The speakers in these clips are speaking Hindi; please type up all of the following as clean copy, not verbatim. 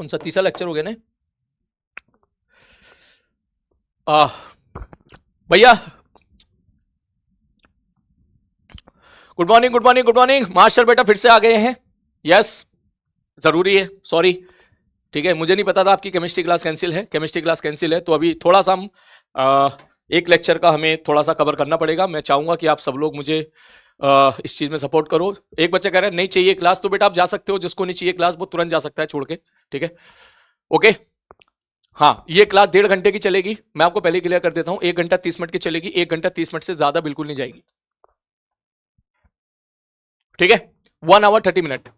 उनसा तीसरा लेक्चर हो गया ना। आ, भैया good morning good morning good morning. Master बेटा फिर से आ गए हैं। यस जरूरी है, सॉरी। ठीक है, मुझे नहीं पता था आपकी केमिस्ट्री क्लास कैंसिल है। केमिस्ट्री क्लास कैंसिल है तो अभी थोड़ा सा हम एक लेक्चर का हमें थोड़ा सा कवर करना पड़ेगा। मैं चाहूंगा कि आप सब लोग मुझे इस चीज में सपोर्ट करो। एक बच्चा कह रहा है नहीं चाहिए क्लास, तो बेटा आप जा सकते हो। जिसको नहीं चाहिए क्लास वो तुरंत जा सकता है छोड़ के। ठीक है, ओके। हाँ, ये क्लास 1.5 घंटे की चलेगी। मैं आपको पहले क्लियर कर देता हूं, 1 घंटा 30 मिनट की चलेगी। 1 घंटा 30 मिनट से ज्यादा बिल्कुल नहीं जाएगी। ठीक है, 1 आवर 30 मिनट।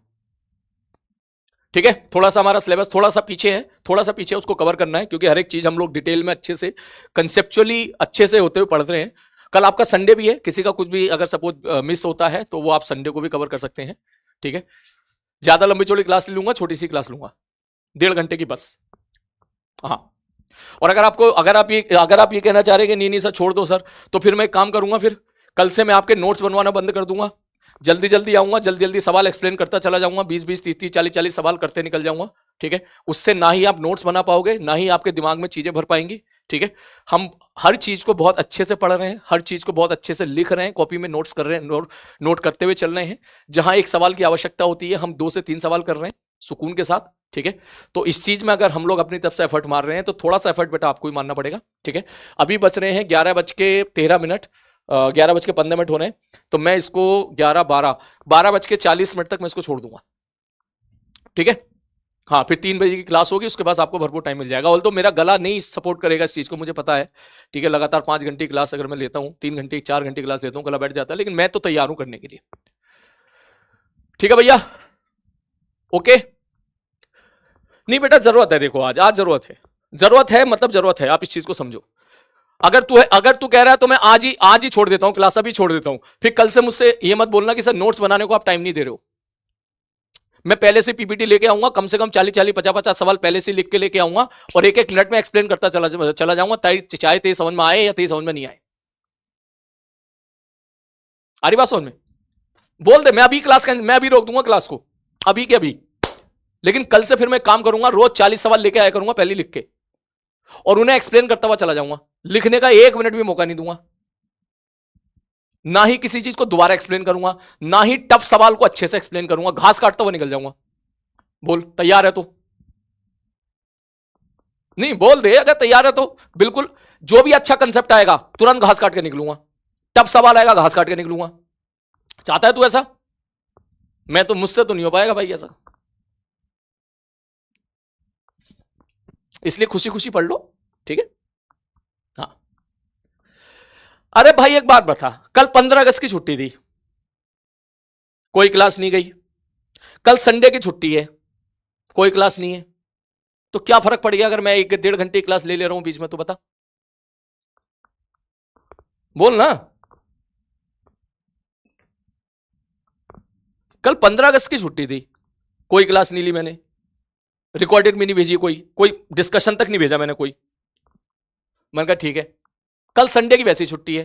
ठीक है, थोड़ा सा हमारा सिलेबस थोड़ा सा पीछे है, थोड़ा सा पीछे उसको कवर करना है, क्योंकि हर एक चीज हम लोग डिटेल में अच्छे से कंसेप्चुअली अच्छे से होते हुए पढ़ रहे हैं। कल आपका संडे भी है, किसी का कुछ भी अगर सपोज मिस होता है तो वो आप संडे को भी कवर कर सकते हैं। ठीक है, ज्यादा लंबी चौड़ी क्लास नहीं लूंगा, छोटी सी क्लास लूंगा, 1.5 घंटे की बस। हाँ, और अगर आप ये कहना चाह रहे हैं कि नहीं नहीं सर छोड़ दो सर, तो फिर मैं एक काम करूंगा, फिर कल से मैं आपके नोट्स बनवाना बंद कर दूंगा। जल्दी जल्दी आऊंगा, जल्दी जल्दी सवाल एक्सप्लेन करता चला जाऊंगा, 20-20 30-30 40-40 सवाल करते निकल जाऊंगा। ठीक है, उससे ना ही आप नोट्स बना पाओगे, ना ही आपके दिमाग में चीजें भर पाएंगी। ठीक है, हम हर चीज को बहुत अच्छे से पढ़ रहे हैं, हर चीज को बहुत अच्छे से लिख रहे हैं, कॉपी में नोट्स कर रहे हैं, नोट करते हुए चल रहे हैं। जहां एक सवाल की आवश्यकता होती है हम 2 से 3 सवाल कर रहे हैं सुकून के साथ। ठीक है, तो इस चीज में अगर हम लोग अपनी तरफ से एफर्ट मार रहे हैं तो थोड़ा सा एफर्ट बेटा आपको ही मानना पड़ेगा। ठीक है, अभी बच रहे हैं 11:13, 11:15 होने हैं। तो मैं इसको 12:40 तक मैं इसको छोड़ दूंगा। ठीक है, हाँ, फिर 3 बजे की क्लास होगी, उसके बाद आपको भरपूर टाइम मिल जाएगा। तो मेरा गला नहीं सपोर्ट करेगा इस चीज को, मुझे पता है। ठीक है, लगातार 5 घंटे क्लास अगर मैं लेता हूं, 3 घंटे 4 घंटे क्लास लेता हूं, गला बैठ जाता है, लेकिन मैं तो तैयार हूं करने के लिए। ठीक है भैया, ओके। नहीं बेटा जरूरत है, देखो आज आज जरूरत है, मतलब जरूरत है, आप इस चीज को समझो। अगर तू कह रहा है तो मैं आज ही छोड़ देता हूं क्लास, अभी छोड़ देता हूं। फिर कल से मुझसे ये मत बोलना कि सर नोट्स बनाने को आप टाइम नहीं दे रहे हो। मैं पहले से पीपीटी लेके आऊंगा, कम से कम 40-40 50-50 सवाल पहले से लिख के लेके आऊंगा, और एक एक मिनट में एक्सप्लेन करता चला जाऊंगा, चाहे तेज समझ में आए या तेज समझ में नहीं आए। आ रही बात समझ में? बोल दे, मैं अभी रोक दूंगा क्लास को, अभी के अभी। लेकिन कल से फिर मैं काम करूंगा, रोज 40 सवाल लेके आया करूंगा पहले लिख के, और उन्हें एक्सप्लेन करता हुआ चला जाऊंगा। लिखने का 1 मिनट भी मौका नहीं दूंगा, ना ही किसी चीज को दोबारा एक्सप्लेन करूंगा, ना ही टफ सवाल को अच्छे से एक्सप्लेन करूंगा, घास काटता हुआ निकल जाऊंगा। बोल तैयार है तो? नहीं बोल दे अगर तैयार है तो। बिल्कुल, जो भी अच्छा कंसेप्ट आएगा तुरंत घास काट के निकलूंगा, टफ सवाल आएगा घास काट के निकलूंगा। चाहता है तू ऐसा? मैं तो, मुझसे तो नहीं हो पाएगा भाई ऐसा, इसलिए खुशी खुशी पढ़ लो। ठीक है, हाँ। अरे भाई एक बात बता, कल 15 अगस्त की छुट्टी थी, कोई क्लास नहीं गई। कल संडे की छुट्टी है, कोई क्लास नहीं है। तो क्या फर्क पड़ गया अगर मैं 1-1.5 घंटे की क्लास ले ले रहा हूं बीच में? तो बता, बोल ना। कल 15 अगस्त की छुट्टी थी, कोई क्लास नहीं ली मैंने, रिकॉर्डेड में नहीं भेजी, कोई डिस्कशन तक नहीं भेजा मैंने कोई। मैंने कहा ठीक है, कल संडे की वैसी छुट्टी है,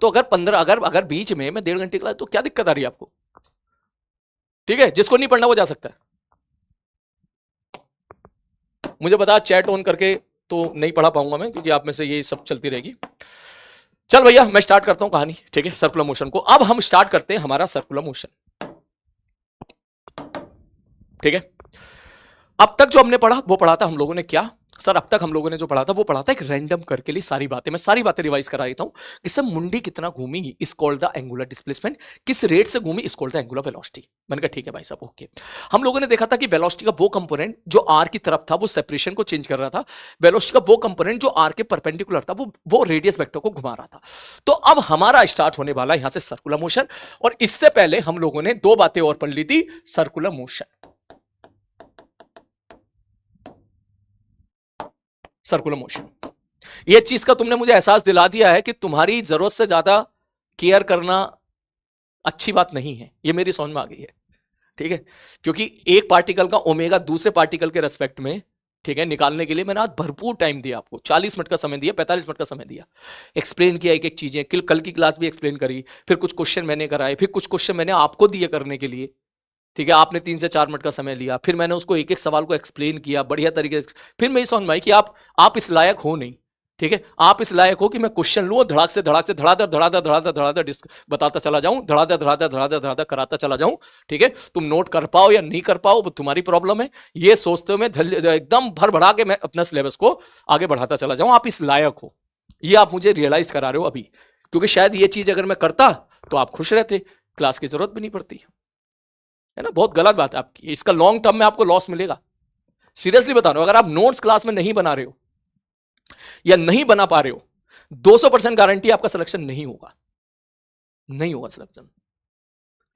तो अगर बीच में मैं 1.5 घंटे क्लास, तो क्या दिक्कत आ रही है आपको? ठीक है, जिसको नहीं पढ़ना वो जा सकता है। मुझे बता, चैट ऑन करके तो नहीं पढ़ा पाऊंगा मैं, क्योंकि आप में से ये सब चलती रहेगी। चल भैया मैं स्टार्ट करता हूं कहानी। ठीक है, सर्कुलर मोशन को अब हम स्टार्ट करते हैं, हमारा सर्कुलर मोशन। ठीक है, अब तक जो हमने पढ़ा वो पढ़ा था हम लोगों ने क्या सर? अब तक हम लोगों ने जो पढ़ा था वो पढ़ा था एक रैंडम करके लिए सारी बातें, मैं सारी बातें रिवाइज करा देता हूं कि सर मुंडी कितना घूमेगी इस कॉल्ड द एंगुलर डिस्प्लेसमेंट, किस रेट से घूमी इस कॉल्ड द एंगुलर वेलोसिटी। मैंने कहा ठीक है भाई साहब, ओके। हम लोगों ने देखा था कि वेलोसिटी का वो कंपोनेंट जो आर की तरफ था वो सेपरेशन को चेंज कर रहा था, वेलोसिटी का वो कंपोनेंट जो आर के परपेंडिकुलर था वो रेडियस वेक्टर को घुमा रहा था। तो अब हमारा स्टार्ट होने वाला यहां से सर्कुलर मोशन, और इससे पहले हम लोगों ने 2 बातें और पढ़ ली थी। सर्कुलर मोशन, सर्कुलर मोशन, ये चीज का तुमने मुझे एहसास दिला दिया है कि तुम्हारी जरूरत से ज्यादा केयर करना अच्छी बात नहीं है, ये मेरी समझ में आ गई है। ठीक है, क्योंकि एक पार्टिकल का ओमेगा दूसरे पार्टिकल के रेस्पेक्ट में, ठीक है, निकालने के लिए मैंने आज भरपूर टाइम दिया आपको, 40 मिनट का समय दिया, 45 मिनट का समय दिया, एक्सप्लेन किया एक एक चीजें। कल की क्लास भी एक्सप्लेन करी, फिर कुछ क्वेश्चन मैंने कराए, फिर कुछ क्वेश्चन मैंने आपको दिए करने के लिए। ठीक है, आपने 3 से 4 मिनट का समय लिया, फिर मैंने उसको एक एक सवाल को एक्सप्लेन किया बढ़िया तरीके से, फिर मैं समझ में आई कि आप इस लायक हो नहीं। ठीक है, आप इस लायक हो कि मैं क्वेश्चन लूं, धड़ाक से धड़ाधड़ बताता चला जाऊं, धड़ाधड़ कराता चला जाऊं। ठीक है, तुम नोट कर पाओ या नहीं कर पाओ वो तुम्हारी प्रॉब्लम है। ये सोचते हुए एकदम भर भरा के मैं अपना सिलेबस को आगे बढ़ाता चला जाऊं। आप इस लायक हो, ये आप मुझे रियलाइज करा रहे हो अभी, क्योंकि शायद ये चीज अगर मैं करता तो आप खुश रहते, क्लास की जरूरत भी नहीं पड़ती, है ना। बहुत गलत बात है आपकी, इसका लॉन्ग टर्म में आपको लॉस मिलेगा। सीरियसली बता रहा हूं, अगर आप नोट्स क्लास में नहीं बना रहे हो या नहीं बना पा रहे हो, 200% गारंटी आपका सिलेक्शन नहीं होगा, नहीं होगा सिलेक्शन।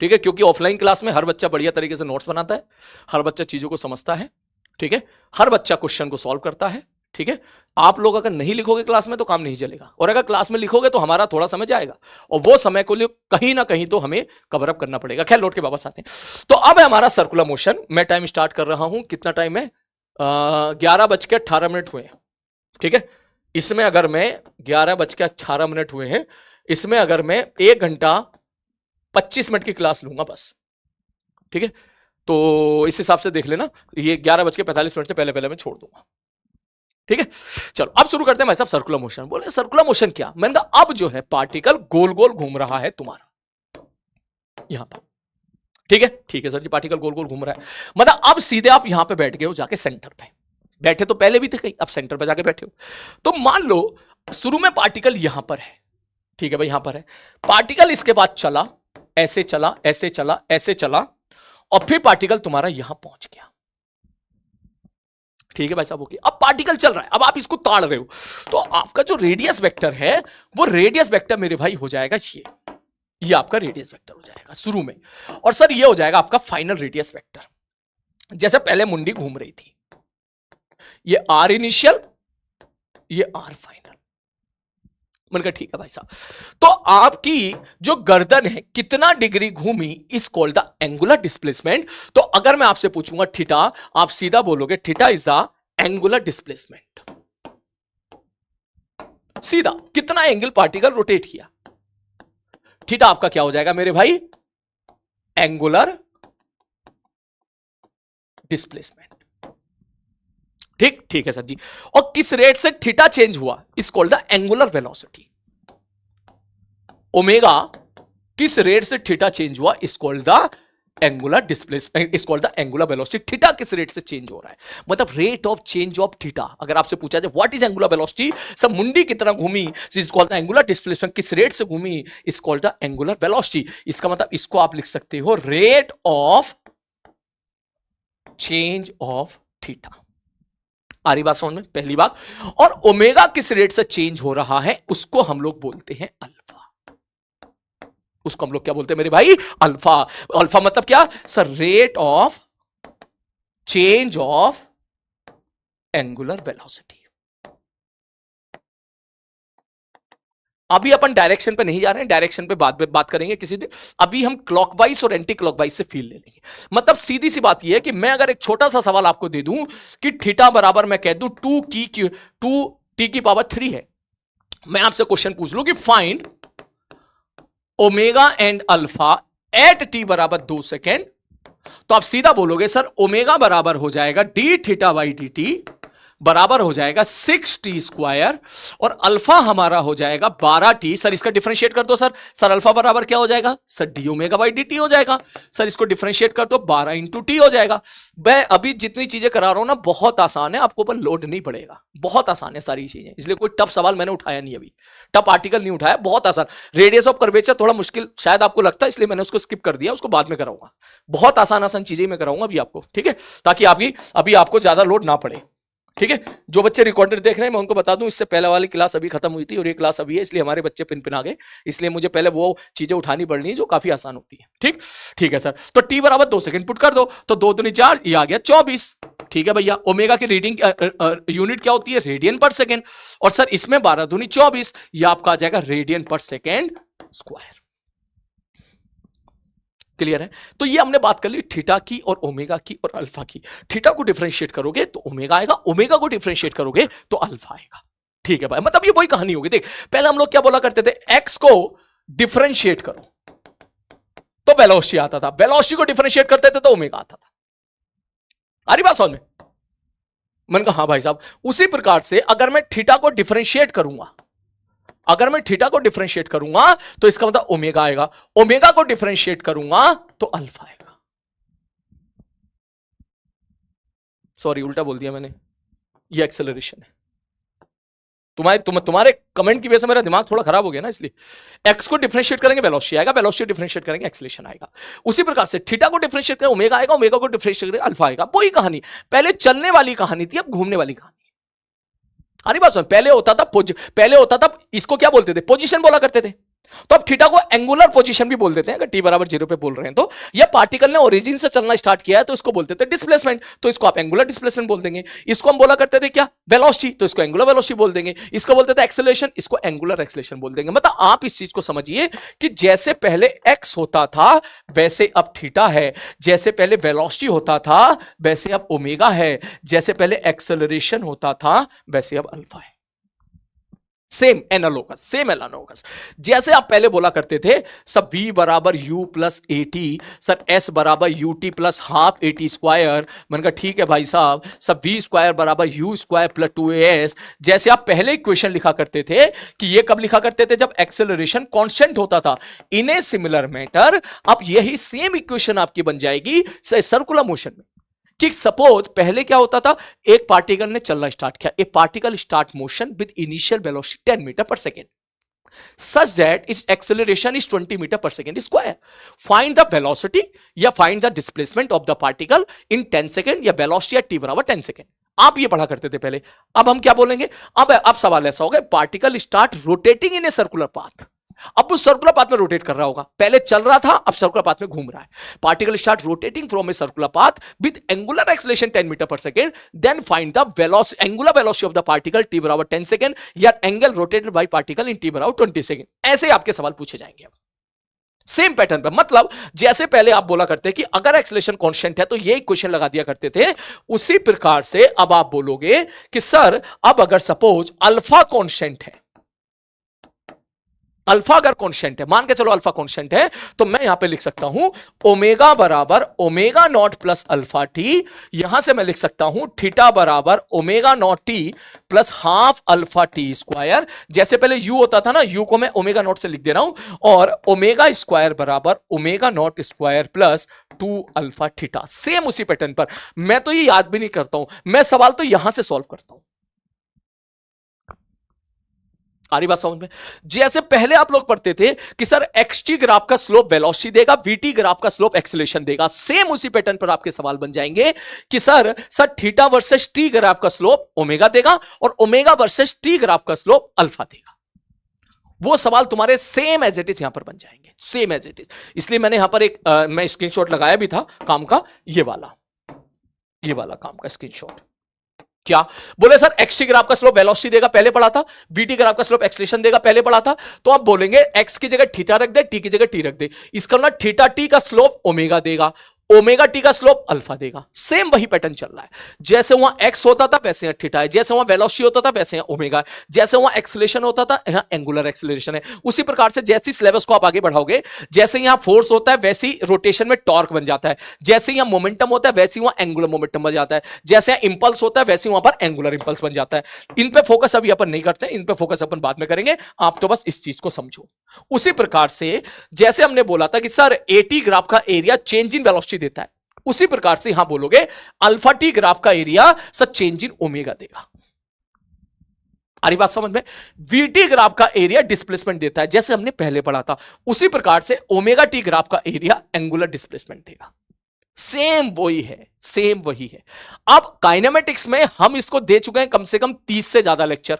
ठीक है, क्योंकि ऑफलाइन क्लास में हर बच्चा बढ़िया तरीके से नोट्स बनाता है, हर बच्चा चीजों को समझता है। ठीक है, हर बच्चा क्वेश्चन को सॉल्व करता है। ठीक है, आप लोग अगर नहीं लिखोगे क्लास में तो काम नहीं चलेगा, और अगर क्लास में लिखोगे तो हमारा थोड़ा समय जाएगा, और वो समय को लिए कहीं ना कहीं तो हमें कवर अप करना पड़ेगा। खैर, लौट के वापस आते हैं। तो अब है हमारा सर्कुलर मोशन। मैं टाइम स्टार्ट कर रहा हूं, कितना टाइम है? 11:18 हुए हैं। ठीक है, इसमें अगर मैं 11:18 हुए हैं, इसमें अगर मैं 1 घंटा 25 मिनट की क्लास लूंगा बस। ठीक है, तो इस हिसाब से देख लेना, ये 11:45 से पहले मैं छोड़ दूंगा। ठीक है, चलो अब शुरू करते हैं भाई साहब सर्कुलर मोशन। बोले सर्कुलर मोशन क्या? मैंने कहा अब जो है पार्टिकल गोल गोल घूम रहा है तुम्हारा यहां पर। ठीक है सर जी, पार्टिकल गोल गोल घूम रहा है, मतलब अब सीधे आप यहां पे बैठ गए हो जाके सेंटर पे। बैठे तो पहले भी थे कहीं, अब सेंटर पे जाके बैठे हो। तो मान लो शुरू में पार्टिकल यहां पर है। ठीक है भाई, यहां पर है पार्टिकल, इसके बाद चला, ऐसे चला, ऐसे चला, ऐसे चला, और फिर पार्टिकल तुम्हारा यहां पहुंच गया। ठीक है भाई साहब, ओके। अब पार्टिकल चल रहा है, अब आप इसको ताड़ रहे हो, तो आपका जो रेडियस वेक्टर है वो रेडियस वेक्टर मेरे भाई हो जाएगा ये आपका रेडियस वेक्टर हो जाएगा शुरू में, और सर ये हो जाएगा आपका फाइनल रेडियस वेक्टर। जैसे पहले मुंडी घूम रही थी, ये आर इनिशियल, ये आर फाइनल। मैंने कहा ठीक है भाई साहब, तो आपकी जो गर्दन है कितना डिग्री घूमी is called the angular displacement. तो अगर मैं आपसे पूछूंगा थीटा, आप सीधा बोलोगे theta is the angular displacement. सीधा कितना एंगल पार्टिकल रोटेट किया, थीटा आपका क्या हो जाएगा मेरे भाई? Angular displacement. ठीक है सर जी। और किस रेट से थीटा चेंज हुआ is called the angular velocity. Omega किस रेट से थीटा चेंज हुआ is called the angular displacement, is called the angular velocity. Theta किस रेट से चेंज हो रहा है, मतलब rate of change of theta. अगर आपसे पूछा जाए व्हाट इज एंगुलर वेलोसिटी, सब मुंडी कितना घूमी is called the angular displacement, किस रेट से घूमी is called the angular velocity. इसका मतलब इसको आप लिख सकते हो rate of change of theta. आ रही बात समझ में? पहली बात। और ओमेगा किस रेट से चेंज हो रहा है उसको हम लोग बोलते हैं अल्फा। उसको हम लोग क्या बोलते हैं मेरे भाई? अल्फा। अल्फा मतलब क्या sir? Rate of change of angular velocity. अभी अपन डायरेक्शन पे नहीं जा रहे हैं, डायरेक्शन पे बात करेंगे किसी दिन। अभी हम क्लॉकवाइज और एंटी क्लॉकवाइज से फील ले लेंगे। मतलब सीधी सी बात यह है कि मैं अगर एक छोटा सा सवाल आपको दे दूं कि थीटा बराबर मैं कह दूं 2t की पावर 3 है, मैं आपसे क्वेश्चन पूछ लूं कि find omega and alpha at T बराबर 2 सेकेंड, तो आप सीधा बोलोगे सर ओमेगा बराबर हो जाएगा D theta by D T बराबर हो जाएगा 6t स्क्वायर, और अल्फा हमारा हो जाएगा 12t। सर इसका डिफरेंशिएट कर दो सर अल्फा बराबर क्या हो जाएगा sir? D omega by D T हो जाएगा। सर इसको डिफरेंशिएट कर दो, 12 इंटू टी हो जाएगा। मैं अभी जितनी चीजें करा रहा हूं ना बहुत आसान है, आपको ऊपर लोड नहीं पड़ेगा, बहुत आसान है सारी चीजें, इसलिए कोई टफ सवाल मैंने उठाया नहीं, अभी टफ आर्टिकल नहीं उठाया, बहुत आसान। रेडियस ऑफ कर्वेचर थोड़ा मुश्किल शायद आपको लगता है, इसलिए मैंने उसको स्किप कर दिया, उसको बाद में कराऊंगा। बहुत आसान चीजें मैं कराऊंगा अभी आपको, ठीक है, ताकि अभी आपको ज्यादा लोड ना पड़े। ठीक है, जो बच्चे रिकॉर्डेड देख रहे हैं मैं उनको बता दूं, इससे पहले वाली क्लास अभी खत्म हुई थी और ये क्लास अभी है, इसलिए हमारे बच्चे पिन आ गए, इसलिए मुझे पहले वो चीजें उठानी पड़नी है जो काफी आसान होती है। ठीक है सर। तो टी बराबर 2 सेकंड पुट कर दो, तो 2 दूनी 4, ये आ गया 24। ठीक है भैया, ओमेगा की रीडिंग यूनिट क्या होती है? रेडियन पर सेकेंड। और सर इसमें 12 दूनी 24, ये आपका आ जाएगा रेडियन पर सेकेंड स्क्वायर। क्लियर है? तो ये हमने बात कर ली थीटा की और ओमेगा की और अल्फा की। थीटा को डिफरेंशिएट करोगे तो ओमेगा आएगा, ओमेगा को डिफरेंशिएट करोगे तो अल्फा आएगा। ठीक है भाई, मतलब ये वही कहानी होगी। देख पहले हम लोग क्या बोला करते थे, एक्स को डिफरेंशिएट करो, तो वेलोसिटी आता था, वेलोसिटी को डिफरेंशिएट करते थे तो ओमेगा आता था। आ रही बात समझ में? मैंने कहा हाँ भाई साहब, उसी प्रकार से अगर मैं थीटा को डिफरेंशिएट करूंगा, अगर मैं थीटा को डिफरेंशिएट करूंगा तो इसका मतलब ओमेगा आएगा, ओमेगा को डिफरेंशिएट करूंगा तो अल्फा आएगा। सॉरी उल्टा बोल दिया मैंने, ये एक्सेलरेशन है। तुम्हारे कमेंट की वजह से मेरा दिमाग थोड़ा खराब हो गया ना, इसलिए एक्स को डिफरेंशिएट करेंगे वेलोसिटी आएगा, वेलोसिटी डिफरेंशिएट करेंगे एक्सेलरेशन आएगा। उसी प्रकार से थीटा को डिफरेंशिएट करेंगे ओमेगा आएगा, ओमेगा को डिफरेंशिएट करेंगे अल्फा आएगा। वही कहानी, पहले चलने वाली कहानी थी, अब घूमने वाली कहानी। अरे बात सुन, पहले होता था इसको क्या बोलते थे, पोजीशन बोला करते थे, तो अब थीटा को एंगुलर पोजीशन भी बोल देते हैं। अगर टी बराबर 0 पे बोल रहे हैं तो ये पार्टिकल ने ओरिजिन से चलना स्टार्ट किया है तो इसको बोलते थे डिस्प्लेसमेंट, तो इसको आप एंगुलर डिस्प्लेसमेंट बोल देंगे। इसको हम बोला करते थे क्या, वेलोसिटी, तो इसको एंगुलर वेलोसिटी बोल देंगे। इसको बोलते थे एक्सेलरेशन, इसको एंगुलर एक्सेलरेशन बोल देंगे। मतलब आप इस चीज को समझिए कि जैसे पहले एक्स होता था वैसे अब थीटा है, जैसे पहले वेलोसिटी होता था वैसे अब ओमेगा है, जैसे पहले एक्सेलरेशन होता था वैसे अब अल्फा है। Same analogous. जैसे आप पहले बोला करते थे सब v बराबर u plus A T, sir s बराबर U T plus half A T square. मैंने कहा ठीक है भाई साहब, सब v स्क्वायर बराबर u स्क्वायर प्लस 2as। जैसे आप पहले इक्वेशन लिखा करते थे कि ये कब लिखा करते थे, जब एक्सेलरेशन कांस्टेंट होता था। इन ए सिमिलर मैटर अब यही सेम इक्वेशन आपकी बन जाएगी सर्कुलर मोशन में। कि सपोज पहले क्या होता था, एक पार्टिकल ने चलना स्टार्ट किया, a particle start motion with initial velocity 10 metre per second such that its acceleration is 20 meter per second square. Find the velocity या find the displacement of the particle in 10 second या velocity at t बराबर 10 सेकेंड। आप ये पढ़ा करते थे पहले। अब हम क्या बोलेंगे, अब सवाल ऐसा होगा, particle start rotating in a circular path. अब उस सर्कुलर पाथ में रोटेट कर रहा होगा, पहले चल रहा था अब सर्कुलर पाथ में घूम रहा है। Particle start rotating from a circular path with angular acceleration 10 metre per second, then find the velocity, angular velocity of the particle t बराबर 10 सेकेंड या angle rotated by particle in t बराबर 20 सेकेंड। ऐसे आपके सवाल पूछे जाएंगे अब सेम पैटर्न पर। मतलब जैसे पहले आप बोला करते कि अगर एक्सेलरेशन कांस्टेंट है तो ये इक्वेशन लगा दिया करते थे, उसी प्रकार से अब आप बोलोगे कि सर अब अगर सपोज अल्फा कांस्टेंट है, अल्फा अगर कांस्टेंट है, मान के चलो अल्फा कांस्टेंट है, तो मैं यहां पे लिख सकता हूं ओमेगा बराबर omega naught plus alpha T. यहां से मैं लिख सकता हूं थीटा बराबर omega naught T plus half alpha T square. जैसे पहले यू होता था ना, यू को मैं ओमेगा नॉट से लिख दे रहा हूं, और ओमेगा स्क्वायर बराबर omega naught square plus 2 alpha theta. Same उसी पैटर्न पर। मैं तो ये याद भी नहीं करता हूं, मैं सवाल तो यहां से सॉल्व करता हूं। आ रही बात समझ में? जैसे पहले आप लोग पढ़ते थे कि सर एक्सटी ग्राफ का स्लोप वेलोसिटी देगा, वीटी ग्राफ का स्लोप एक्सेलरेशन देगा। सेम उसी पैटर्न पर आपके सवाल बन जाएंगे कि sir theta versus T graph का स्लोप ओमेगा देगा और ओमेगा वर्सेस टी ग्राफ का स्लोप अल्फा देगा। वो सवाल तुम्हारे सेम एज इट इज यहां पर बन जाएंगे, सेम एज इट इज। इसलिए मैंने यहां पर एक मैं स्क्रीनशॉट लगाया भी था काम का, ये वाला काम का स्क्रीनशॉट। क्या बोले सर एक्स टी ग्राफ का स्लोप वेलोसिटी देगा, पहले पढ़ा था। बीटी ग्राफ का स्लोप एक्सेलरेशन देगा, पहले पढ़ा था। तो आप बोलेंगे एक्स की जगह थीटा रख दे, टी की जगह टी रख दे। इसका मतलब थीटा टी का स्लोप ओमेगा देगा, ओमेगा टी का स्लोप अल्फा देगा। सेम वही पैटर्न चल रहा है। जैसे वहां एक्स होता था वैसे यहां थीटा है, जैसे वहां वेलोसिटी होता था वैसे यहां ओमेगा है, जैसे वहां एक्सेलरेशन होता था यहां एंगुलर एक्सेलरेशन है। उसी प्रकार से जैसे सिलेबस को आप आगे बढ़ाओगे, जैसे यहां फोर्स होता है वैसे ही रोटेशन में टॉर्क बन जाता है, जैसे यहां मोमेंटम होता है वैसे ही वहां एंगुलर मोमेंटम बन जाता है, जैसे यहां इंपल्स होता है वैसे ही वहां पर एंगुलर इंपल्स बन जाता है। इन पे फोकस अभी अपन नहीं करते, इन पे फोकस अपन बाद में करेंगे। आप तो बस इस चीज को समझो। उसी प्रकार से जैसे हमने बोला था कि सर एटी ग्राफ का एरिया चेंज इन वेलोसिटी देता है, उसी प्रकार से यहां बोलोगे अल्फा टी ग्राफ का area sir change in omega देगा। आ रही बात समझ में? वीटी ग्राफ का एरिया डिस्प्लेसमेंट देता है, जैसे हमने पहले पढ़ा था। उसी प्रकार से ओमेगा टी ग्राफ का एरिया एंगुलर डिस्प्लेसमेंट देगा। सेम वही है, सेम वही है। अब काइनेमेटिक्स में हम इसको दे चुके हैं कम से कम 30 से ज्यादा लेक्चर,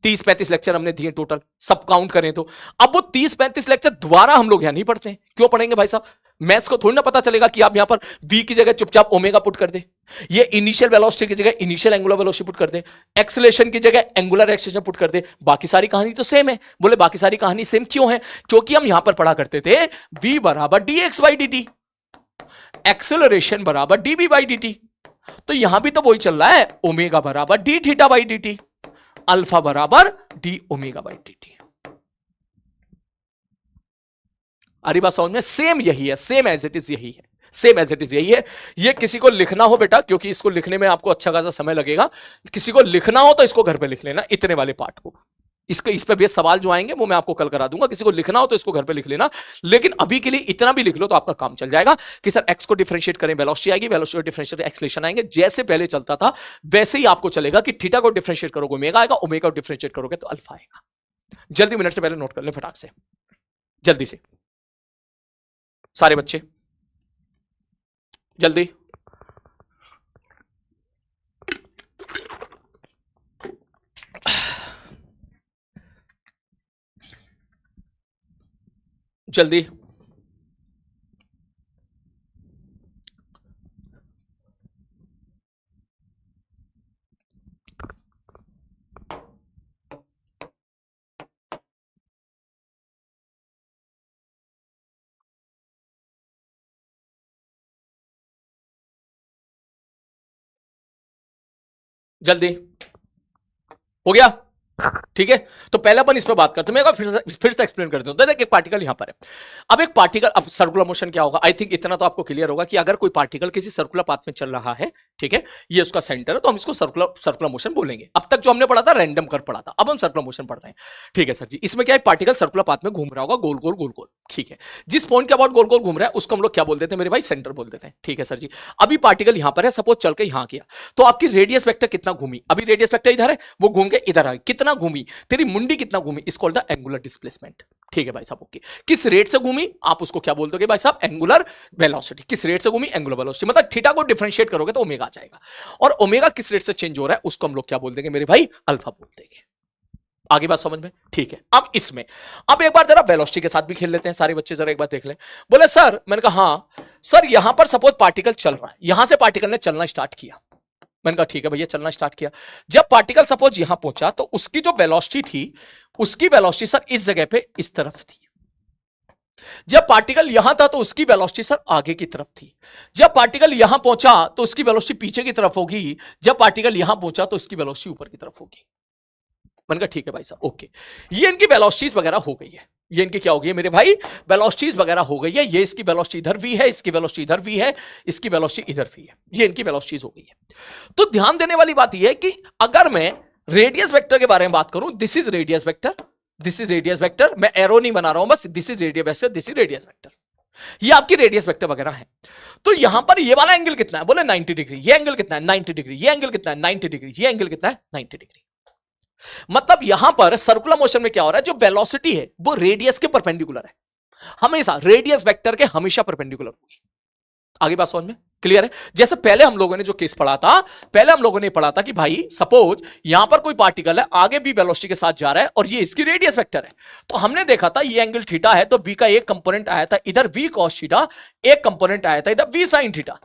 30-35 लेक्चर हमने दिए टोटल, सब काउंट करें तो। अब वो 30-35 लेक्चर दोबारा हम लोग यहां नहीं पढ़ते हैं। क्यों पढ़ेंगे भाई साहब? मैथ्स को थोड़ी ना पता चलेगा कि आप यहां पर v की जगह चुपचाप ओमेगा पुट कर दे, ये इनिशियल वेलोसिटी की जगह इनिशियल एंगुलर वेलोसिटी पुट कर दे, एक्सेलरेशन की जगह एंगुलर एक्सेलरेशन पुट कर दे। बाकी सारी कहानी तो सेम है। बोले बाकी सारी कहानी सेम क्यों है? क्योंकि हम यहां पर पढ़ा करते थे v बराबर dx बाई dt, एक्सेलरेशन बराबर dv बाई dt। तो यहां भी तो वही चल रहा है, ओमेगा बराबर d theta by dt, alpha बराबर d ओमेगा बाई dt। आ रही बात समझ में? सेम यही है, सेम एज इट इज यही है, सेम एज इट इज यही है। ये किसी को लिखना हो बेटा, क्योंकि इसको लिखने में आपको अच्छा खासा समय लगेगा, किसी को लिखना हो तो इसको घर पे लिख लेना, इतने वाले पार्ट को। इसके इस पे भी सवाल जो आएंगे वो मैं आपको कल करा दूंगा। किसी को लिखना हो तो इसको घर पे लिख लेना, लेकिन अभी के लिए इतना भी लिख लो तो आपका काम चल जाएगा कि सर एक्स को डिफरेंशिएट करें वेलोसिटी आएगी, वेलोसिटी को डिफरेंशिएट एक्सेलरेशन आएंगे। जैसे पहले चलता था वैसे ही आपको चलेगा कि थीटा को डिफरेंशिएट करोगे ओमेगा आएगा, ओमेगा को डिफरेंशिएट करोगे तो अल्फा आएगा। जल्दी मिनट से पहले नोट कर ले फटाक से, जल्दी से सारे बच्चे जल्दी। जल्दी जल्दी हो गया, ठीक है। तो पहले अपन इस पे बात करते हैं, मैं फिर से एक्सप्लेन करते हूं। देखिए एक पार्टिकल यहां पर है, अब एक पार्टिकल, अब सर्कुलर मोशन क्या होगा, आई थिंक इतना तो आपको क्लियर होगा कि अगर कोई पार्टिकल किसी सर्कुलर पाथ में चल रहा है, ठीक है, ये उसका सेंटर है, तो हम इसको सर्कुलर मोशन बोलेंगे। अब तक जो हमने पढ़ा था रैंडम कर पढ़ा था, अब हम सर्कुलर मोशन पढ़ रहे हैं, ठीक है सर जी। इसमें क्या है, पार्टिकल सर्कुलर पाथ में घूम रहा होगा, गोल गोल गोल गोल, ठीक है। जिस पॉइंट के अबाउट गोल गोल घूम रहा है उसको हम लोग क्या बोल देते हैं मेरे भाई, सेंटर बोल देते हैं, ठीक है सर जी। अभी पार्टिकल यहां पर है, सपोज चल के यहां गया, तो आपकी रेडियस वेक्टर कितना घूमी, अभी रेडियस वेक्टर इधर है, वो घूम के इधर आ, कितना घूमी, तेरी मुंडी कितना घूमी, इस कॉल्ड द एंगुलर डिस्प्लेसमेंट, ठीक है भाई साहब। ओके, किस रेट से घूमी आप उसको क्या बोल दोगे भाई साहब, एंगुलर वेलोसिटी। किस रेट से घूमी, एंगुलर वेलोसिटी, मतलब थीटा को डिफरेंशिएट करोगे तो ओमेगा आ जाएगा, और ओमेगा किस रेट से चेंज हो रहा है उसको हम लोग क्या बोल देंगे मेरे भाई, अल्फा बोल देंगे। आगे बात समझ में, ठीक है। अब इसमें अब एक बार जरा वेलोसिटी के साथ भी खेल लेते हैं, सारे बच्चे जरा एक बार देख लें। बोले सर, मैंने कहा हाँ सर, यहां पर सपोज पार्टिकल चल रहा है, यहां से पार्टिकल ने चलना स्टार्ट किया, मैंने कहा ठीक है भैया चलना स्टार्ट किया। जब पार्टिकल सपोज यहां पहुंचा तो उसकी जो वेलोसिटी थी, उसकी वेलोसिटी सर इस जगह पे इस तरफ थी। जब पार्टिकल यहां था तो उसकी वेलोसिटी सर आगे की तरफ थी। जब पार्टिकल यहां पहुंचा तो उसकी वेलोसिटी पीछे की तरफ होगी। जब पार्टिकल यहां पहुंचा तो उसकी वेलोसिटी ऊपर की तरफ होगी। मैंने कहा ठीक है भाई साहब, ओके। ये इनकी वेलोसिटीज वगैरह हो गई है, ये इनकी क्या हो गई है मेरे भाई, वेलोसिटीज वगैरह हो गई है। ये इसकी वेलोसिटी इधर भी है, इसकी वेलोसिटी इधर भी है, इसकी वेलोसिटी इधर भी है, ये इनकी वेलोसिटीज हो गई है। तो ध्यान देने वाली बात यह है कि अगर मैं रेडियस वेक्टर के बारे में बात करूं, this is radius vector, this is radius vector, मैं एरो नहीं बना रहा हूं, बस this is radius vector, this is radius vector, ये आपकी रेडियस वेक्टर वगैरह है। तो यहां पर ये वाला एंगल कितना है, बोले 90 डिग्री, ये एंगल कितना है 90 डिग्री, ये एंगल कितना है 90 डिग्री, ये एंगल कितना है 90 डिग्री। मतलब यहां पर सर्कुलर मोशन में क्या हो रहा है, जो वेलोसिटी है वो रेडियस के परपेंडिकुलर है, हमेशा रेडियस वेक्टर के हमेशा परपेंडिकुलर होगी। आगे बात समझ में क्लियर है। जैसे पहले हम लोगों ने जो केस पढ़ा था, पहले हम लोगों ने पढ़ा था कि भाई सपोज यहां पर कोई पार्टिकल है, आगे भी वेलोसिटी के साथ जा रहा है और ये इसकी रेडियस वेक्टर है, तो हमने देखा था ये एंगल थीटा है, तो बी का एक कंपोनेंट आया था इधर वी कॉस थीटा, एक कंपोनेंट आया था इधर वी साइन थीटा।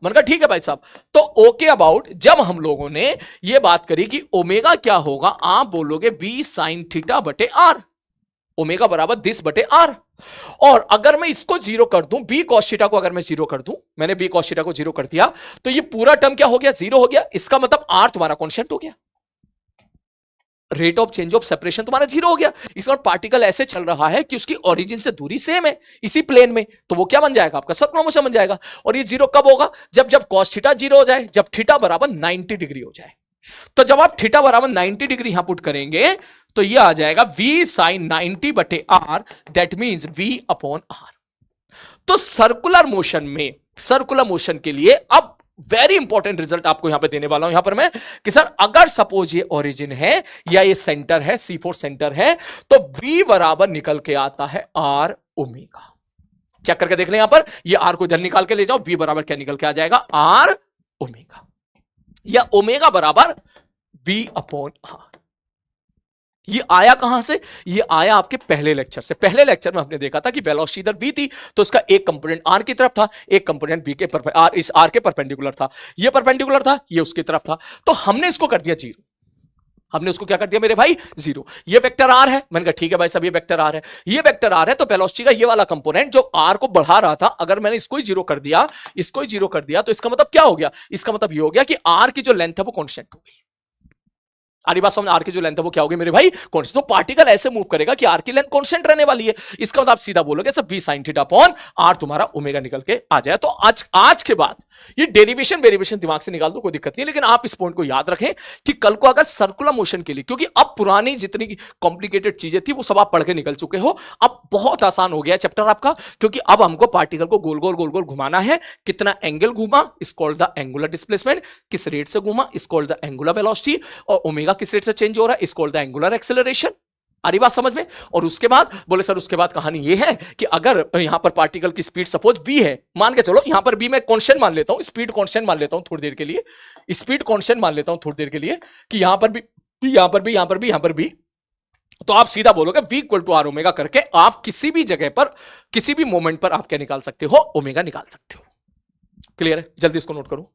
मैंने कहा ठीक है भाई साहब। तो ओके अबाउट जब हम लोगों ने ये बात करी कि ओमेगा क्या होगा, आप बोलोगे बी साइन थीटा बटे आर, ओमेगा बराबर दिस बटे आर। और अगर मैं इसको जीरो कर दूं, बी कॉस थीटा को अगर मैं जीरो कर दूं, मैंने बी कॉस थीटा को जीरो कर दिया, तो ये पूरा टर्म क्या हो गया, जीरो हो गया। इसका मतलब आर तुम्हारा कांस्टेंट हो गया, rate of change of separation तुम्हारा जीरो हो गया। इसका पार्टिकल ऐसे चल रहा है कि उसकी ओरिजिन से दूरी सेम है इसी प्लेन में, तो वो क्या बन जाएगा, आपका सर्कुलर मोशन बन जाएगा। और ये जीरो कब होगा, जब जब कॉस थीटा जीरो हो जाए, जब थीटा बराबर 90 डिग्री हो जाए। तो जब आप थीटा बराबर 90 डिग्री यहां पुट करेंगे तो ये आ जाएगा v साइन 90 बटे R, that means v upon R. तो सर्कुलर मोशन के लिए अब वेरी इंपॉर्टेंट रिजल्ट आपको यहां पे देने वाला हूं यहां पर मैं, कि सर अगर सपोज ये ओरिजिन है या ये सेंटर है, C4 सेंटर है, तो v बराबर निकल के आता है r ओमेगा। चेक करके देख लें यहां पर, ये r को इधर निकाल के ले जाओ, v बराबर क्या निकल के आ जाएगा, r ओमेगा, या ओमेगा बराबर v अपॉन आर। ये आया कहां से, ये आया आपके पहले लेक्चर से। पहले लेक्चर में हमने देखा था कि वेलोसिटी इधर v थी, तो इसका एक कंपोनेंट r की तरफ था, एक कंपोनेंट b के इस r के परपेंडिकुलर था, ये परपेंडिकुलर था, ये उसकी तरफ था। तो हमने इसको कर दिया जीरो, हमने उसको क्या कर दिया मेरे भाई, जीरो। ये वेक्टर r है, मैंने कहा ठीक है भाई साहब ये वेक्टर r है, ये वेक्टर r है, तो वेलोसिटी का ये वाला कंपोनेंट जो r को बढ़ा रहा था, अगर मैंने इसको ही जीरो कर दिया, इसको ही जीरो कर दिया, तो इसका मतलब क्या हो गया, इसका मतलब ये हो गया कि r की जो लेंथ है वो कांस्टेंट हो गई। आरी बात समझ, आर की जो लेंथ है वो क्या होगी मेरे भाई, कांस्टेंट। तो पार्टिकल ऐसे मूव करेगा कि आर की लेंथ कांस्टेंट रहने वाली है। इसका मतलब आप सीधा बोलोगे sir v sin theta upon R, तुम्हारा ओमेगा निकल के आ जाए। तो आज के बाद ये डेरिवेशन वेरिएशन दिमाग से निकाल दो, कोई दिक्कत नहीं, लेकिन आप इस पॉइंट को याद रखें कि कल को अगर सर्कुलर मोशन के लिए, क्योंकि अब पुरानी जितनी कॉम्प्लिकेटेड चीजें थी वो सब आप पढ़ के निकल चुके हो, अब बहुत आसान हो गया चैप्टर आपका, क्योंकि अब हमको पार्टिकल को गोल गोल गोल गोल घुमाना है। कितना एंगल घुमा is called the angular displacement, किस रेट से घुमा is called the angular velocity, और ओमेगा किस रेट से चेंज हो रहा है is called the angular acceleration. आ रही बात समझ में। और उसके बाद बोले सर उसके बाद कहानी ये है कि अगर यहां पर पार्टिकल की स्पीड सपोज v है, मान के चलो यहां पर v मैं कांस्टेंट मान लेता हूं, स्पीड कांस्टेंट मान लेता हूं थोड़ी देर के लिए, स्पीड कांस्टेंट मान लेता हूं थोड़ी देर के लिए, कि यहां पर भी यहां पर भी यहां पर भी यहां पर भी, तो आप सीधा बोलोगे v equal to R omega करके आप किसी भी जगह पर किसी भी मोमेंट पर आप क्या निकाल सकते हो, ओमेगा निकाल सकते हो। क्लियर है, जल्दी इसको नोट करो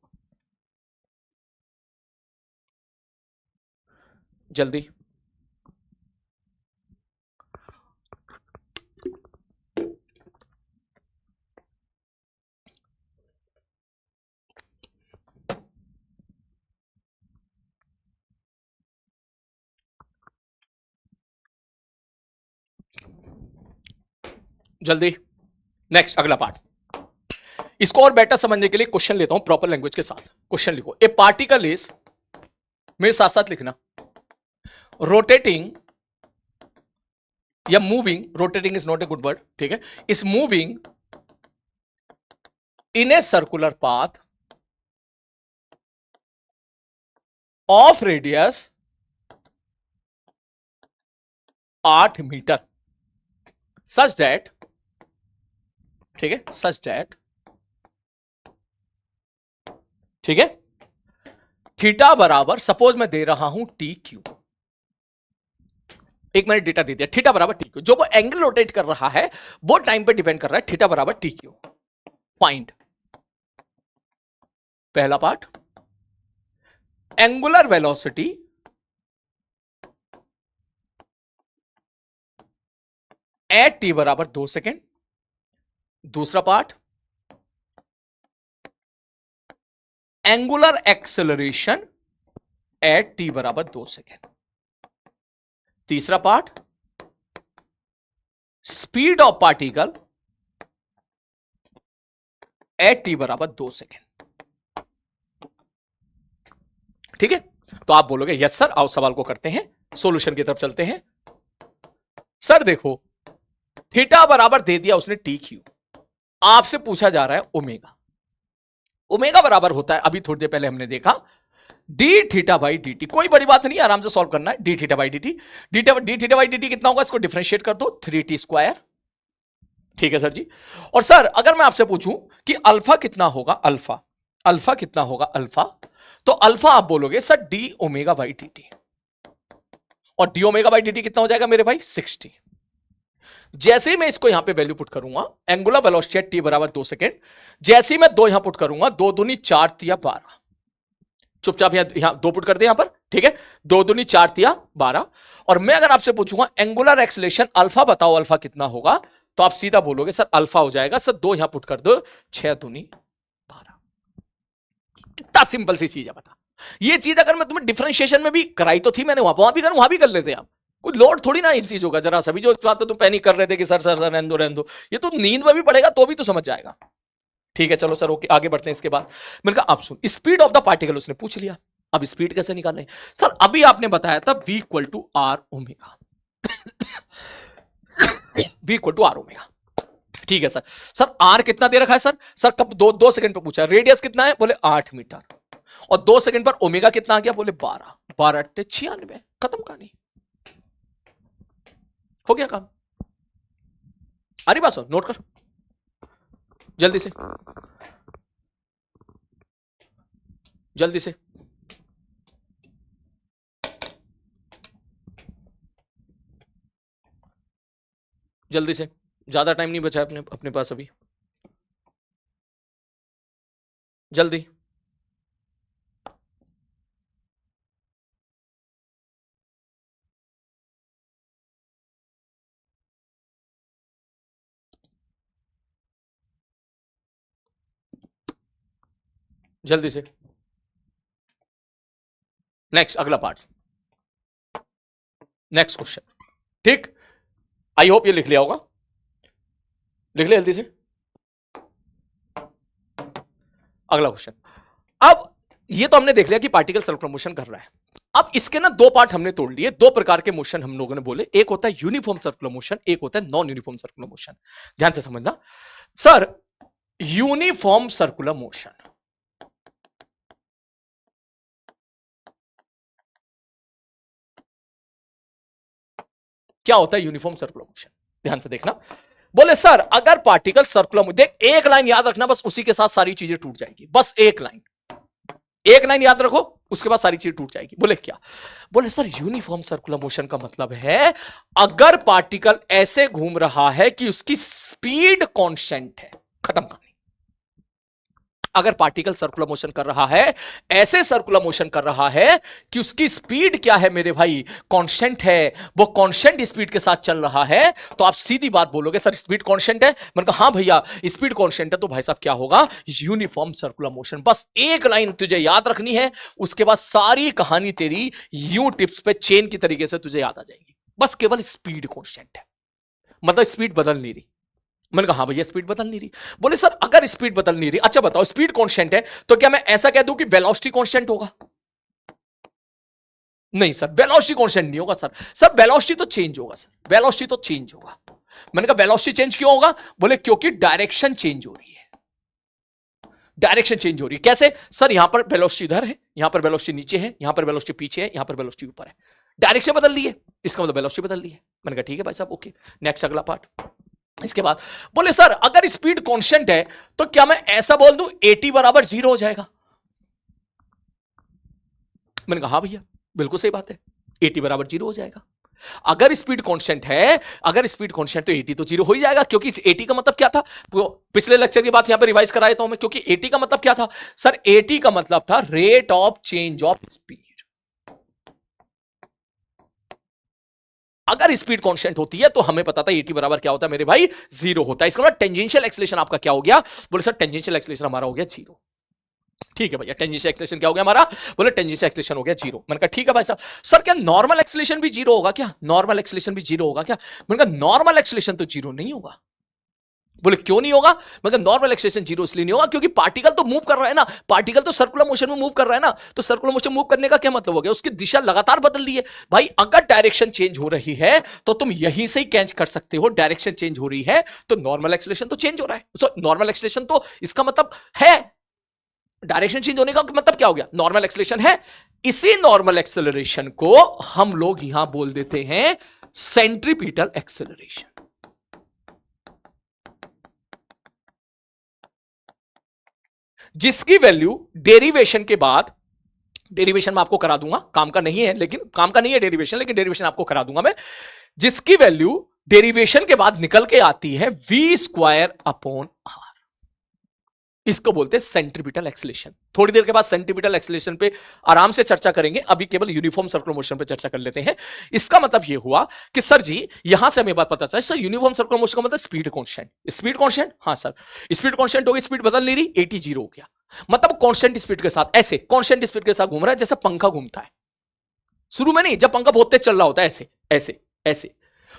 जल्दी। जल्दी नेक्स्ट अगला पार्ट। इसको और बेटर समझने के लिए क्वेश्चन लेता हूं प्रॉपर लैंग्वेज के साथ। क्वेश्चन लिखो, ए पार्टिकल इज, मेरे साथ साथ लिखना, रोटेटिंग या moving, rotating is not a good word, ठीक है, is moving in a circular path of radius 8 meter such that, ठीक है, सच दैट, ठीक है, थीटा बराबर, सपोज मैं दे रहा हूं टी क्यू, एक मैंने डेटा दे दिया, थीटा बराबर टी क्यू, जो वो एंगल रोटेट कर रहा है वो टाइम पे डिपेंड कर रहा है, थीटा बराबर टी क्यू। फाइंड, पहला part, angular velocity at T बराबर 2 सेकेंड। दूसरा part, angular acceleration at T बराबर 2 सेकेंड। तीसरा part, speed of particle at T बराबर 2 सेकेंड। ठीक है, तो आप बोलोगे यस सर, आओ सवाल को करते हैं, सॉल्यूशन की तरफ चलते हैं। सर देखो, थीटा बराबर दे दिया उसने टी क्यू, आपसे पूछा जा रहा है ओमेगा। ओमेगा बराबर होता है, अभी थोड़ी देर पहले हमने देखा, D theta by D T. कोई बड़ी बात नहीं, आराम से सॉल्व करना है। D theta by D T, D theta by D t कितना होगा, इसको डिफरेंशिएट कर दो, 3t स्क्वायर। ठीक है सर जी। और सर अगर मैं आपसे पूछूं कि अल्फा कितना होगा, अल्फा, अल्फा कितना होगा अल्फा, तो अल्फा आप बोलोगे sir D omega by D t, और d omega by D t कितना हो जाएगा मेरे भाई 60। जैसे ही मैं इसको यहां पे वैल्यू पुट करूंगा, एंगुलर वेलोसिटी टी बराबर 2 सेकेंड, जैसे ही मैं 2 यहां पुट करूंगा, 2 दूनी 4 तिया 12, चुपचाप यहां 2 पुट कर दे यहां पर, ठीक है, 2 दूनी 4 तिया 12। और मैं अगर आपसे पूछूंगा एंगुलर एक्सेलरेशन अल्फा बताओ, अल्फा कितना होगा, तो आप सीधा बोलोगे सर अल्फा हो जाएगा सर 2 यहां पुट कर दो, 6 दूनी 12। इतना सिंपल सी चीज है, बता। ये चीज अगर मैं तुम्हें डिफरेंशिएशन में भी कराई तो थी मैंने, वहां भी कर, वहां भी कर लेते आप, कोई लोड थोड़ी ना इन चीजों का। जरा सभी जो इस बात पे तुम पैनिक कर रहे थे कि सर सर सर रहने दो, ये तो नींद में भी पड़ेगा तो भी तो समझ जाएगा। ठीक है चलो सर, ओके आगे बढ़ते हैं। इसके बाद मैंने कहा आप सुन, स्पीड ऑफ द पार्टिकल उसने पूछ लिया, अब स्पीड कैसे निकालें सर, अभी आपने बताया था v equal to R omega, v equal to R omega, ठीक है सर। सर आर कितना दे रखा है सर, सर कब 2 सेकंड पे पूछा, रेडियस कितना है, बोले 8 मीटर, और 2 सेकंड पर ओमेगा कितना आ गया, बोले 12, 12 96, खत्म कहानी, हो गया काम। अरे बस नोट कर जल्दी से, जल्दी से, जल्दी से, ज्यादा टाइम नहीं बचा है अपने अपने पास अभी, जल्दी। जल्दी से नेक्स्ट अगला पार्ट। नेक्स्ट क्वेश्चन, ठीक, आई होप ये लिख लिया होगा, लिख लिया जल्दी से। अगला क्वेश्चन, अब ये तो हमने देख लिया कि पार्टिकल सर्कुलर मोशन कर रहा है। अब इसके ना दो पार्ट हमने तोड़ लिए, दो प्रकार के मोशन हम लोगों ने बोले, एक होता है यूनिफॉर्म सर्कुलर मोशन, एक होता है नॉन यूनिफॉर्म सर्कुलर मोशन। ध्यान से समझना सर, यूनिफॉर्म सर्कुलर मोशन, क्या होता है यूनिफॉर्म सर्कुलर मोशन, ध्यान से देखना। बोले सर अगर पार्टिकल सर्कुलर, देख एक लाइन याद रखना, बस उसी के साथ सारी चीजें टूट जाएगी, बस एक लाइन, एक लाइन याद रखो, उसके बाद सारी चीज टूट जाएगी। बोले क्या, बोले सर यूनिफॉर्म सर्कुलर मोशन का मतलब है अगर पार्टिकल ऐसे घूम रहा है कि उसकी स्पीड कांस्टेंट है, खत्म कहानी। अगर पार्टिकल सर्कुलर मोशन कर रहा है, ऐसे सर्कुलर मोशन कर रहा है कि उसकी स्पीड क्या है मेरे भाई, कांस्टेंट है, वो कांस्टेंट स्पीड के साथ चल रहा है, तो आप सीधी बात बोलोगे सर स्पीड कांस्टेंट है, मैंने कहा हाँ भैया स्पीड कांस्टेंट है, तो भाई साहब क्या होगा, यूनिफॉर्म सर्कुलर मोशन। बस एक लाइन तुझे याद रखनी है, उसके बाद सारी कहानी तेरी यू टिप्स पे चेन की तरीके से तुझे याद आ जाएगी। बस केवल स्पीड कांस्टेंट है, मतलब स्पीड बदल नहीं रही। मैंने कहा हाँ भैया स्पीड बदल नहीं रही। बोले सर अगर स्पीड बदल नहीं रही, अच्छा बताओ स्पीड कांस्टेंट है, तो क्या मैं ऐसा कह दूं कि वेलोसिटी कांस्टेंट होगा? नहीं सर, वेलोसिटी कांस्टेंट नहीं होगा सर। सर वेलोसिटी तो चेंज होगा सर, वेलोसिटी तो चेंज होगा। मैंने कहा वेलोसिटी चेंज क्यों होगा? बोले क्योंकि डायरेक्शन चेंज हो रही है, डायरेक्शन चेंज हो रही है। कैसे सर? यहां पर वेलोसिटी इधर है, यहां पर वेलोसिटी नीचे है, यहां पर वेलोसिटी पीछे है, यहां पर वेलोसिटी ऊपर है, डायरेक्शन बदल दी है, इसका मतलब वेलोसिटी बदल दी है। मैंने कहा ठीक है भाई साहब, ओके। नेक्स्ट अगला पार्ट, इसके बाद बोले सर अगर स्पीड कांस्टेंट है तो क्या मैं ऐसा बोल दूं AT बराबर 0 हो जाएगा? मैंने कहा हाँ भैया बिल्कुल सही बात है, AT बराबर 0 हो जाएगा। अगर स्पीड कांस्टेंट है, अगर स्पीड कांस्टेंट तो AT तो 0 हो ही जाएगा, क्योंकि AT का मतलब क्या था, पिछले लेक्चर की बात यहां पर रिवाइज कराया था मैं, क्योंकि AT का मतलब क्या था सर? AT का मतलब था rate of change of speed. अगर स्पीड कांस्टेंट होती है तो हमें पता था AT बराबर क्या होता है मेरे भाई, 0 होता है। इसका मतलब टेंजेंशियल एक्सेलरेशन आपका क्या हो गया? बोले सर टेंजेंशियल एक्सेलरेशन हमारा हो गया 0। ठीक है भैया, टेंजेंशियल एक्सेलरेशन क्या हो गया हमारा? बोले टेंजेंशियल एक्सेलरेशन हो गया 0। मैंने कहा ठीक है भाई साहब। सर क्या नॉर्मल एक्सेलरेशन भी 0 होगा क्या? नॉर्मल एक्सेलरेशन भी 0 होगा क्या? मैंने कहा नॉर्मल एक्सेलरेशन तो 0 नहीं होगा। बोले क्यों नहीं होगा? मतलब नॉर्मल एक्सेलरेशन 0 इसलिए नहीं होगा क्योंकि पार्टिकल तो मूव कर रहा है ना, पार्टिकल तो सर्कुलर मोशन में मूव कर रहा है ना, तो सर्कुलर मोशन मूव करने का क्या मतलब हो गया? उसकी दिशा लगातार बदल रही है। भाई अगर डायरेक्शन चेंज हो रही है तो तुम यहीं से ही कैच कर सकते हो, डायरेक्शन चेंज हो रही है तो नॉर्मल एक्सेलरेशन तो चेंज हो रहा है। सो नॉर्मल एक्सेलरेशन तो इसका मतलब है, डायरेक्शन चेंज होने का मतलब क्या हो गया? नॉर्मल एक्सेलरेशन है। इसी नॉर्मल एक्सेलरेशन को हम लोग यहां बोल देते हैं सेंट्रीपिटल एक्सेलरेशन। जिसकी वैल्यू डेरिवेशन के बाद, डेरिवेशन में आपको करा दूंगा, काम का नहीं है लेकिन, काम का नहीं है डेरिवेशन, लेकिन डेरिवेशन आपको करा दूंगा मैं, जिसकी वैल्यू डेरिवेशन के बाद निकल के आती है v²/r। इसको बोलते हैं सेंट्रीपिटल एक्सेलरेशन। थोड़ी देर के बाद सेंट्रीपिटल एक्सेलरेशन पे आराम से चर्चा करेंगे, अभी केवल यूनिफॉर्म सर्कुलर मोशन पे चर्चा कर लेते हैं। इसका मतलब यह हुआ कि सर जी यहां से हमें बात पता चला, सर यूनिफॉर्म सर्कुलर मोशन का मतलब स्पीड कांस्टेंट। स्पीड कांस्टेंट, हाँ सर स्पीड कांस्टेंट होगी, स्पीड बदल नहीं रही, AT 0 हो गया। मतलब कांस्टेंट स्पीड के साथ, ऐसे कांस्टेंट स्पीड के साथ घूम रहा है जैसे पंखा घूमता है, शुरू में नहीं, जब पंखा बहुत तेज चल रहा होता है ऐसे ऐसे ऐसे,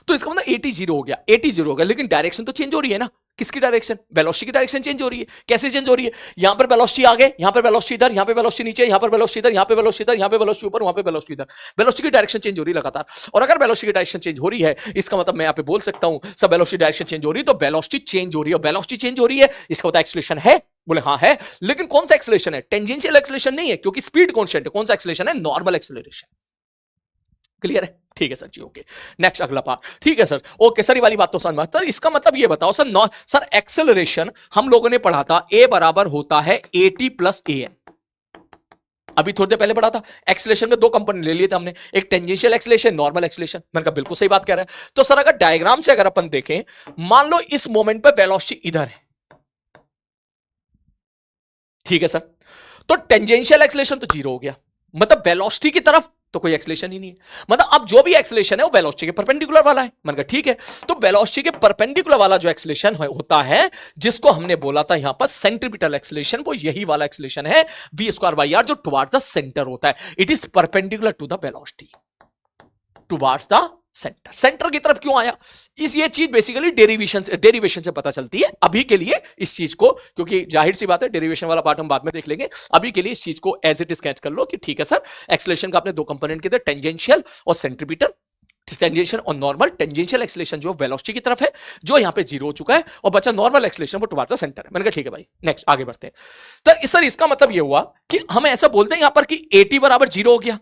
तो इसका मतलब AT 0 हो गया, AT 0 हो गया, लेकिन डायरेक्शन तो चेंज हो रही है ना। किसकी डायरेक्शन? वेलोसिटी की डायरेक्शन चेंज हो रही है। कैसे चेंज हो रही है? यहां पर वेलोसिटी आगे, यहां पर वेलोसिटी इधर, यहां पर वेलोसिटी नीचे, यहां पर वेलोसिटी इधर, यहां पर वेलोसिटी इधर, यहां पर वेलोसिटी ऊपर, वहां पर वेलोसिटी इधर। वेलोसिटी की डायरेक्शन चेंज हो रही है लगातार। और अगर वेलोसिटी की डायरेक्शन चेंज हो रही है, इसका मतलब मैं यहां पे बोल सकता हूं सब वेलोसिटी डायरेक्शन चेंज हो रही है, तो वेलोसिटी चेंज हो रही है। वेलोसिटी चेंज हो रही है, इसका मतलब एक्सेलरेशन है। बोले हाँ है, लेकिन कौन सा एक्सेलरेशन है? टेंजेंशियल एक्सेलरेशन नहीं है, क्योंकि स्पीड कांस्टेंट है। कौन सा एक्सेलरेशन है? Normal acceleration. क्लियर है? ठीक है सर जी, ओके। नेक्स्ट अगला पार्ट, ठीक है सर, ओके सर, ये वाली बात तो समझ में आता है। इसका मतलब ये बताओ सर, सर एक्सेलरेशन हम लोगों ने पढ़ा था A बराबर होता है AT + AN। अभी थोड़ी देर पहले पढ़ा था। एक्सेलरेशन के दो कंपोनेंट ले लिए थे हमने, एक टेंजेंशियल एक्सेलरेशन, नॉर्मल एक्सेलरेशन। मैंने कहा बिल्कुल सही बात कह रहा है। तो सर अगर डायग्राम से अगर अपन देखें, मान लो इस मोमेंट पे वेलोसिटी इधर है, ठीक है सर, तो टेंजेंशियल एक्सेलरेशन तो 0 हो गया, मतलब वेलोसिटी की तरफ तो कोई एक्सेलरेशन ही नहीं है। मतलब अब जो भी एक्सेलरेशन है वो वेलोसिटी के परपेंडिकुलर वाला है। मैंने कहा ठीक है, तो वेलोसिटी के परपेंडिकुलर वाला जो एक्सेलरेशन होता है, जिसको हमने बोला था यहां पर सेंट्रीपिटल एक्सेलरेशन, वो यही वाला एक्सेलरेशन है v²/r, जो टुवर्ड्स द सेंटर होता है। It is perpendicular to the velocity, towards the centre. Centre की तरफ क्यों आया, इस ये चीज बेसिकली डेरिवेशन से पता चलती है। अभी के लिए इस चीज को, क्योंकि जाहिर सी बात है डेरिवेशन वाला पार्ट हम बाद में देख लेंगे, अभी के लिए इस चीज को एज इट इज कैच कर लो कि ठीक है सर, एक्सेलरेशन का आपने दो कंपोनेंट किए थे, टेंजेंशियल और सेंट्रीपिटल। टेंजेंशियल और नॉर्मल। टेंजेंशियल एक्सेलरेशन जो वेलोसिटी की तरफ है, जो यहां पे जीरो हो चुका है, और बचा नॉर्मल एक्सेलरेशन वो टुवार्ड्स द सेंटर है। मैंने कहा ठीक है भाई, नेक्स्ट आगे बढ़ते हैं। तो सर इसका मतलब ये हुआ कि हम ऐसा बोलते हैं यहां पर कि AT बराबर जीरो हो गया।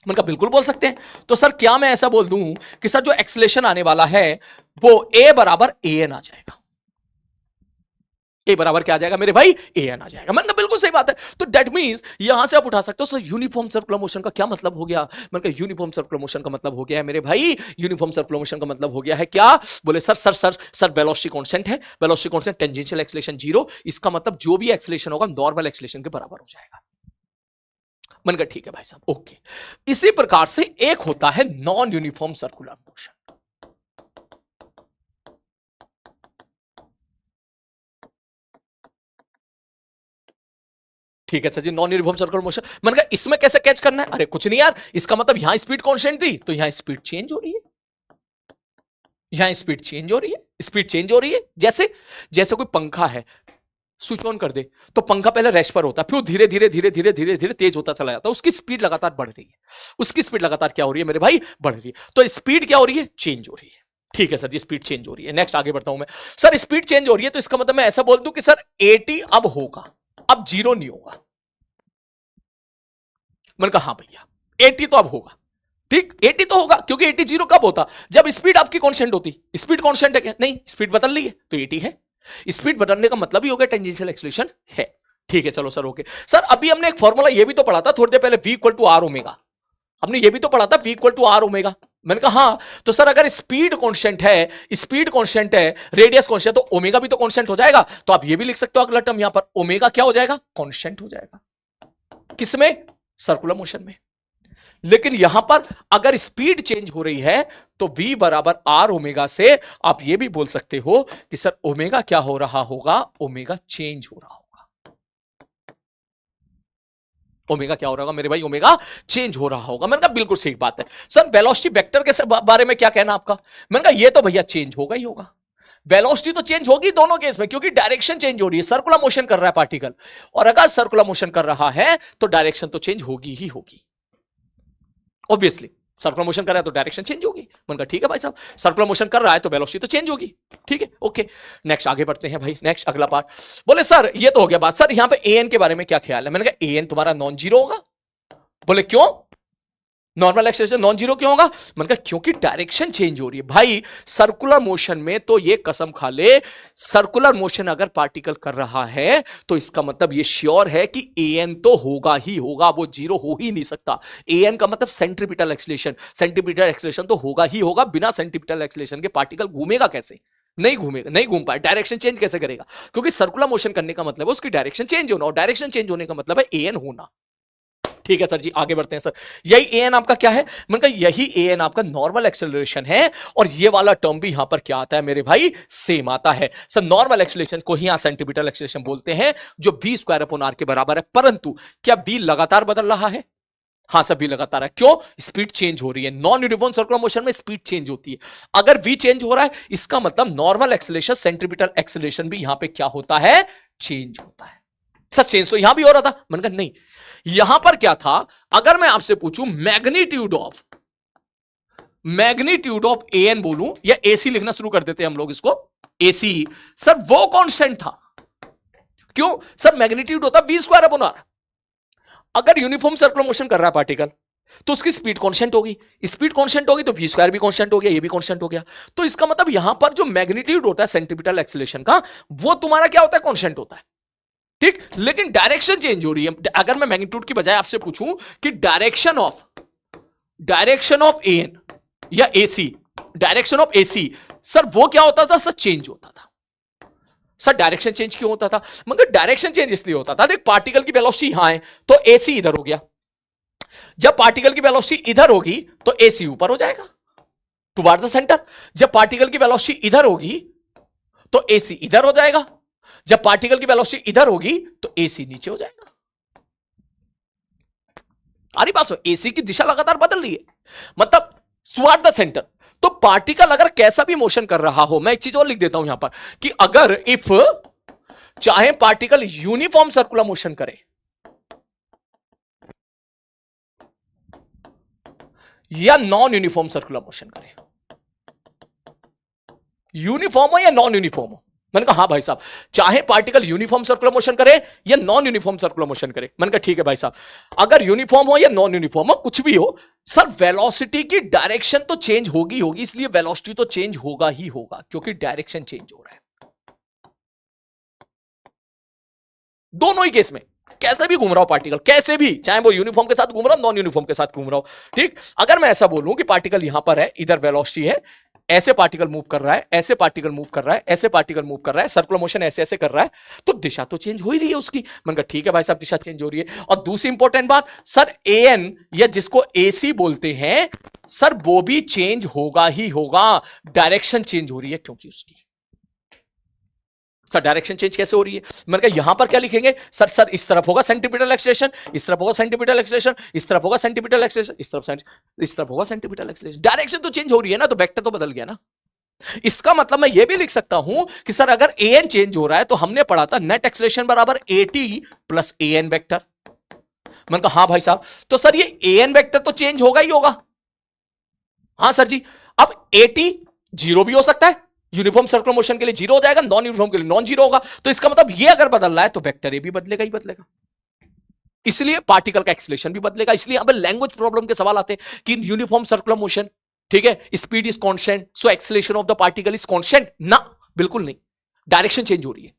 मैंने कहा बिल्कुल बोल सकते हैं। तो सर क्या मैं ऐसा बोल दूं कि सर जो एक्सेलरेशन आने वाला है वो A बराबर AN आ जाएगा। A बराबर क्या आ जाएगा मेरे भाई, AN आ जाएगा। मैंने कहा बिल्कुल सही बात है। तो दैट मींस यहां से आप उठा सकते हो सर यूनिफॉर्म सर्कुलर मोशन का क्या मतलब हो गया। मैंने कहा यूनिफॉर्म सर्कुलर मोशन का मतलब हो गया है मेरे भाई, यूनिफॉर्म सर्कुलर मोशन का मतलब हो गया है क्या, बोले sir sir sir sir velocity constant है, velocity constant, tangential acceleration zero, इसका मतलब जो भी एक्सेलरेशन होगा नॉर्मल एक्सेलरेशन के बराबर हो जाएगा। मैंने कहा ठीक है भाई साहब, ओके। इसी प्रकार से एक होता है नॉन यूनिफॉर्म सर्कुलर मोशन। ठीक है सर जी, नॉन यूनिफॉर्म सर्कुलर मोशन। मैंने कहा इसमें कैसे कैच करना है, अरे कुछ नहीं यार, इसका मतलब यहां स्पीड कांस्टेंट थी तो यहां स्पीड चेंज हो रही है, यहां स्पीड चेंज हो रही है, स्पीड चेंज हो रही है। जैसे जैसे कोई पंखा है, स्विच ऑन कर दे तो पंखा पहले रेस्ट पर होता है, फिर धीरे धीरे धीरे धीरे धीरे धीरे तेज होता चला जाता है, उसकी स्पीड लगातार बढ़ रही है, उसकी स्पीड लगातार क्या हो रही है मेरे भाई, बढ़ रही है। तो स्पीड क्या हो रही है, चेंज हो रही है। ठीक है सर जी, स्पीड चेंज हो रही है। नेक्स्ट आगे बढ़ता हूं मैं। सर स्पीड चेंज हो रही है तो इसका मतलब मैं ऐसा बोल दूं कि सर AT अब होगा, अब जीरो नहीं होगा। मैंने कहा हाँ भैया, AT तो अब होगा। ठीक, AT तो होगा, क्योंकि AT जीरो कब होता, जब स्पीड आपकी कांस्टेंट होती। स्पीड कांस्टेंट है क्या, नहीं, स्पीड बदल रही है तो AT है। स्पीड बदलने का मतलब ही हो गया टेंजेंशियल एक्सेलरेशन है। ठीक है चलो सर, ओके सर। अभी हमने एक फॉर्मूला ये भी तो पढ़ा था थोड़ी देर पहले, V equal to R omega. हमने ये भी तो पढ़ा था V equal to R omega. मैंने कहा हाँ, तो सर अगर स्पीड कांस्टेंट है, स्पीड कांस्टेंट है, रेडियस कांस्टेंट, तो ओमेगा भी तो कांस्टेंट हो जाएगा। तो आप ये भी लिख सकते हो अगला टर्म यहां पर, ओमेगा क्या हो जाएगा, कांस्टेंट हो जाएगा। किसमें, सर्कुलर मोशन में। लेकिन यहां पर अगर स्पीड चेंज हो रही है तो V बराबर आर ओमेगा से आप यह भी बोल सकते हो कि सर ओमेगा क्या हो रहा होगा, ओमेगा चेंज हो रहा होगा। ओमेगा क्या हो रहा होगा मेरे भाई, ओमेगा चेंज हो रहा होगा। मैंने कहा बिल्कुल सही बात है। सर वेलोसिटी वेक्टर के बारे में क्या कहना आपका। मैंने कहा ये तो भैया चेंज होगा ही होगा, वेलोसिटी तो चेंज होगी दोनों केस में, क्योंकि डायरेक्शन चेंज हो रही है, सर्कुलर मोशन कर रहा है पार्टिकल, और अगर सर्कुलर मोशन कर रहा है तो डायरेक्शन तो चेंज होगी ही होगी। ऑब्वियसली सर्कुलर मोशन कर रहा है तो डायरेक्शन चेंज होगी। मैंने कहा ठीक है भाई साहब, सर्कुलर मोशन कर रहा है तो वेलोसिटी तो चेंज होगी। ठीक है, ओके। नेक्स्ट आगे बढ़ते हैं भाई, नेक्स्ट अगला पार्ट। बोले सर ये तो हो गया बात, सर यहां पे AN के बारे में क्या ख्याल है। मैंने कहा AN तुम्हारा नॉन जीरो होगा। बोले क्यों, नॉर्मल एक्सेलरेशन नॉन जीरो क्यों होगा। मैंने कहा क्योंकि डायरेक्शन चेंज हो रही है भाई। सर्कुलर मोशन में तो ये कसम खा ले, सर्कुलर मोशन अगर पार्टिकल कर रहा है तो इसका मतलब ये श्योर है कि AN तो होगा ही होगा, वो जीरो हो ही नहीं सकता। AN का मतलब सेंट्रीपिटल एक्सेलरेशन, सेंट्रीपिटल एक्सेलरेशन तो होगा ही होगा। बिना सेंट्रीपिटल एक्सेलरेशन के पार्टिकल घूमेगा कैसे, नहीं घूमेगा, नहीं घूम पाए, डायरेक्शन चेंज कैसे करेगा, क्योंकि सर्कुलर मोशन करने का मतलब है उसकी डायरेक्शन चेंज होना, और डायरेक्शन चेंज होने का मतलब है AN होना। ठीक है सर जी, आगे बढ़ते हैं सर। यही AN आपका क्या है, मैंने कहा यही AN आपका नॉर्मल एक्सेलरेशन है, और ये वाला टर्म भी यहां पर क्या आता है मेरे भाई, सेम आता है। सर नॉर्मल एक्सेलरेशन को ही यहां सेंटीमीटर एक्सेलरेशन बोलते हैं, जो V स्क्वायर अपॉन R के बराबर है। परंतु क्या V लगातार बदल रहा है, हाँ सर V लगातार है। क्यों, स्पीड चेंज हो रही है। नॉन यूनिफॉर्म सर्कुलर मोशन में स्पीड चेंज होती है। अगर V चेंज हो रहा है इसका मतलब नॉर्मल एक्सेलरेशन, सेंट्रीपिटल एक्सेलरेशन भी यहां पे क्या होता है, चेंज होता है। सर चेंज तो यहां भी हो रहा था। मैंने कहा नहीं, यहां पर क्या था, अगर मैं आपसे पूछूं मैग्नीट्यूड ऑफ AN बोलूं, या AC लिखना शुरू कर देते हैं हम लोग इसको, AC, सर वो कांस्टेंट था। क्यों, सर मैग्नीट्यूड होता V स्क्वायर अपॉन R। अगर यूनिफॉर्म सर्कुलर मोशन कर रहा है पार्टिकल तो उसकी स्पीड कांस्टेंट होगी, स्पीड कांस्टेंट होगी तो V स्क्वायर भी कांस्टेंट हो गया, ये भी कांस्टेंट हो गया। तो इसका मतलब यहां पर जो मैग्नीट्यूड होता है सेंटीमीटर एक्सेलरेशन का, वो तुम्हारा क्या होता है, कांस्टेंट होता है। ठीक, लेकिन डायरेक्शन चेंज हो रही है। अगर मैं मैग्नीट्यूड की बजाय आपसे पूछूं कि डायरेक्शन ऑफ AN या AC, direction of AC, sir वो क्या होता था, सर चेंज होता था। सर डायरेक्शन चेंज क्यों होता था, मगर डायरेक्शन चेंज इसलिए होता था, देख पार्टिकल की वेलोसिटी यहां है तो AC इधर हो गया, जब पार्टिकल की वेलोसिटी इधर होगी तो AC ऊपर हो जाएगा टुवार्ड्स द सेंटर, जब पार्टिकल की वेलोसिटी इधर होगी तो AC इधर हो जाएगा, जब पार्टिकल की वेलोसिटी इधर होगी तो AC नीचे हो जाएगा। अरे बात, AC की दिशा लगातार बदल रही है, मतलब टुवर्ड द सेंटर। तो पार्टिकल अगर कैसा भी मोशन कर रहा हो, मैं एक चीज और लिख देता हूं यहां पर कि अगर इफ चाहे पार्टिकल यूनिफॉर्म सर्कुलर मोशन करे या नॉन यूनिफॉर्म सर्कुलर मोशन करे, यूनिफॉर्म हो या नॉन यूनिफॉर्म हो। मैंने कहा हाँ भाई साहब, चाहे पार्टिकल यूनिफॉर्म सर्कुलर मोशन करे या नॉन यूनिफॉर्म सर्कुलर मोशन करे। मैंने कहा ठीक है भाई साहब, अगर यूनिफॉर्म हो या नॉन यूनिफॉर्म हो, कुछ भी हो सर, वेलोसिटी की डायरेक्शन तो चेंज होगी, इसलिए वेलोसिटी तो चेंज होगा ही होगा, क्योंकि डायरेक्शन चेंज हो रहा है दोनों ही केस में। कैसे भी घूम रहा हो पार्टिकल, कैसे भी, चाहे वो यूनिफॉर्म के साथ घूम रहा हो, नॉन यूनिफॉर्म के साथ घूम रहा हो, ठीक। अगर मैं ऐसा बोलूं कि पार्टिकल यहां पर है, इधर वेलोसिटी है, ऐसे पार्टिकल मूव कर रहा है, ऐसे पार्टिकल मूव कर रहा है, ऐसे पार्टिकल मूव कर रहा है, सर्कुलर मोशन ऐसे ऐसे कर रहा है, तो दिशा तो चेंज हो ही रही है उसकी। मैंने कहा ठीक है भाई साहब, दिशा चेंज हो रही है। और दूसरी इंपॉर्टेंट बात सर, एन या जिसको एसी बोलते हैं सर, वो भी चेंज होगा ही होगा, डायरेक्शन चेंज हो रही है क्योंकि उसकी। सर डायरेक्शन चेंज कैसे हो रही है? मैंने कहा यहां पर क्या लिखेंगे सर, इस तरफ होगा सेंटीमीटर एक्सलेशन, इस तरफ होगा सेंटीमीटर एक्सलेशन, इस तरफ होगा सेंटीमीटर एक्सलेशन, इस तरफ होगा सेंटीमीटर एक्सलेशन। डायरेक्शन तो चेंज हो रही है ना, तो वेक्टर तो बदल गया ना। इसका मतलब मैं यह भी लिख सकता हूं कि सर अगर एन चेंज हो रहा है तो हमने पढ़ा था नेट एक्सलेशन बराबर एटी प्लस एन वेक्टर। मैंने कहा हाँ भाई साहब, तो सर ये एन वेक्टर तो चेंज होगा ही होगा। हाँ सर जी, अब एटी जीरो भी हो सकता है, यूनिफॉर्म सर्कुलर मोशन के लिए जीरो हो जाएगा, नॉन यूनिफॉर्म के लिए नॉन जीरो होगा। तो इसका मतलब ये अगर बदल रहा है तो वेक्टर ए भी बदलेगा ही बदलेगा, इसलिए पार्टिकल का एक्सलेशन भी बदलेगा। इसलिए अब लैंग्वेज प्रॉब्लम के सवाल आते हैं कि यूनिफॉर्म सर्कुलर मोशन, ठीक है, speed is constant, so acceleration of the particle is constant. ना, बिल्कुल नहीं, डायरेक्शन चेंज हो रही है,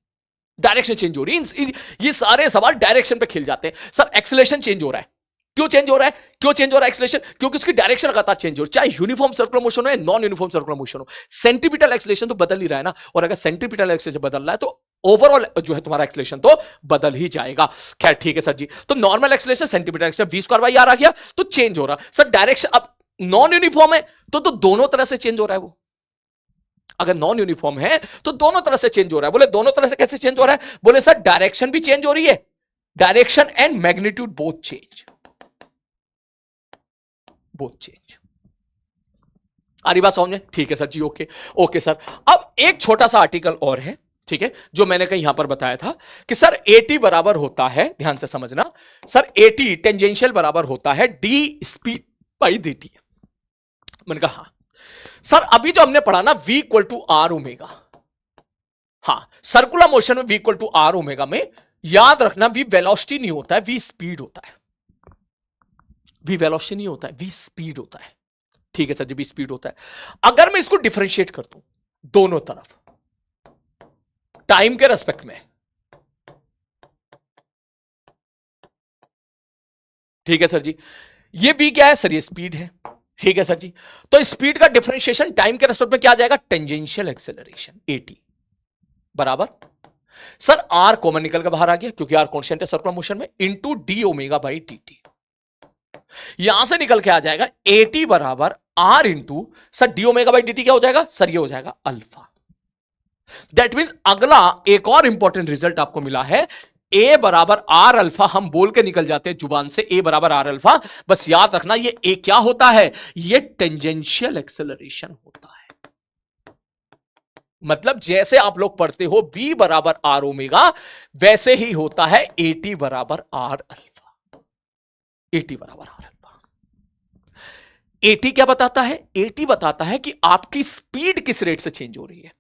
डायरेक्शन चेंज हो रही है। ये सारे सवाल डायरेक्शन पे खिल जाते हैं। सर एक्सलेशन चेंज हो रहा है, क्यों चेंज हो रहा है? क्यों चेंज हो रहा है एक्सलेशन? क्योंकि उसकी डायरेक्शन लगातार चेंज हो रही है, चाहे यूनिफॉर्म सर्कुलर मोशन हो या नॉन यूनिफॉर्म सर्कुलर मोशन हो। सेंटीमीटर एक्सलेशन तो बदल ही रहा है ना, और अगर सेंटीमीटर एक्सलेशन बदल रहा है तो ओवरऑल जो है तुम्हारा एक्सलेशन तो बदल ही जाएगा। खैर ठीक है सर जी, तो normal acceleration centimetre acceleration v square by r आ गया, तो चेंज हो रहा। सर डायरेक्शन अब नॉन यूनिफॉर्म है तो दोनों तरह से चेंज हो रहा है वो। अगर नॉन यूनिफॉर्म है तो दोनों तरह से चेंज हो रहा है। बोले दोनों तरह से कैसे चेंज हो रहा है? बोले सर डायरेक्शन भी चेंज हो रही है, direction and magnitude both change, both change. आ रही बात समझ में? ठीक है sir ji, okay okay sir. अब एक छोटा सा आर्टिकल और है, ठीक है, जो मैंने कहीं यहां पर बताया था कि सर एटी बराबर होता है, ध्यान से समझना, सर एटी टेंजेंशियल बराबर होता है D speed by D T. मैंने कहा हाँ सर, अभी जो हमने पढ़ा ना v equal to R omega, हाँ सर्कुलर मोशन में v equal to R omega में याद रखना v वेलोसिटी नहीं होता है, v स्पीड होता है। v वेलोसिटी नहीं होता है, v स्पीड होता है। ठीक है सर जी, v स्पीड होता है। अगर मैं इसको डिफरेंशिएट कर दूं दोनों तरफ टाइम के रेस्पेक्ट में, ठीक है सर जी, ये v क्या है सर? ये स्पीड है, ठीक है सर जी। तो स्पीड का डिफरेंशिएशन टाइम के रेस्पेक्ट में क्या आ जाएगा? टेंजेंशियल एक्सेलरेशन एटी बराबर सर आर कॉमन निकल के बाहर आ गया क्योंकि आर कांस्टेंट है सर्कुलर मोशन में, into D omega by T T. यहां से निकल के आ जाएगा एटी बराबर R into sir D omega by D T क्या हो जाएगा सर? ये हो जाएगा अल्फा। दैट मींस अगला एक और इंपॉर्टेंट रिजल्ट आपको मिला है, ए बराबर आर अल्फा। हम बोल के निकल जाते हैं जुबान से ए बराबर आर अल्फा, बस याद रखना ये ए क्या होता है? ये टेंजेंशियल एक्सेलरेशन होता है। मतलब जैसे आप लोग पढ़ते हो बी बराबर आर ओमेगा, वैसे ही होता है एटी बराबर आर अल्फा। एटी बराबर आर अल्फा। एटी क्या बताता है? एटी बताता है कि आपकी स्पीड किस रेट से चेंज हो रही है।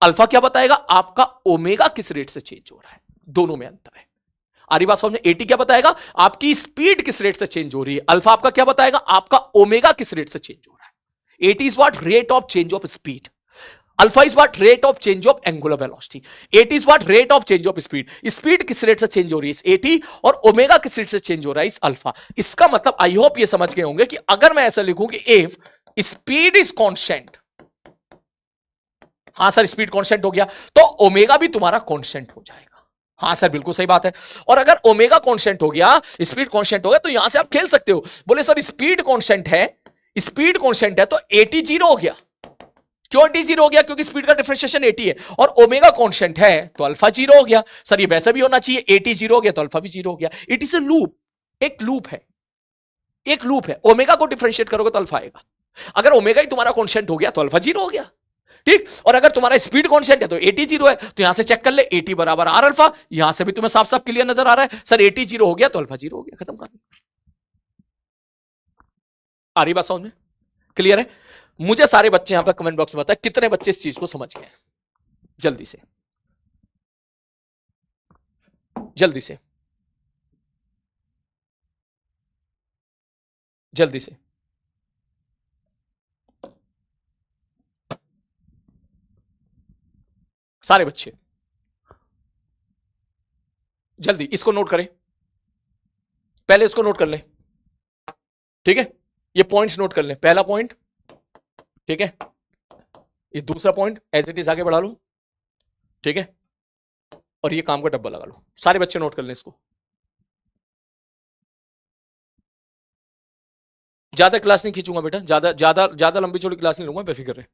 अल्फा क्या बताएगा? आपका ओमेगा किस रेट से चेंज हो रहा है। दोनों में अंतर है। आ रही बात समझ में? एटी क्या बताएगा? आपकी स्पीड किस रेट से चेंज हो रही है। अल्फा आपका क्या बताएगा? आपका ओमेगा किस रेट से चेंज हो रहा है। Eighty is what? Rate of change of speed. Alpha is what? Rate of change of angular velocity. Eighty is what? Rate of change of speed. Speed किस रेट से चेंज हो रही है? एटी। और ओमेगा किस रेट से चेंज हो रहा है? अल्फा। इसका मतलब आई होप ये समझ गए होंगे कि अगर मैं ऐसा लिखूं कि इफ स्पीड इज कांस्टेंट, हाँ सर स्पीड कांस्टेंट हो गया तो ओमेगा भी तुम्हारा कांस्टेंट हो जाएगा। हाँ सर बिल्कुल सही बात है। और अगर ओमेगा कांस्टेंट हो गया, स्पीड कांस्टेंट हो गया, तो यहां से आप खेल सकते हो। बोले सर स्पीड कांस्टेंट है, स्पीड कांस्टेंट है तो एटी जीरो हो गया। क्यों एटी जीरो हो गया? क्योंकि स्पीड का डिफरेंशिएशन एटी है। और ओमेगा कांस्टेंट है तो अल्फा जीरो हो गया। सर ये वैसे भी होना चाहिए, एटी जीरो हो गया तो अल्फा भी जीरो हो गया। इट इज ए लूप, एक लूप है, एक लूप है। ओमेगा को डिफरेंशिएट करोगे तो अल्फा आएगा, अगर ओमेगा ही तुम्हारा कांस्टेंट हो गया तो अल्फा जीरो हो गया, ठीक। और अगर तुम्हारा स्पीड कांस्टेंट है तो एटी जीरो है, तो यहां से चेक कर ले, एटी बराबर आर अल्फा, यहां से भी तुम्हें साफ साफ क्लियर नजर आ रहा है सर, एटी जीरो हो गया तो अल्फा जीरो हो गया, खत्म कहानी। आ रही बात समझ में? क्लियर है? मुझे सारे बच्चे यहां पर कमेंट बॉक्स में बताएं कितने बच्चे इस चीज को समझ गए, जल्दी से जल्दी से जल्दी से। सारे बच्चे जल्दी इसको नोट करें, पहले इसको नोट कर लें, ठीक है। ये पॉइंट्स नोट कर लें, पहला पॉइंट, ठीक है। ये दूसरा पॉइंट एज इट इज आगे बढ़ा लो, ठीक है। और ये काम का डब्बा लगा लो, सारे बच्चे नोट कर लें इसको। ज्यादा क्लास नहीं खींचूंगा बेटा, ज्यादा ज्यादा ज्यादा लंबी चौड़ी क्लास नहीं लूंगा, बेफिक्र रहे,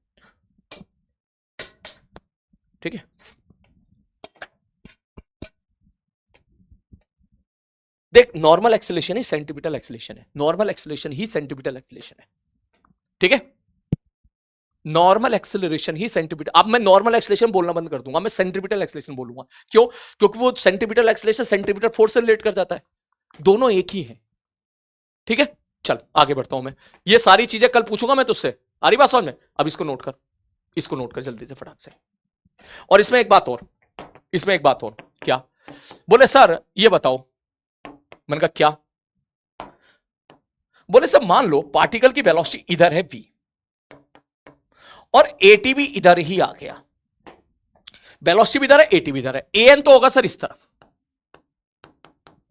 ठीक है। देख, नॉर्मल एक्सेलेरेशन ही सेंटीमीटर एक्सेलेरेशन है, नॉर्मल एक्सेलेरेशन ही सेंटीमीटर एक्सेलेरेशन है, ठीक है। नॉर्मल एक्सेलरेशन ही सेंटीमीटर, अब मैं नॉर्मल एक्सेलरेशन बोलना बंद कर दूंगा, मैं सेंटीमीटर एक्सेलरेशन बोलूंगा। क्यों? क्योंकि वो सेंटीमीटर एक्सेलरेशन सेंटीमीटर फोर्स से रिलेट कर जाता है, दोनों एक ही है, ठीक है। चल आगे बढ़ता हूं मैं, ये सारी चीजें कल पूछूंगा मैं तुझसे, आ रही बात समझ में? अब इसको नोट कर, इसको नोट कर जल्दी से फटाक से। और इसमें एक बात और, इसमें एक बात और, क्या बोले सर ये बताओ, मैंने कहा क्या? बोले सर मान लो पार्टिकल की वेलोसिटी इधर है v और एटी भी इधर ही आ गया, वेलोसिटी भी इधर है एटी भी इधर है, एन तो होगा सर इस तरफ।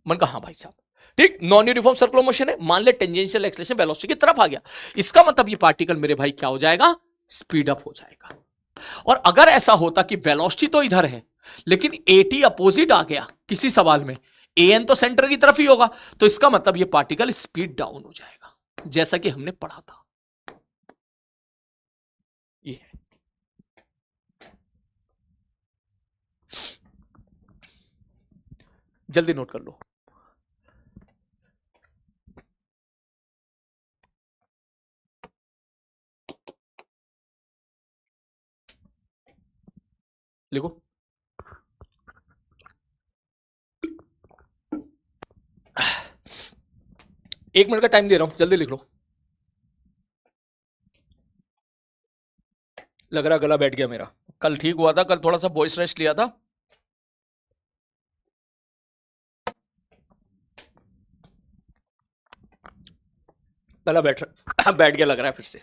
मैंने कहा हाँ भाई साहब, ठीक। नॉन यूनिफॉर्म सर्कुलर मोशन है, मान ले टेंजेंशियल एक्सेलरेशन वेलोसिटी की तरफ आ गया, इसका मतलब ये पार्टिकल मेरे भाई क्या हो जाएगा? स्पीड अप हो जाएगा। और अगर ऐसा होता कि वेलोसिटी तो इधर है लेकिन एटी अपोजिट आ गया किसी सवाल में, एन तो सेंटर की तरफ ही होगा, तो इसका मतलब ये पार्टिकल स्पीड डाउन हो जाएगा, जैसा कि हमने पढ़ा था। ये है, जल्दी नोट कर लो। लिखो, एक मिनट का टाइम दे रहा हूं, जल्दी लिख लो। लग रहा गला बैठ गया मेरा, कल ठीक हुआ था, कल थोड़ा सा वॉइस रेस्ट लिया था। गला बैठ बैठ गया लग रहा है फिर से।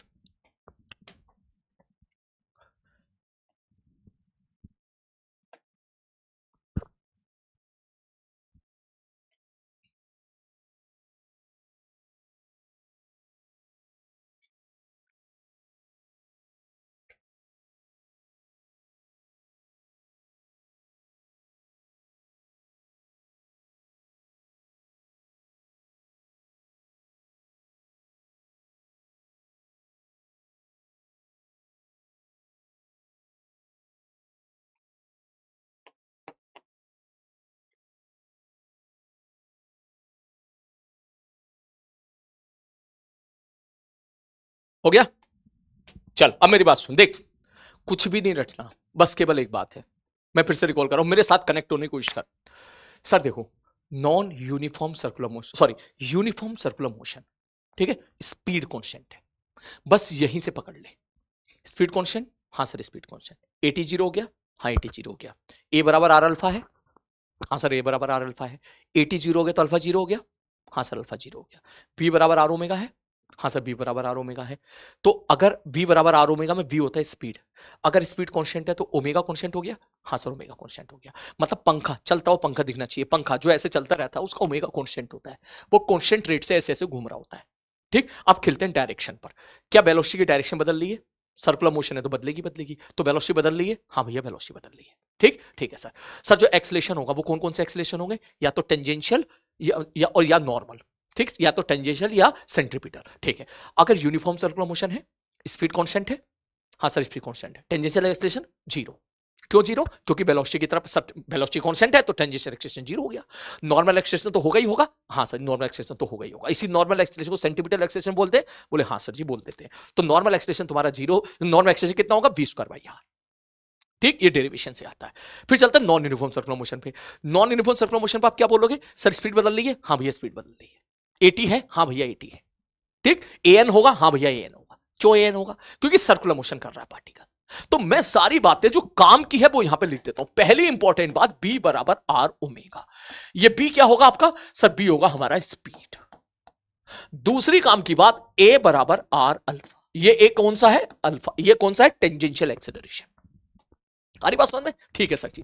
हो गया? चल अब मेरी बात सुन, देख कुछ भी नहीं रटना, बस केवल एक बात है, मैं फिर से रिकॉल कर रहा हूं, मेरे साथ कनेक्ट होने की कोशिश कर। सर देखो, non uniform circular motion, sorry uniform circular motion, ठीक है, स्पीड कांस्टेंट है, बस यहीं से पकड़ ले। स्पीड कांस्टेंट, हाँ sir speed constant, eighty zero हो गया, हाँ एटी जीरो हो गया, ए बराबर आर अल्फा है, हाँ सर ए बराबर आर अल्फा है, एटी जीरो हो गया तो अल्फा जीरो हो गया, हाँ सर अल्फा जीरो हो गया, बी बराबर आर ओमेगा है, हाँ सर बी बराबर आर ओमेगा है। तो अगर बी बराबर आर ओमेगा में बी होता है स्पीड, अगर स्पीड कांस्टेंट है तो ओमेगा कांस्टेंट हो गया, हाँ सर ओमेगा कांस्टेंट हो गया। मतलब पंखा चलता हुआ पंखा दिखना चाहिए, पंखा जो ऐसे चलता रहता है उसका ओमेगा कांस्टेंट होता है, वो कांस्टेंट रेट से ऐसे ऐसे घूम रहा होता है, ठीक। अब खिलते हैं डायरेक्शन पर, क्या वेलोसिटी की डायरेक्शन बदल ली है? सर्कुलर मोशन है तो बदलेगी बदलेगी, तो वेलोसिटी बदल ली है, हाँ भैया वेलोसिटी बदल ली है, ठीक ठीक है सर। सर जो एक्सेलेरेशन होगा वो कौन कौन से एक्सेलेरेशन होंगे? या तो टेंजेंशियल या नॉर्मल, ठीक, या तो टेंजेंशियल या सेंट्रीपिटल, ठीक है। अगर यूनिफॉर्म सर्कुलर मोशन है, स्पीड कांस्टेंट है, हाँ सर स्पीड कांस्टेंट है, टेंजेंशियल एक्सेलेरेशन जीरो, क्यों जीरो? क्योंकि वेलोसिटी की तरफ वेलोसिटी कांस्टेंट है तो टेंजेंशियल एक्सेलरेशन जीरो हो गया। नॉर्मल एक्सेलरेशन तो होगा ही होगा। हाँ सर, नॉर्मल एक्सेलरेशन तो होगा ही होगा। इसी नॉर्मल एक्सेलरेशन को सेंटीमीटर एक्सेलरेशन बोलते हैं। बोले हाँ सर जी बोल देते हैं। तो नॉर्मल एक्सेलरेशन तुम्हारा जीरो, नॉर्मल एक्सेलरेशन कितना होगा? v²/r। ठीक, ये डेरिवेशन से आता है। फिर चलते हैं नॉन यूनिफॉर्म सर्कुलर मोशन पे। नॉन यूनिफॉर्म सर्कुलर मोशन पे आप क्या बोलोगे? सर स्पीड बदल रही है। हाँ भैया स्पीड बदल रही है। 80 है। हाँ भैया 80 है। ठीक, an होगा। हाँ भैया an होगा। क्यों an होगा? क्योंकि सर्कुलर मोशन कर रहा है पार्टिकल। तो मैं सारी बातें जो काम की है वो यहां पे लिख देता हूं। पहली इंपॉर्टेंट बात, b बराबर r ओमेगा। ये b क्या होगा आपका? सर b होगा हमारा स्पीड। दूसरी काम की बात, a बराबर r अल्फा। ये a कौन सा है? अल्फा। ये कौन सा है? Tangential acceleration. आ रही बात समझ में? ठीक है सर जी।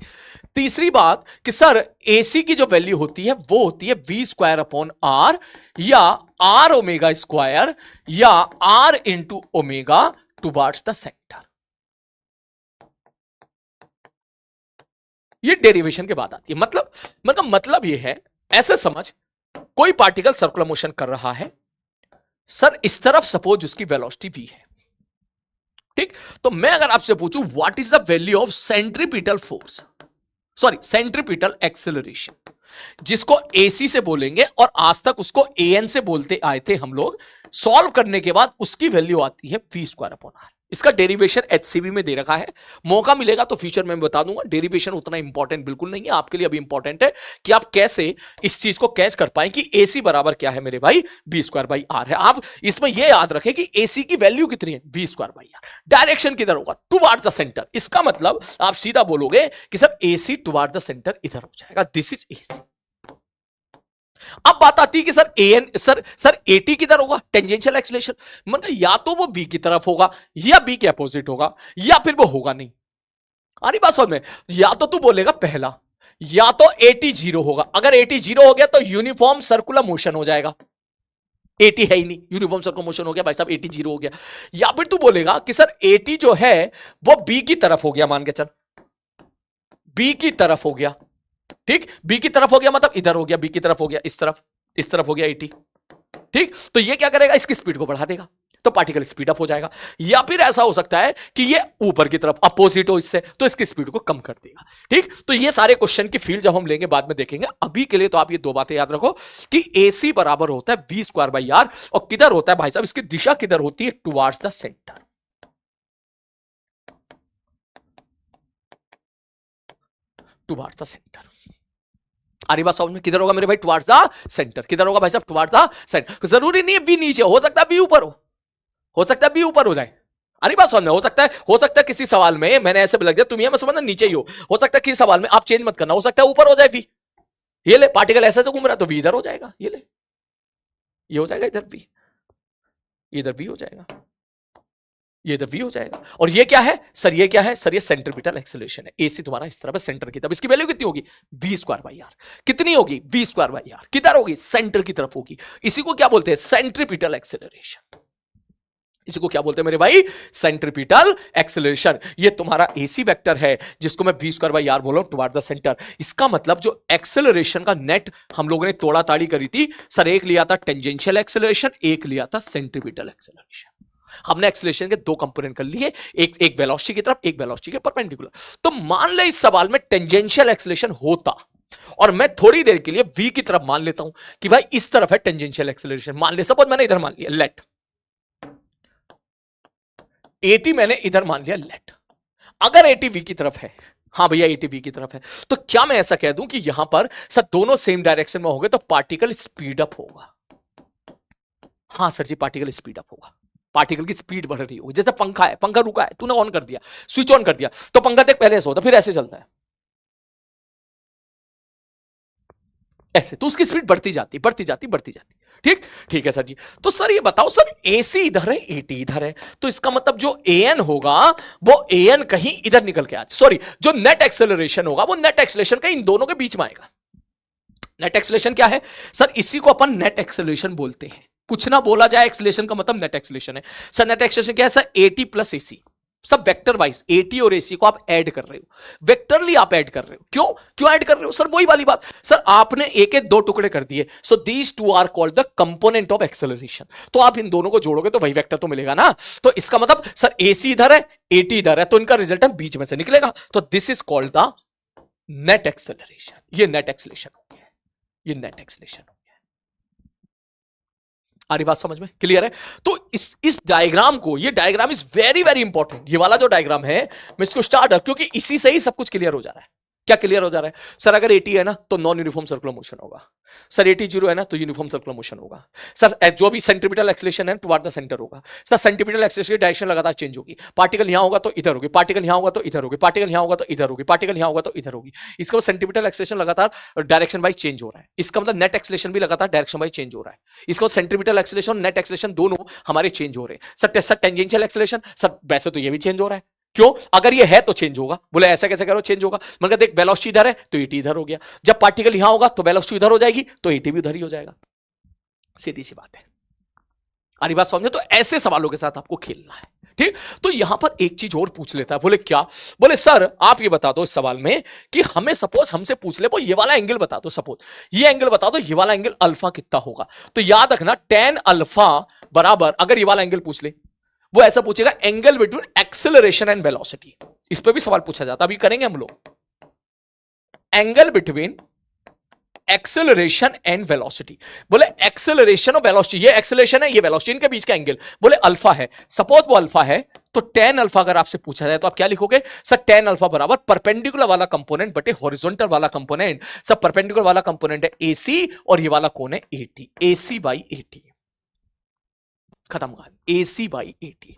तीसरी बात कि सर AC की जो वैल्यू होती है वो होती है v²/r या r ओमेगा स्क्वायर या r into omega towards the centre. ये डेरिवेशन के बाद आती है। मतलब ये है, ऐसे समझ, कोई पार्टिकल सर्कुलर मोशन कर रहा है सर, इस तरफ सपोज उसकी वेलोसिटी v है। ठीक, तो मैं अगर आपसे पूछूं what is the value of centripetal force, sorry centripetal acceleration, जिसको AC से बोलेंगे और आज तक उसको AN से बोलते आए थे हम लोग, सॉल्व करने के बाद उसकी वैल्यू आती है v²/r। इसका डेरिवेशन HCV में दे रखा है। मौका मिलेगा तो फ्यूचर में बता दूंगा। डेरिवेशन उतना इंपॉर्टेंट बिल्कुल नहीं है आपके लिए, अभी इंपॉर्टेंट है कि आप कैसे इस चीज को कैच कर पाए कि AC बराबर क्या है मेरे भाई? v²/r है। आप इसमें यह याद रखें कि AC की वैल्यू कितनी है? v²/r। डायरेक्शन किधर होगा? Toward the centre. इसका मतलब आप सीधा बोलोगे कि sir AC toward the centre इधर हो जाएगा। This is AC। अब बात आती है कि सर सर AT किधर होगा? Tangential acceleration. मतलब या तो वो B की तरफ होगा या B के अपोजिट होगा या फिर वो होगा नहीं। आ रही बात समझ में? या तो तू बोलेगा पहला, या तो AT 0 होगा। अगर AT 0 हो गया तो यूनिफॉर्म सर्कुलर मोशन हो जाएगा। AT है ही नहीं, यूनिफॉर्म सर्कुलर मोशन हो गया भाई साहब, AT 0 हो गया। या फिर तू बोलेगा कि सर AT जो है वो B की तरफ हो गया, मान के चल B की तरफ हो गया। ठीक, B की तरफ हो गया मतलब इधर हो गया, B की तरफ हो गया, इस तरफ हो गया AT। ठीक, तो ये क्या करेगा? इसकी स्पीड को बढ़ा देगा तो पार्टिकल स्पीड अप हो जाएगा। या फिर ऐसा हो सकता है कि ये ऊपर की तरफ अपोजिट हो इससे, तो इसकी स्पीड को कम कर देगा। ठीक, तो ये सारे क्वेश्चन की फील्ड जब हम लेंगे बाद में देखेंगे। अभी के लिए तो आप ये दो बातें याद रखो कि AC बराबर होता है v²/r और किधर होता है भाई साहब? इसकी दिशा किधर होती है? Towards the centre. Towards the centre. आरी बात समझ में? किधर होगा मेरे भाई? Towards the centre. किधर होगा भाई साहब? Towards the centre. जरूरी नहीं है बी नीचे हो सकता है बी ऊपर हो सकता है बी ऊपर हो जाए। अरे बात समझ में? हो सकता है किसी सवाल में मैंने ऐसे लग दिया, तुम ये मत समझना नीचे ही हो सकता है किसी सवाल में आप चेंज मत करना, हो सकता है ऊपर हो जाए बी। ये ले पार्टिकल ऐसे तो घूम रहा तो बी इधर हो जाएगा। ये ले, ये हो जाएगा इधर बी, इधर बी हो जाएगा, ये इधर v हो जाएगा। और ये क्या है सर? ये क्या है सर? ये सेंट्रीपिटल एक्सेलरेशन है। AC तुम्हारा इस तरफ है सेंटर की तरफ। इसकी वैल्यू कितनी होगी? v²/r। कितनी होगी? v²/r। किधर होगी? सेंटर की तरफ होगी। इसी को क्या बोलते हैं? Centripetal acceleration. इसी को क्या बोलते हैं मेरे भाई? Centripetal acceleration. ये तुम्हारा AC वेक्टर है जिसको मैं v²/r बोल रहा हूं टुवार्ड द सेंटर। इसका मतलब जो एक्सेलरेशन का नेट हम लोगों ने तोड़ा ताड़ी करी थी सर, एक लिया था टेंजेंशियल एक्सेलरेशन, एक लिया था सेंट्रीपिटल एक्सेलरेशन। हमने एक्सेलरेशन के दो कंपोनेंट कर लिए, एक वेलोसिटी की तरफ, एक वेलोसिटी के परपेंडिकुलर। तो मान ले इस सवाल में टेंजेंशियल एक्सेलरेशन होता और मैं थोड़ी देर के लिए v की तरफ मान लेता हूं कि भाई इस तरफ है टेंजेंशियल एक्सेलरेशन। मान ले सपोज मैंने इधर मान लिया लेट, AT मैंने इधर मान लिया लेट। अगर AT v की तरफ है, हाँ भैया AT v की तरफ है, तो क्या मैं ऐसा कह दूं कि यहां पर सर दोनों सेम डायरेक्शन में हो गए तो पार्टिकल स्पीड अप होगा? हाँ सर जी, पार्टिकल स्पीड अप होगा। पार्टिकल की स्पीड बढ़ रही होगी। जैसे पंखा है, पंखा रुका है, तूने ऑन कर दिया, स्विच ऑन कर दिया, तो पंखा देख पहले ऐसे होता फिर ऐसे चलता है, ऐसे, तो उसकी स्पीड बढ़ती जाती बढ़ती जाती बढ़ती जाती। ठीक, ठीक है सर जी। तो सर ये बताओ सर AC इधर है, AT इधर है, तो इसका मतलब जो AN होगा वो AN कहीं इधर निकल के आ, सॉरी, जो नेट एक्सेलरेशन होगा वो नेट एक्सेलरेशन कहीं इन दोनों के बीच में आएगा। नेट एक्सेलरेशन क्या है सर? इसी को अपन नेट एक्सेलरेशन बोलते हैं। कुछ ना बोला जाए, एक्सेलरेशन का मतलब नेट एक्सेलरेशन है। सर नेट एक्सेलरेशन क्या है सर? AT plus AC। सब वेक्टर वाइज एटी और एसी को आप ऐड कर रहे हो, वेक्टरली आप ऐड कर रहे हो। क्यों क्यों ऐड कर रहे हो सर? वही वाली बात सर, आपने एक एक दो टुकड़े कर दिए, so these two are called the component of acceleration. तो आप इन दोनों को जोड़ोगे तो वही वेक्टर तो मिलेगा ना। तो इसका मतलब सर एसी इधर है, एटी इधर है, तो इनका रिजल्टेंट बीच में से निकलेगा। तो this is called the net acceleration. ये नेट एक्सेलरेशन हो गया, ये नेट एक्सेलरेशन हो गया। आ रही बात समझ में? क्लियर है? तो इस डायग्राम को, ये diagram is very very important. ये वाला जो डायग्राम है मैं इसको स्टार्ट, क्योंकि इसी से ही सब कुछ क्लियर हो जा रहा है। क्या क्लियर हो जा रहा है सर? अगर 80 है ना तो नॉन यूनिफॉर्म सर्कुलर मोशन होगा। सर 80 0 है ना तो यूनिफॉर्म सर्कुलर मोशन होगा। सर जो भी सेंट्रीपिटल एक्सेलरेशन है टुवर्ड द सेंटर होगा। सर सेंट्रीपिटल एक्सेलरेशन की डायरेक्शन लगातार चेंज होगी। पार्टिकल यहां होगा तो इधर होगी, पार्टिकल यहां होगा तो इधर होगी, पार्टिकल यहां होगा तो इधर होगी, पार्टिकल यहां होगा तो इधर होगी। इसका सेंट्रीपिटल एक्सेलरेशन लगातार डायरेक्शन वाइज चेंज हो रहा है। इसका मतलब नेट एक्सेलरेशन भी लगातार डायरेक्शन वाइज चेंज हो रहा है। इसका सेंट्रीपिटल एक्सेलरेशन और नेट एक्सेलरेशन दोनों हमारे चेंज हो रहे हैं। सर टेंजेंशियल एक्सेलरेशन, सर वैसे तो ये भी चेंज हो रहा है। क्यों? अगर ये है तो चेंज होगा। बोले ऐसा कैसे करो चेंज होगा? मतलब देख वेलोसिटी इधर है तो एटी इधर हो गया, जब पार्टिकल यहां होगा तो वेलोसिटी इधर हो जाएगी तो एटी भी उधर ही हो जाएगा। सीधी सी बात है। आरी बात समझे? तो ऐसे सवालों के साथ आपको खेलना है। ठीक, तो यहां पर एक चीज और पूछ लेता है। बोले क्या? बोले सर आप ये बता दो इस सवाल में कि हमें सपोज हमसे पूछ ले वो ये वाला एंगल बता दो, सपोज ये एंगल बता दो, ये वाला एंगल अल्फा कितना होगा। तो याद रखना tan अल्फा बराबर, अगर ये वाला एंगल पूछ ले, वो ऐसा पूछेगा angle between acceleration and velocity. इस पर भी सवाल पूछा जाता, अभी करेंगे हम लोग। Angle between acceleration and velocity. बोले एक्सेलरेशन और वेलोसिटी, ये एक्सेलरेशन है ये वेलोसिटी, इनके बीच का एंगल बोले अल्फा है। सपोज वो अल्फा है तो tan अल्फा अगर आपसे पूछा जाए तो आप क्या लिखोगे? सर tan अल्फा बराबर परपेंडिकुलर वाला कंपोनेंट बटे हॉरिजॉन्टल वाला कंपोनेंट। सब परपेंडिकुलर वाला कंपोनेंट है AC और ये वाला कौन है? AT। AC बाई AT, खत्म कहानी। AC by AT।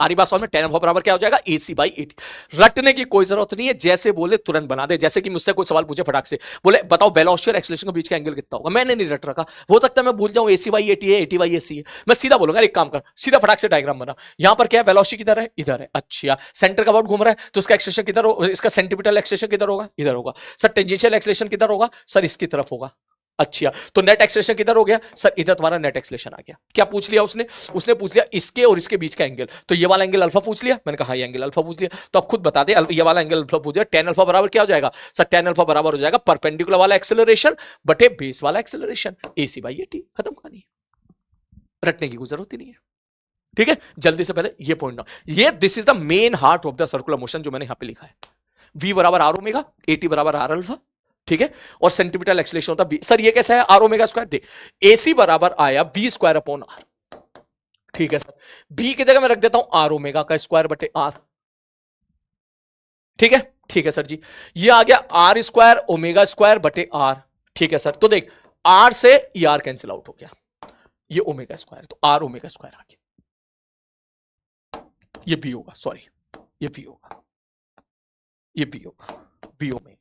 आरी बात समझ में? tan अल्फा बराबर क्या हो जाएगा? AC by AT। रटने की कोई जरूरत नहीं है, जैसे बोले तुरंत बना दे। जैसे कि मुझसे कोई सवाल पूछे फटाक से, बोले बताओ वेलोसिटी और एक्सेलरेशन के बीच का एंगल कितना होगा, मैंने नहीं रट रखा, हो सकता है मैं भूल जाऊं AC बाई AT है, AT बाई AC है। मैं सीधा बोलूंगा एक काम कर, सीधा फटाक से डायग्राम बना। यहां पर क्या है? वेलोसिटी किधर है? इधर है। अच्छा, सेंटर का अबाउट घूम रहा है तो इसका एक्सेलरेशन किधर होगा? इसका सेंटीमीटर एक्सेलरेशन किधर होगा? इधर होगा। सर टेंजेंशियल एक्सेलरेशन किधर होगा? सर इसकी तरफ होगा। अच्छा, तो नेट एक्सेलरेशन किधर हो गया? सर इधर तुम्हारा नेट एक्सेलरेशन आ गया। क्या पूछ लिया उसने? उसने पूछ लिया इसके और इसके बीच का एंगल। तो ये वाला एंगल अल्फा पूछ लिया, मैंने कहा ये एंगल अल्फा पूछ लिया। तो अब खुद बता दे, ये वाला एंगल अल्फा पूछ लिया, tan अल्फा बराबर क्या हो जाएगा? सर tan अल्फा बराबर हो जाएगा परपेंडिकुलर वाला एक्सेलरेशन बटे बेस वाला एक्सेलरेशन, AC बाई AT। खत्म कहानी, रटने की कोई जरूरत ही नहीं है। ठीक है, जल्दी से पहले ये पॉइंट, ये this is the main heart of the circular motion जो मैंने यहां पे लिखा है। V बराबर आर ओमेगा, AT बराबर आर अल्फा। ठीक है, और सेंटीमीटर एक्सेलरेशन होता है B। सर ये कैसा है? R omega square. देख AC बराबर आया V स्क्वायर अपॉन R। ठीक है सर, B की जगह मैं रख देता हूं आर ओमेगा का स्क्वायर बटे R। ठीक है, ठीक है सर जी, ये आ गया आर स्क्वायर ओमेगा स्क्वायर बटे R। ठीक है सर, तो देख R से ये R कैंसिल आउट हो गया, ये ओमेगा स्क्वायर, तो R ओमेगा स्क्वायर आ गया। ये B होगा, सॉरी ये B होगा, ये B होगा, B ओमेगा।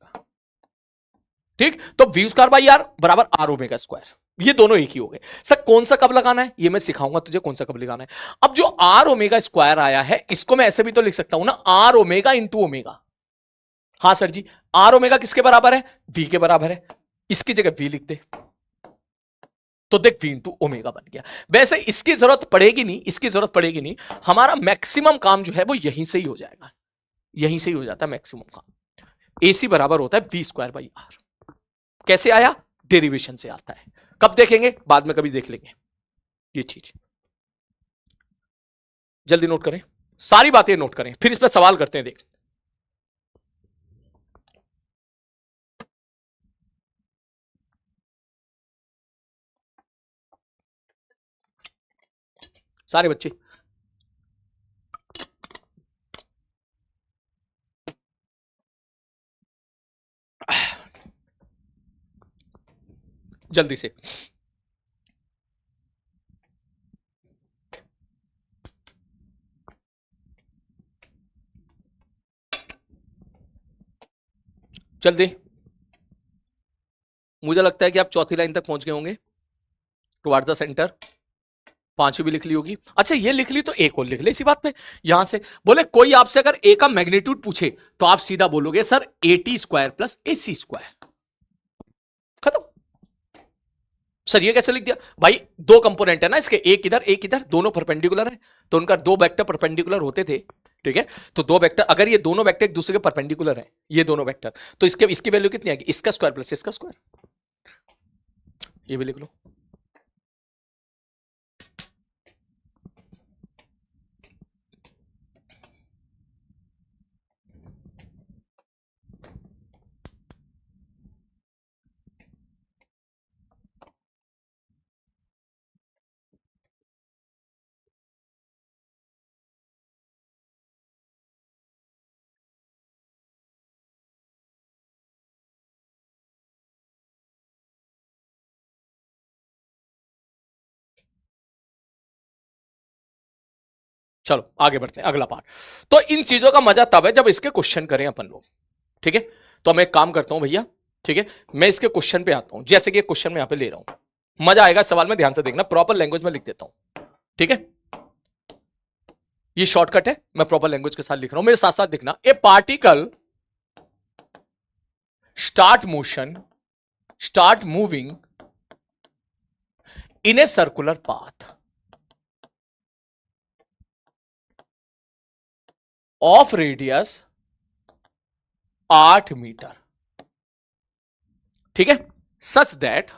ठीक, तो V स्क्वायर बाई R बराबर R ओमेगा स्क्वायर, ये दोनों एक ही हो गए। सर कौन सा कब लगाना है ये मैं सिखाऊंगा तुझे, कौन सा कब लगाना है। अब जो R ओमेगा स्क्वायर आया है इसको मैं ऐसे भी तो लिख सकता हूं ना, R ओमेगा इंटू ओमेगा। हाँ सर जी, R ओमेगा किसके बराबर है? V के बराबर है, इसकी जगह V लिख दे, तो देख V इंटू ओमेगा बन गया। वैसे इसकी जरूरत पड़ेगी नहीं, इसकी जरूरत पड़ेगी नहीं, हमारा मैक्सिमम काम जो है वो यहीं से ही हो जाएगा, यहीं से ही हो जाता है मैक्सिमम काम। AC बराबर होता है V स्क्वायर बाई R। कैसे आया? डेरिवेशन से आता है। कब देखेंगे? बाद में कभी देख लेंगे ये चीज। जल्दी नोट करें, सारी बातें नोट करें, फिर इस पर सवाल करते हैं। देख सारे बच्चे, जल्दी से जल्दी। मुझे लगता है कि आप चौथी लाइन तक पहुंच गए होंगे, टुवर्ड्स द सेंटर। पांचवी भी लिख ली होगी। अच्छा ये लिख ली तो एक और लिख ले इसी बात पे। यहां से बोले कोई आपसे अगर ए का मैग्नीट्यूड पूछे तो आप सीधा बोलोगे sir AT square plus AC square, खत्म। सर ये कैसे लिख दिया? भाई दो कंपोनेंट है ना इसके, एक इधर एक इधर, दोनों परपेंडिकुलर है, तो उनका दो वेक्टर परपेंडिकुलर होते थे, ठीक है, तो दो वेक्टर, अगर ये दोनों वेक्टर एक दूसरे के परपेंडिकुलर है, ये दोनों वेक्टर, तो इसकी वैल्यू कितनी आएगी, इसका स्क्वायर प्लस इसका स्क्वायर, ये भी लिख लो। चलो आगे बढ़ते हैं, अगला पार्ट। तो इन चीजों का मजा तब है जब इसके क्वेश्चन करें अपन लोग, ठीक है। तो मैं एक काम करता हूं भैया, ठीक है, मैं इसके क्वेश्चन पे आता हूं, जैसे कि क्वेश्चन में यहां पे ले रहा हूं, मजा आएगा सवाल में, ध्यान से देखना, प्रॉपर लैंग्वेज में लिख देता हूं, ठीक है। ये शॉर्टकट है, मैं प्रॉपर लैंग्वेज के साथ लिख रहा हूं, मेरे साथ साथ दिखना। A particle start moving in a circular path of radius 8 meter, ठीक है, सच दैट,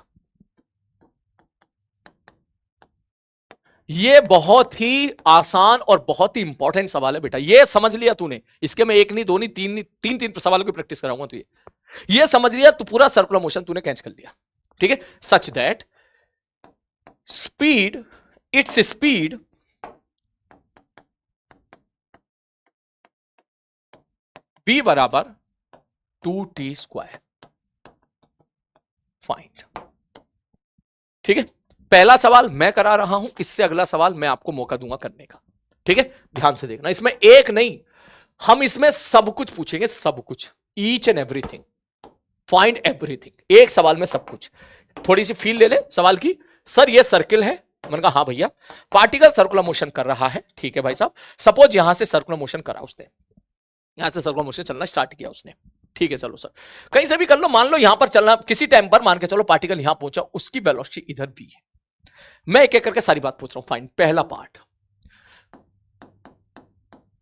ये बहुत ही आसान और बहुत ही इंपॉर्टेंट सवाल है बेटा, ये समझ लिया तूने, इसके मैं एक नहीं दो नहीं तीन तीन सवालों की प्रैक्टिस कराऊंगा, तो ये समझ लिया तो पूरा सर्कुलर मोशन तूने कैच कर लिया, ठीक है। Such that speed, its speed v बराबर 2t स्क्वायर, फाइंड, ठीक है। पहला सवाल मैं करा रहा हूं, इससे अगला सवाल मैं आपको मौका दूंगा करने का, ठीक है। ध्यान से देखना, इसमें एक नहीं, हम इसमें सब कुछ पूछेंगे, सब कुछ, each and everything, find everything, एक सवाल में सब कुछ। थोड़ी सी फील ले ले सवाल की, सर ये सर्किल है, मैंने कहा हाँ भैया, पार्टिकल सर्कुलर मोशन कर रहा है, ठीक है भाई साहब, सपोज यहां से सर्कुलर मोशन करा उसने, यहां से सर्कुलर मोशन चलना स्टार्ट किया उसने, ठीक है, चलो सर कहीं से भी कर लो, मान लो यहां पर चलना, किसी टाइम पर मान के चलो पार्टिकल यहां पहुंचा, उसकी वेलोसिटी इधर भी है, मैं एक एक करके सारी बात पूछ रहा हूं। फाइन, पहला पार्ट,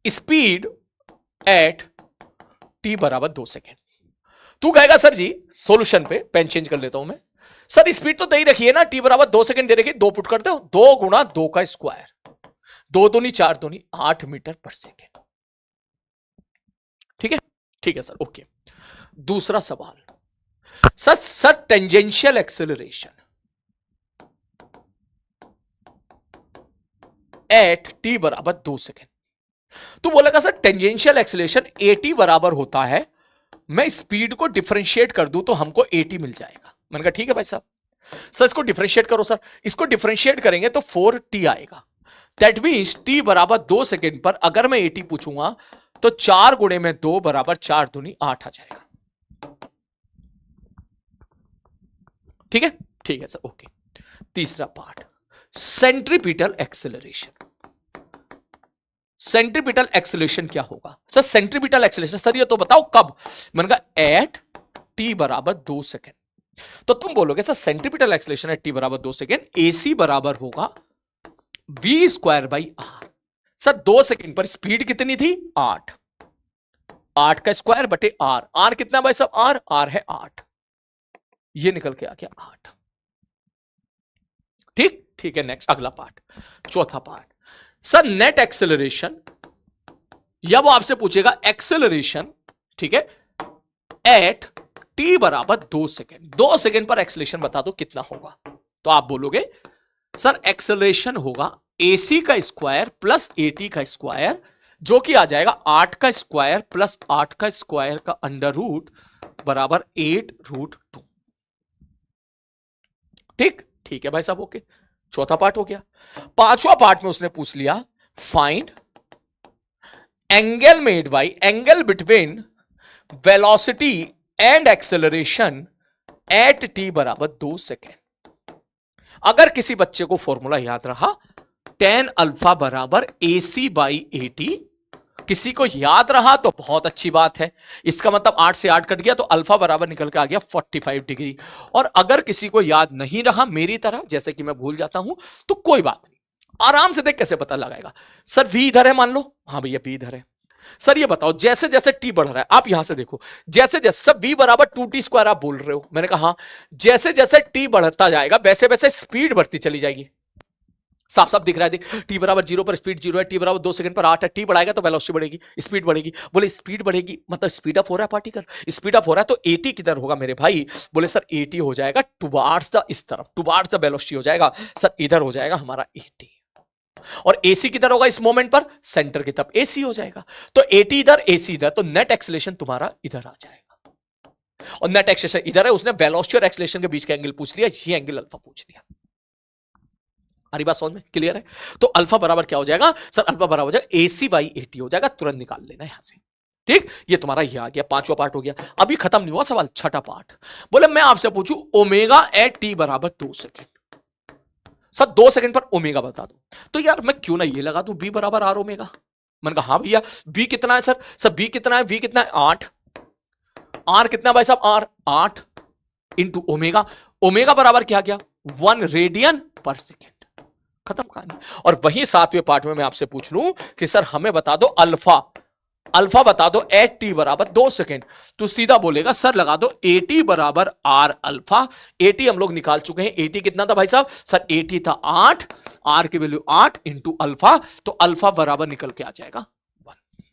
स्पीड एट t बराबर 2 सेकेंड। तू कहेगा सर जी सॉल्यूशन पे पेन चेंज कर लेता हूं मैं, सर स्पीड तो दे ही रखी है ना, t बराबर 2 सेकेंड दे रखी है, 2 पुट करते हो, 2 गुणा 2 का स्क्वायर, 2 दूनी 4 दूनी 8 मीटर पर सेकेंड, ठीक है, ठीक है सर, ओके। दूसरा सवाल, sir tangential acceleration at t बराबर 2 सेकेंड। तो बोलेगा सर टेंजेंशियल एक्सेलरेशन at बराबर होता है, मैं स्पीड को डिफरेंशिएट कर दूं तो हमको at मिल जाएगा। मैंने कहा ठीक है भाई साहब, सर इसको डिफरेंशिएट करो, सर इसको डिफरेंशिएट करेंगे तो 4t आएगा, दैट मींस t बराबर 2 सेकेंड पर अगर मैं at पूछूंगा तो 4 गुणे में 2 बराबर 4 दूनी 8 आ जाएगा, ठीक है, ठीक है सर, ओके। तीसरा part, centripetal acceleration. Centripetal acceleration क्या होगा सर, सेंट्रीपिटल एक्सेलरेशन सर ये तो बताओ कब, मैंने कहा एट t बराबर 2 सेकेंड। तो तुम बोलोगे sir centripetal acceleration at t बराबर 2 सेकेंड, ac बराबर होगा v square by r। Sir 2 second पर स्पीड कितनी थी, 8, 8 का स्क्वायर बटे r, r कितना भाई साहब, r है 8, ये निकल के आ गया 8, ठीक, ठीक है। नेक्स्ट अगला पार्ट, चौथा पार्ट, सर नेट एक्सेलरेशन, या वो आपसे पूछेगा एक्सेलरेशन, ठीक है, एट t बराबर 2 सेकेंड, 2 सेकेंड पर एक्सेलरेशन बता दो कितना होगा। तो आप बोलोगे सर एक्सेलरेशन होगा ac का स्क्वायर प्लस at का स्क्वायर, जो कि आ जाएगा 8 का स्क्वायर प्लस 8 का स्क्वायर का अंडर रूट बराबर 8√2, ठीक, ठीक है भाई साहब, ओके। चौथा पार्ट हो गया। पांचवा पार्ट में उसने पूछ लिया find angle made by, angle between velocity and acceleration at t बराबर 2 सेकेंड। अगर किसी बच्चे को फॉर्मूला याद रहा, tan अल्फा बराबर ac बाई at, किसी को याद रहा तो बहुत अच्छी बात है, इसका मतलब 8 से 8 कट गया तो अल्फा बराबर निकल के आ गया 45 डिग्री। और अगर किसी को याद नहीं रहा मेरी तरह, जैसे कि मैं भूल जाता हूं, तो कोई बात नहीं, आराम से देख कैसे पता लगाएगा, सर v इधर है मान लो, हाँ भैया v इधर है, सर ये बताओ जैसे जैसे टी बढ़ रहा है, आप यहां से देखो, जैसे जैसे सब v बराबर 2t² आप बोल रहे हो, मैंने कहा हाँ, जैसे जैसे टी बढ़ता जाएगा वैसे वैसे स्पीड बढ़ती चली जाएगी। साफ साफ दिख रहा है, देख टी बराबर 0 पर स्पीड 0 है, टी बराबर 2 सेकंड पर 8 है, टी बढ़ाएगा तो वेलोसिटी बढ़ेगी, स्पीड बढ़ेगी। बोले स्पीड बढ़ेगी मतलब स्पीड अप हो रहा है पार्टिकल, स्पीड अप हो रहा है तो एटी किधर होगा मेरे भाई? बोले सर एटी हो जाएगा टुवार्ड्स द, इस तरफ टुवार्ड्स द वेलोसिटी हो जाएगा सर, इधर हो जाएगा हमारा एटी। और एसी किधर होगा इस मोमेंट पर? सेंटर की तरफ एसी हो जाएगा। तो एटी इधर एसी इधर, तो नेट एक्सेलरेशन तुम्हारा इधर आ जाएगा। और नेट एक्सेलरेशन इधर है, उसने वेलोसिटी और एक्सेलरेशन के बीच का एंगल पूछ लिया, ये एंगल अल्फा पूछ लिया। हमारी बात समझ में क्लियर है? तो अल्फा बराबर क्या हो जाएगा सर? अल्फा बराबर हो जाएगा एसी बाई एटी हो जाएगा, तुरंत निकाल लेना यहां से। ठीक, ये तुम्हारा ये आ गया, पांचवा पार्ट हो गया। अभी खत्म नहीं हुआ सवाल, छठा पार्ट। बोले मैं आपसे पूछूं ओमेगा एट टी बराबर 2 सेकेंड, सर 2 सेकंड पर ओमेगा बता दो। तो यार मैं क्यों ना ये लगा दूं बी बराबर आर ओमेगा। मैंने कहा हाँ भैया, बी कितना है सर बी कितना है, वी कितना है 8, आर कितना भाई साहब आर 8 इंटू ओमेगा, ओमेगा बराबर क्या गया 1 रेडियन पर सेकेंड, खत्म कहानी। और वही 7वें पार्ट में मैं आपसे पूछ लूं कि सर हमें बता दो अल्फा, अल्फा बता दो एट टी बराबर 2 सेकेंड, तो सीधा बोलेगा सर लगा दो एटी बराबर आर अल्फा। एटी हम लोग निकाल चुके हैं, एटी कितना था भाई साहब? सर एटी था 8, आर की वैल्यू 8 इंटू अल्फा, तो अल्फा बराबर निकल के आ जाएगा 1।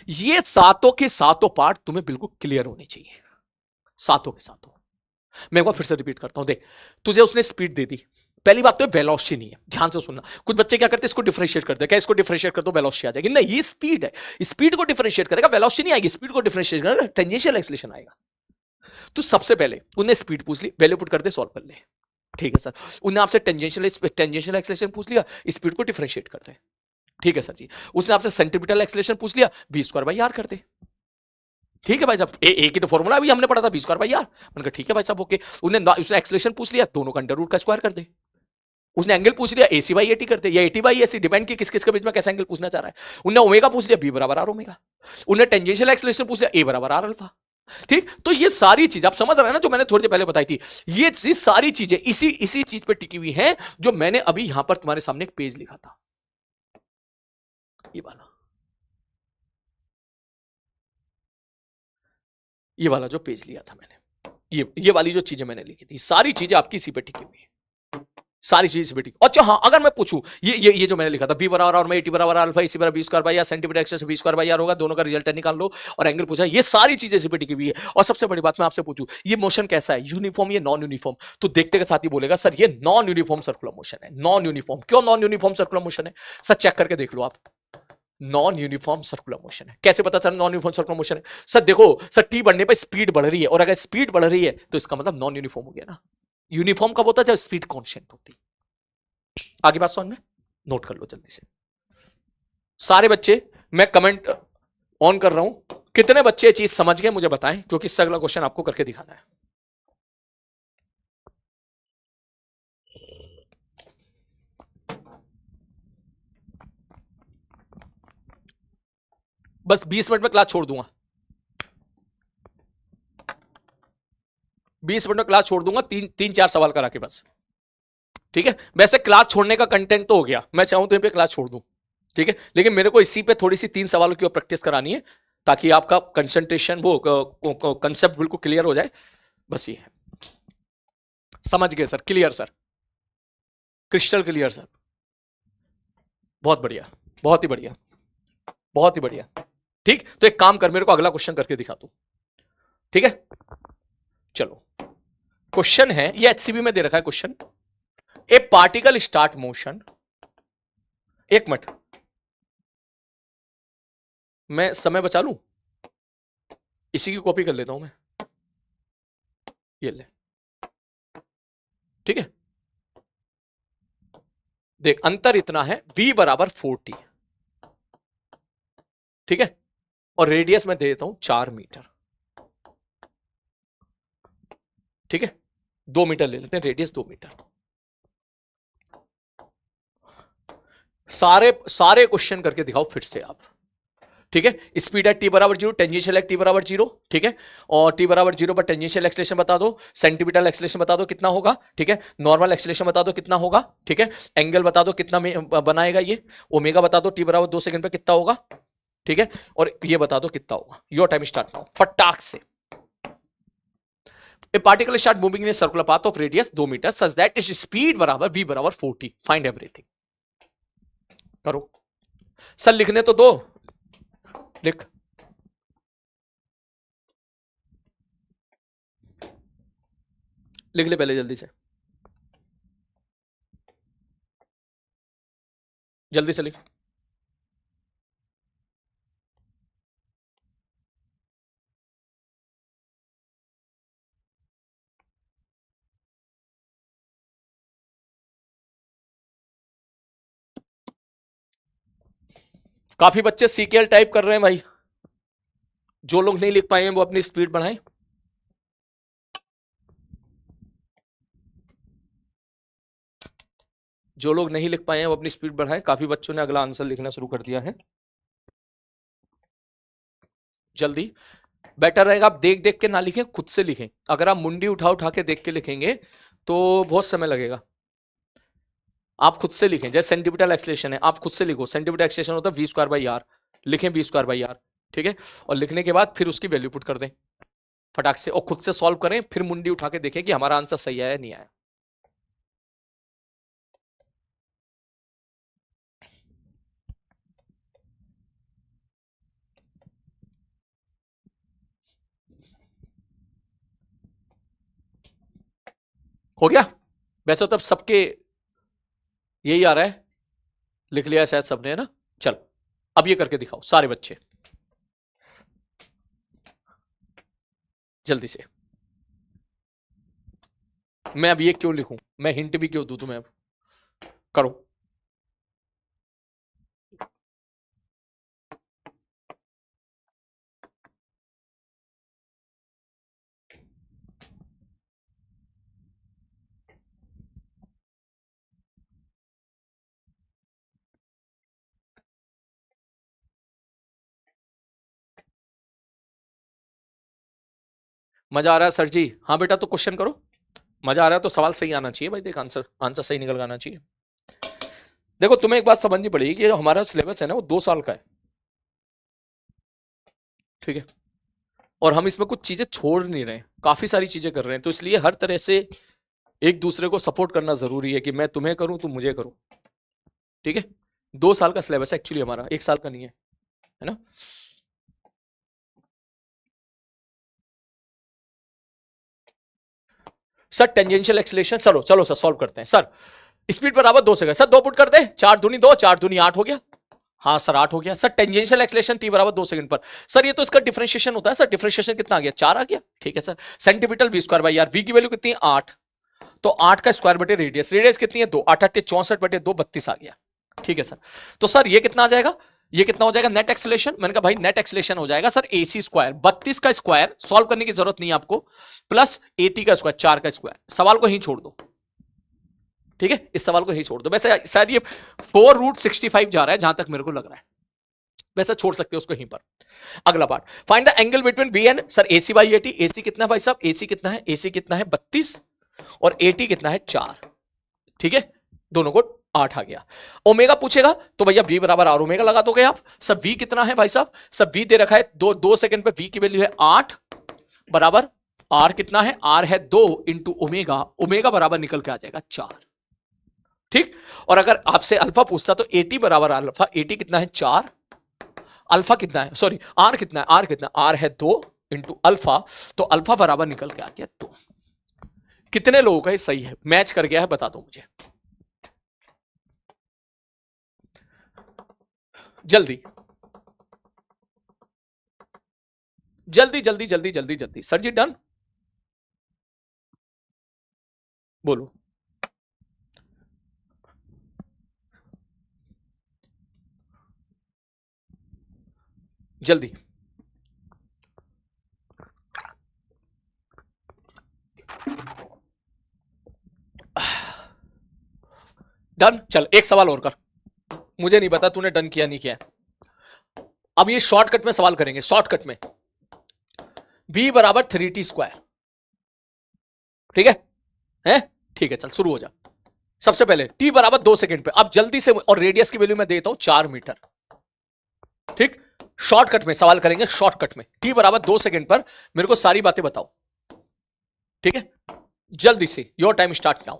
ये सातों के सातों पार्ट तुम्हें बिल्कुल क्लियर होने चाहिए, सातों के सातों। मैं एक बार फिर से रिपीट करता हूं, देख तुझे उसने स्पीड दे दी, पहली बात तो वेलोसिटी नहीं है, ध्यान से सुनना। कुछ बच्चे क्या करते हैं इसको डिफरेंशिएट करते हैं, क्या इसको डिफरेंशिएट कर दो वेलोसिटी आ जाएगी, नहीं ये स्पीड है, स्पीड को डिफरेंशिएट करेगा वेलोसिटी नहीं आएगी, स्पीड को डिफरेंशिएट करेगा टेंजेंशियल एक्सेलरेशन आएगा। तो सबसे पहले उन्हें स्पीड पूछ ली, वैल्यू पुट कर दे, सॉल्व कर ले, ठीक है सर। उन्हें आपसे टेंजेंशियल एक्सेलरेशन पूछ लिया, स्पीड को डिफरेंशिएट कर दे, ठीक है सर जी। उसने आपसे सेंट्रीपिटल एक्सेलरेशन पूछ लिया, v²/r कर दे, ठीक है भाई साहब। ए की तो फॉर्मूला अभी हमने पढ़ा था v²/r, मैंने कहा ठीक है भाई साहब ओके। उसने एक्सेलरेशन पूछ लिया, दोनों का अंडर रूट का स्क्वायर कर दे। उसने एंगल पूछ लिया एसी बाई एटी कर दे, या एटी बाई एसी, डिपेंड की किस किस के बीच में कैसा एंगल पूछना चाह रहा है। उन्हें ओमेगा पूछ लिया, बी बराबर आर ओमेगा। उन्हें टेंजेंशियल एक्सेलरेशन पूछ लिया, ए बराबर आर अल्फा। ठीक, तो ये सारी चीज आप समझ रहे हैं ना, जो मैंने थोड़ी देर पहले बताई थी, ये सारी चीजें इसी चीज पे टिकी हुई हैं, जो मैंने अभी यहां पर तुम्हारे सामने एक पेज लिखा था, ये वाला जो पेज लिया था मैंने, ये वाली जो चीजें मैंने लिखी थी, सारी चीजें आपकी इसी पे टिकी हुई है, सारी चीज बेटी। अच्छा हाँ, अगर मैं पूछूं ये जो मैंने लिखा था बी बराबर और मैं एटी बराबर अल्फा इसी बराबर v²/r, सेंटीमीटर एक्सेस v²/r होगा, दोनों का रिजल्ट निकाल लो, और एंगल पूछा, ये सारी चीजें इसी पे टिकी हुई है। और सबसे बड़ी बात मैं आपसे पूछूं, ये मोशन कैसा है, यूनिफॉर्म या नॉन यूनिफॉर्म? तो देखते के साथ ही बोलेगा सर ये नॉन यूनिफॉर्म सर्कुलर मोशन है। नॉन यूनिफॉर्म क्यों नॉन यूनिफॉर्म सर्कुलर मोशन है? सर चेक करके देख लो आप, नॉन यूनिफॉर्म सर्कुलर मोशन है। कैसे पता sir non uniform circular motion है? सर देखो सर टी बढ़ने पर स्पीड बढ़ रही है, और अगर स्पीड बढ़ रही है तो इसका मतलब नॉन यूनिफॉर्म हो गया ना। यूनिफॉर्म कब होता है? जब स्पीड कॉन्स्टेंट होती। आगे बात समझ में? नोट कर लो जल्दी से सारे बच्चे, मैं कमेंट ऑन कर रहा हूं, कितने बच्चे ये चीज समझ गए मुझे बताएं, क्योंकि इससे अगला क्वेश्चन आपको करके दिखाना है। बस 20 मिनट में क्लास छोड़ दूंगा, 20 मिनट में क्लास छोड़ दूंगा, तीन चार सवाल करा के बस, ठीक है। वैसे क्लास छोड़ने का कंटेंट तो हो गया, मैं चाहूं तो यहीं पे क्लास छोड़ दूं, ठीक है, लेकिन मेरे को इसी पे थोड़ी सी 3 सवालों की प्रैक्टिस करानी है, ताकि आपका कंसंट्रेशन वो कंसेप्ट बिल्कुल क्लियर हो जाए, बस ये है। समझ गए sir? Clear sir, crystal clear sir, बहुत बढ़िया, बहुत ही बढ़िया, बहुत ही बढ़िया। ठीक, तो एक काम कर, मेरे को अगला क्वेश्चन करके दिखा तू, ठीक है। चलो क्वेश्चन है, ये एचसीबी में दे रखा है क्वेश्चन, ए पार्टिकल स्टार्ट मोशन, एक मिनट मैं समय बचा लूं, इसी की कॉपी कर लेता हूं मैं, ये ले, ठीक है। देख अंतर इतना है, v बराबर 40, ठीक है, और रेडियस में दे देता हूं 4 मीटर, ठीक है, 2 मीटर ले लेते हैं, रेडियस 2 मीटर। सारे क्वेश्चन करके दिखाओ फिर से आप, ठीक है। स्पीड है टी बराबर 0, टेंजेंशियल है टी बराबर 0, ठीक है, और टी बराबर 0 पर टेंजेंशियल एक्सेलरेशन बता दो, सेंटीमीटर एक्सेलरेशन बता दो कितना होगा, ठीक है, नॉर्मल एक्सेलरेशन बता दो कितना होगा, ठीक है, एंगल बता दो कितना में बनाएगा ये, ओमेगा बता दो टी बराबर 2 सेकंड पे कितना होगा, ठीक है, और ये बता दो कितना होगा। योर टाइम स्टार्ट नाउ, फटाक से। A particle start moving in a circular path of radius 2 meter such that its speed बराबर v बराबर 40, find everything। करो सर, लिखने तो दो, लिख। लिख ले पहले जल्दी से, जल्दी से लिख। काफी बच्चे सीकेएल टाइप कर रहे हैं भाई, जो लोग नहीं लिख पाए हैं वो अपनी स्पीड बढ़ाएं। जो लोग नहीं लिख पाए हैं वो अपनी स्पीड बढ़ाएं। काफी बच्चों ने अगला आंसर लिखना शुरू कर दिया है। जल्दी, बेटर रहेगा आप देख देख के ना लिखें, खुद से लिखें। अगर आप मुंडी उठा उठा के देख के लिखेंगे तो बहुत समय लगेगा। आप खुद से लिखें, जैसे सेंटीमीटर एक्सलेशन है, आप खुद से लिखो। सेंटीमीटर एक्सलेशन होता है वी स्क्वायर बाई आर, लिखें वी स्क्वायर बाई आर, ठीक है। और लिखने के बाद फिर उसकी वैल्यू पुट कर दें फटाक से, और खुद से सॉल्व करें। फिर मुंडी उठा के देखें कि हमारा आंसर सही आया या नहीं आया। हो गया? वैसे तब सबके यही आ रहा है, लिख लिया शायद सबने, है ना। चल अब ये करके दिखाओ सारे बच्चे, जल्दी से। मैं अब ये क्यों लिखूं, मैं हिंट भी क्यों दूं तुम्हें, अब करो। मजा आ रहा है सर जी? हाँ बेटा, तो क्वेश्चन करो। मजा आ रहा है तो सवाल सही आना चाहिए भाई, देख आंसर आंसर सही निकल आना चाहिए। देखो तुम्हें एक बात समझनी पड़ेगी कि हमारा सिलेबस है ना वो 2 साल का है, ठीक है। और हम इसमें कुछ चीजें छोड़ नहीं रहे, काफी सारी चीजें कर रहे हैं, तो इसलिए हर तरह से एक दूसरे को सपोर्ट करना जरूरी है कि मैं तुम्हें करूं तुम मुझे करो, ठीक है। 2 साल का सिलेबस है एक्चुअली हमारा, 1 साल का नहीं है ना। सर टेंजेंशियल एक्सीलरेशन, चलो चलो सर सॉल्व करते हैं। सर स्पीड बराबर 2 सेकंड, सर 2 पुट कर दे, 4 दूनी 2, 4 दूनी 8 हो गया। हाँ सर 8 हो गया। सर टेंजेंशियल एक्सीलरेशन टी बराबर 2 सेकंड पर, सर ये तो इसका डिफरेंशिएशन होता है। सर डिफरेंशिएशन कितना आ गया, 4 आ गया, ठीक है sir. Centimetre V square by R, V की वैल्यू कितनी है 8, तो 8 का स्क्वायर बटे रेडियस, रेडियस कितनी है 2, 8 8 64 बटे 2 32 आ गया, ठीक है सर। तो सर ये कितना आ जाएगा, ये कितना हो जाएगा नेट एक्सीलरेशन। मैंने कहा भाई नेट एक्सीलरेशन हो जाएगा सर AC स्क्वायर, 32 का स्क्वायर, सॉल्व करने की जरूरत नहीं है आपको, प्लस 80 का स्क्वायर, 4 का स्क्वायर। सवाल को ही छोड़ दो, ठीक है, इस सवाल को ही छोड़ दो। वैसे शायद ये 4√65 जा रहा है जहां तक मेरे को लग रहा है, वैसे छोड़ सकते हो उसको यहीं पर। अगला part, find the angle between B and, sir AC by AT। AC कितना है भाई साहब, AC कितना है, AC कितना है 32, और AT कितना है 4, ठीक है, दोनों को 8 आ गया। ओमेगा पूछेगा तो भैया V बराबर R ओमेगा लगा दोगे आप। सब V कितना है भाई साहब, सब V दे रखा है 2 सेकंड पे, V की वैल्यू है 8 बराबर R कितना है, R है 2 इंटू ओमेगा, ओमेगा बराबर निकल के आ जाएगा 4, ठीक। और अगर आपसे अल्फा पूछता तो AT बराबर अल्फा, AT कितना है 4, अल्फा कितना है, सॉरी R कितना है, R कितना, R है 2 इंटू अल्फा, तो अल्फा बराबर निकल के आ गया 2। कितने लोगों का ये सही है, मैच कर गया है, बता दो मुझे जल्दी जल्दी जल्दी जल्दी जल्दी जल्दी। सर जी डन, बोलो। जल्दी, डन। चल एक सवाल और कर, मुझे नहीं पता तूने डन किया नहीं किया। अब ये शॉर्टकट में सवाल करेंगे, शॉर्टकट में। बी बराबर 3T स्क्वायर, ठीक है ठीक है, चल शुरू हो जा। सबसे पहले T बराबर 2 सेकंड पे, अब जल्दी से, और रेडियस की वैल्यू मैं देता हूं 4 मीटर, ठीक। शॉर्टकट में सवाल करेंगे, शॉर्टकट में। टी बराबर 2 सेकंड पर मेरे को सारी बातें बताओ, ठीक है, जल्दी से, your time start now.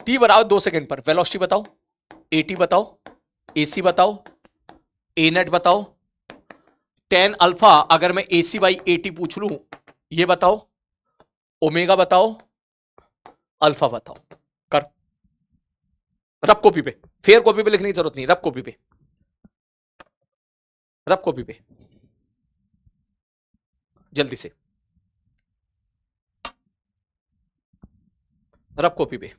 T बराबर 2 सेकंड पर वेलोसिटी बताओ, एटी बताओ, एसी बताओ, ए नेट बताओ, टेन अल्फा अगर मैं एसी बाई एटी पूछ लूं ये बताओ, ओमेगा बताओ, अल्फा बताओ। कर, रब कॉपी पे, फेयर कॉपी पे लिखने की जरूरत नहीं, रब कॉपी पे, रब कॉपी पे, जल्दी से रब कॉपी पे।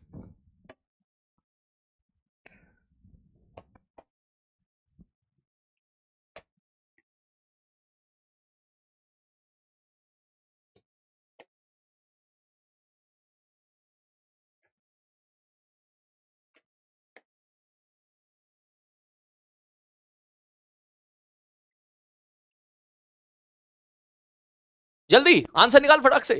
जल्दी आंसर निकाल फटाक से।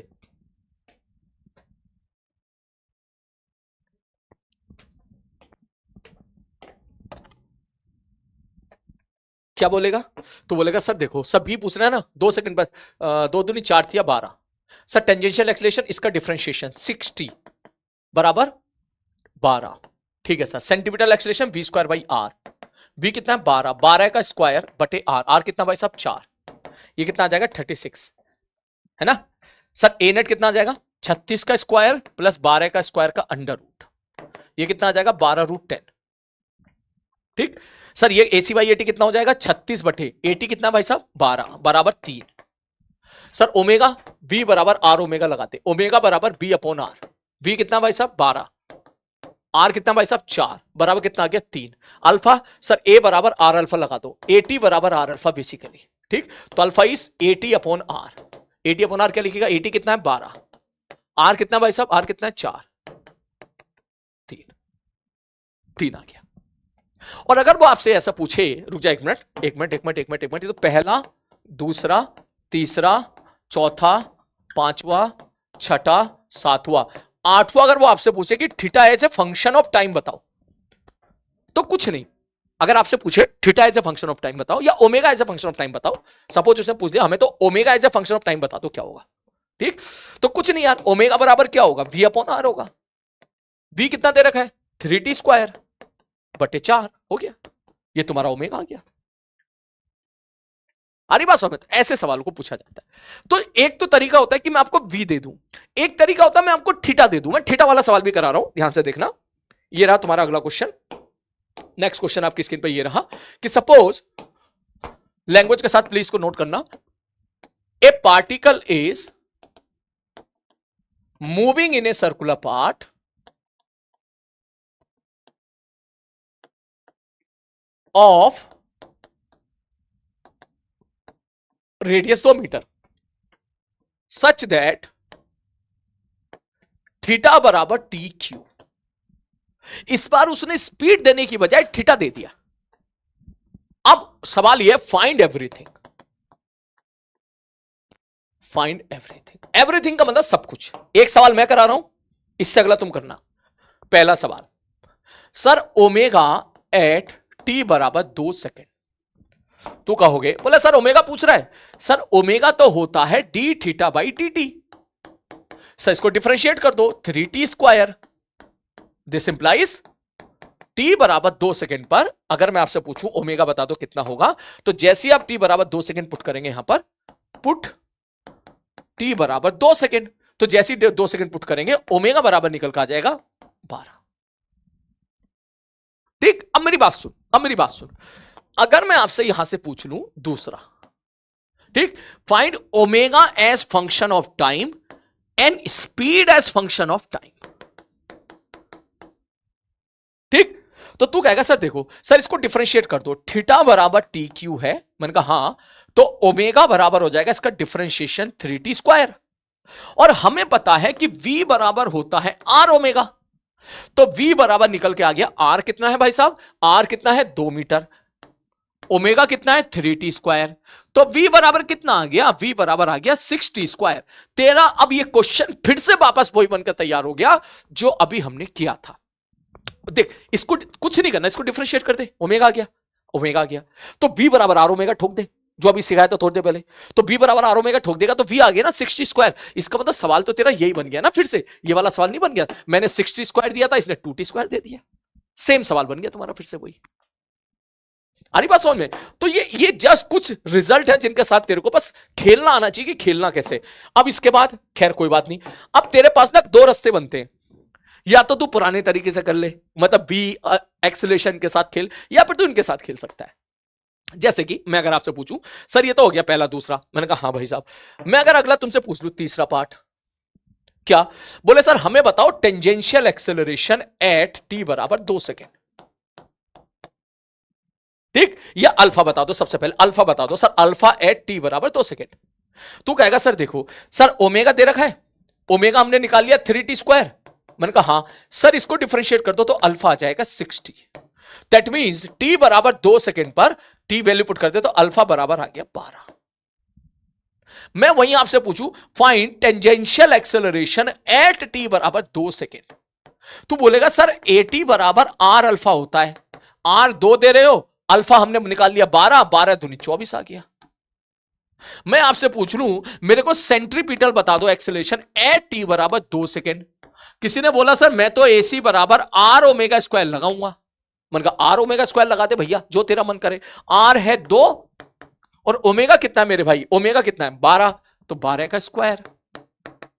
क्या बोलेगा? तो बोलेगा सर देखो सब भी पूछ रहा है ना, 2 सेकंड बस, 2 दूनी 4 थी 12। सर टेंजेंशियल एक्सेलरेशन इसका डिफरेंशिएशन 60 बराबर 12, ठीक है sir. Centimetre acceleration v square by R, v कितना है 12, 12 का स्क्वायर बटे आर, आर कितना भाई साहब 4, ये कितना आ जाएगा 36, है ना सर। ए नेट कितना आ जाएगा 36 का स्क्वायर प्लस 12 का स्क्वायर का अंडर रूट, ये कितना आ जाएगा 12√10, ठीक सर। ये एसी बाई एटी कितना हो जाएगा 36 बटे एटी कितना भाई साहब 12 बराबर 3। सर ओमेगा v बराबर आर ओमेगा लगाते, ओमेगा बराबर b अपॉन आर, v कितना भाई साहब 12, आर कितना भाई साहब 4 बराबर कितना आ गया 3। अल्फा सर ए बराबर आर अल्फा लगा दो, एटी बराबर आर अल्फा बेसिकली, ठीक। तो alpha is AT upon R, AT upon R क्या लिखेगा, एटी कितना है 12, आर कितना भाई साहब, आर कितना है 4, 3 आ गया। और अगर वो आपसे ऐसा पूछे, रुक जा एक मिनट एक मिनट एक मिनट एक मिनट एक मिनट, तो पहला दूसरा तीसरा चौथा पांचवा छठा सातवां आठवां, अगर वो आपसे पूछे कि theta as a function of time बताओ, तो कुछ नहीं। अगर आपसे पूछे theta as a function of time बताओ या omega as a function of time बताओ, सपोज उसने पूछ दिया हमें तो omega as a function of time बता दो क्या होगा, ठीक। तो कुछ नहीं यार, ओमेगा बराबर क्या होगा v अपॉन आर होगा, v कितना दे रखा है 3t स्क्वायर बटे 4 हो गया, ये तुम्हारा ओमेगा आ गया। आरी बात समझ, ऐसे सवालों को पूछा जाता है। तो एक तो तरीका होता है कि मैं आपको v दे दूं, एक तरीका होता है मैं आपको थीटा दे दूं। मैं थीटा वाला सवाल भी करा रहा हूं, ध्यान से देखना। ये रहा तुम्हारा अगला क्वेश्चन, नेक्स्ट क्वेश्चन आपकी स्क्रीन पे ये रहा कि सपोज, लैंग्वेज के साथ प्लीज को नोट करना, a particle is moving in a circular path of radius 2 meter such that theta बराबर टी क्यू। इस बार उसने स्पीड देने की बजाय थीटा दे दिया। अब सवाल यह, find everything, find everything, everything का मतलब सब कुछ। एक सवाल मैं करा रहा हूं, इससे अगला तुम करना। पहला सवाल, सर ओमेगा एट टी बराबर 2 सेकेंड, तो कहोगे, बोले सर ओमेगा पूछ रहा है, सर ओमेगा तो होता है D theta by D T, sir इसको डिफरेंशिएट कर दो 3t square, this implies t बराबर 2 सेकेंड पर अगर मैं आपसे पूछूं ओमेगा बता दो कितना होगा, तो जैसे आप t बराबर 2 सेकेंड पुट करेंगे यहां पर, पुट t बराबर 2 सेकेंड, तो जैसे 2 सेकेंड पुट करेंगे ओमेगा बराबर निकल कर आ जाएगा 12, ठीक। अब मेरी बात सुन, अब मेरी बात सुन, अगर मैं आपसे यहां से पूछ लूं दूसरा, ठीक, find omega as function of time and speed as function of time, ठीक। तो तू कहेगा सर देखो सर इसको डिफरेंशिएट कर दो, थीटा बराबर टी क्यू है, मैंने कहा हां, तो ओमेगा बराबर हो जाएगा इसका डिफरेंशिएशन 3t स्क्वायर, और हमें पता है कि v बराबर होता है आर ओमेगा, तो v बराबर निकल के आ गया, r कितना है भाई साहब, r कितना है 2 मीटर, ओमेगा कितना है 3t स्क्वायर, तो v बराबर कितना आ गया, v बराबर आ गया 6t स्क्वायर। तेरा अब ये क्वेश्चन फिर से वापस वही बनकर तैयार हो गया जो अभी हमने किया था। देख इसको कुछ नहीं करना, इसको डिफरेंशिएट कर दे, ओमेगा आ गया, ओमेगा आ गया, तो v बराबर आर ओमेगा ठोक दे, जो अभी सिखाया था थोड़ी देर पहले। तो b बराबर आर ओमेगा ठोक देगा तो v आ गया ना 60 स्क्वायर। इसका मतलब सवाल तो तेरा यही बन गया ना, फिर से ये वाला सवाल नहीं बन गया। मैंने 60 स्क्वायर दिया था, इसने 2t स्क्वायर दे दिया, सेम सवाल बन गया तुम्हारा फिर से वही। आ रही बात समझ में? तो ये जस्ट कुछ रिजल्ट है जिनके साथ तेरे को बस खेलना आना चाहिए कि खेलना कैसे। अब इसके बाद खैर कोई बात नहीं, अब तेरे पास ना दो रास्ते बनते हैं, या तो तू पुराने तरीके से कर ले, मतलब बी एक्सेलरेशन के साथ खेल, या फिर तू इनके साथ खेल सकता है। जैसे कि मैं अगर आपसे पूछूं सर ये तो हो गया पहला दूसरा, मैंने कहा हाँ भाई साहब, मैं अगर अगला तुमसे पूछ लूं तीसरा पार्ट, क्या बोले सर हमें बताओ टेंजेंशियल एक्सेलरेशन एट टी बराबर 2 सेकेंड। ठीक, या अल्फा बता दो, सबसे पहले अल्फा बता दो सर, अल्फा एट टी बराबर 2 सेकेंड। तू कहेगा सर देखो सर ओमेगा दे रखा है, ओमेगा हमने निकाल लिया 3t स्क्वायर। मैंने कहा हाँ सर इसको डिफरेंशिएट कर दो तो अल्फा आ जाएगा 60। दैट मींस t बराबर 2 सेकेंड पर t वैल्यू पुट कर दे तो अल्फा बराबर आ गया 12। मैं वहीं आपसे पूछूं find tangential acceleration at t बराबर 2 सेकेंड। तू बोलेगा सर at बराबर r अल्फा होता है, r 2 दे रहे हो, अल्फा हमने निकाल लिया 12, 12 दूनी 24 आ गया। मैं आपसे पूछ लूं मेरे को सेंट्रीपिटल बता दो एक्सेलरेशन एट t बराबर 2 सेकेंड। किसी ने बोला सर मैं तो AC बराबर r ओमेगा स्क्वायर लगाऊंगा। मैंने कहा r ओमेगा स्क्वायर लगाते भैया, जो तेरा मन करे। r है 2 और ओमेगा कितना है मेरे भाई, ओमेगा कितना है 12, तो 12 का स्क्वायर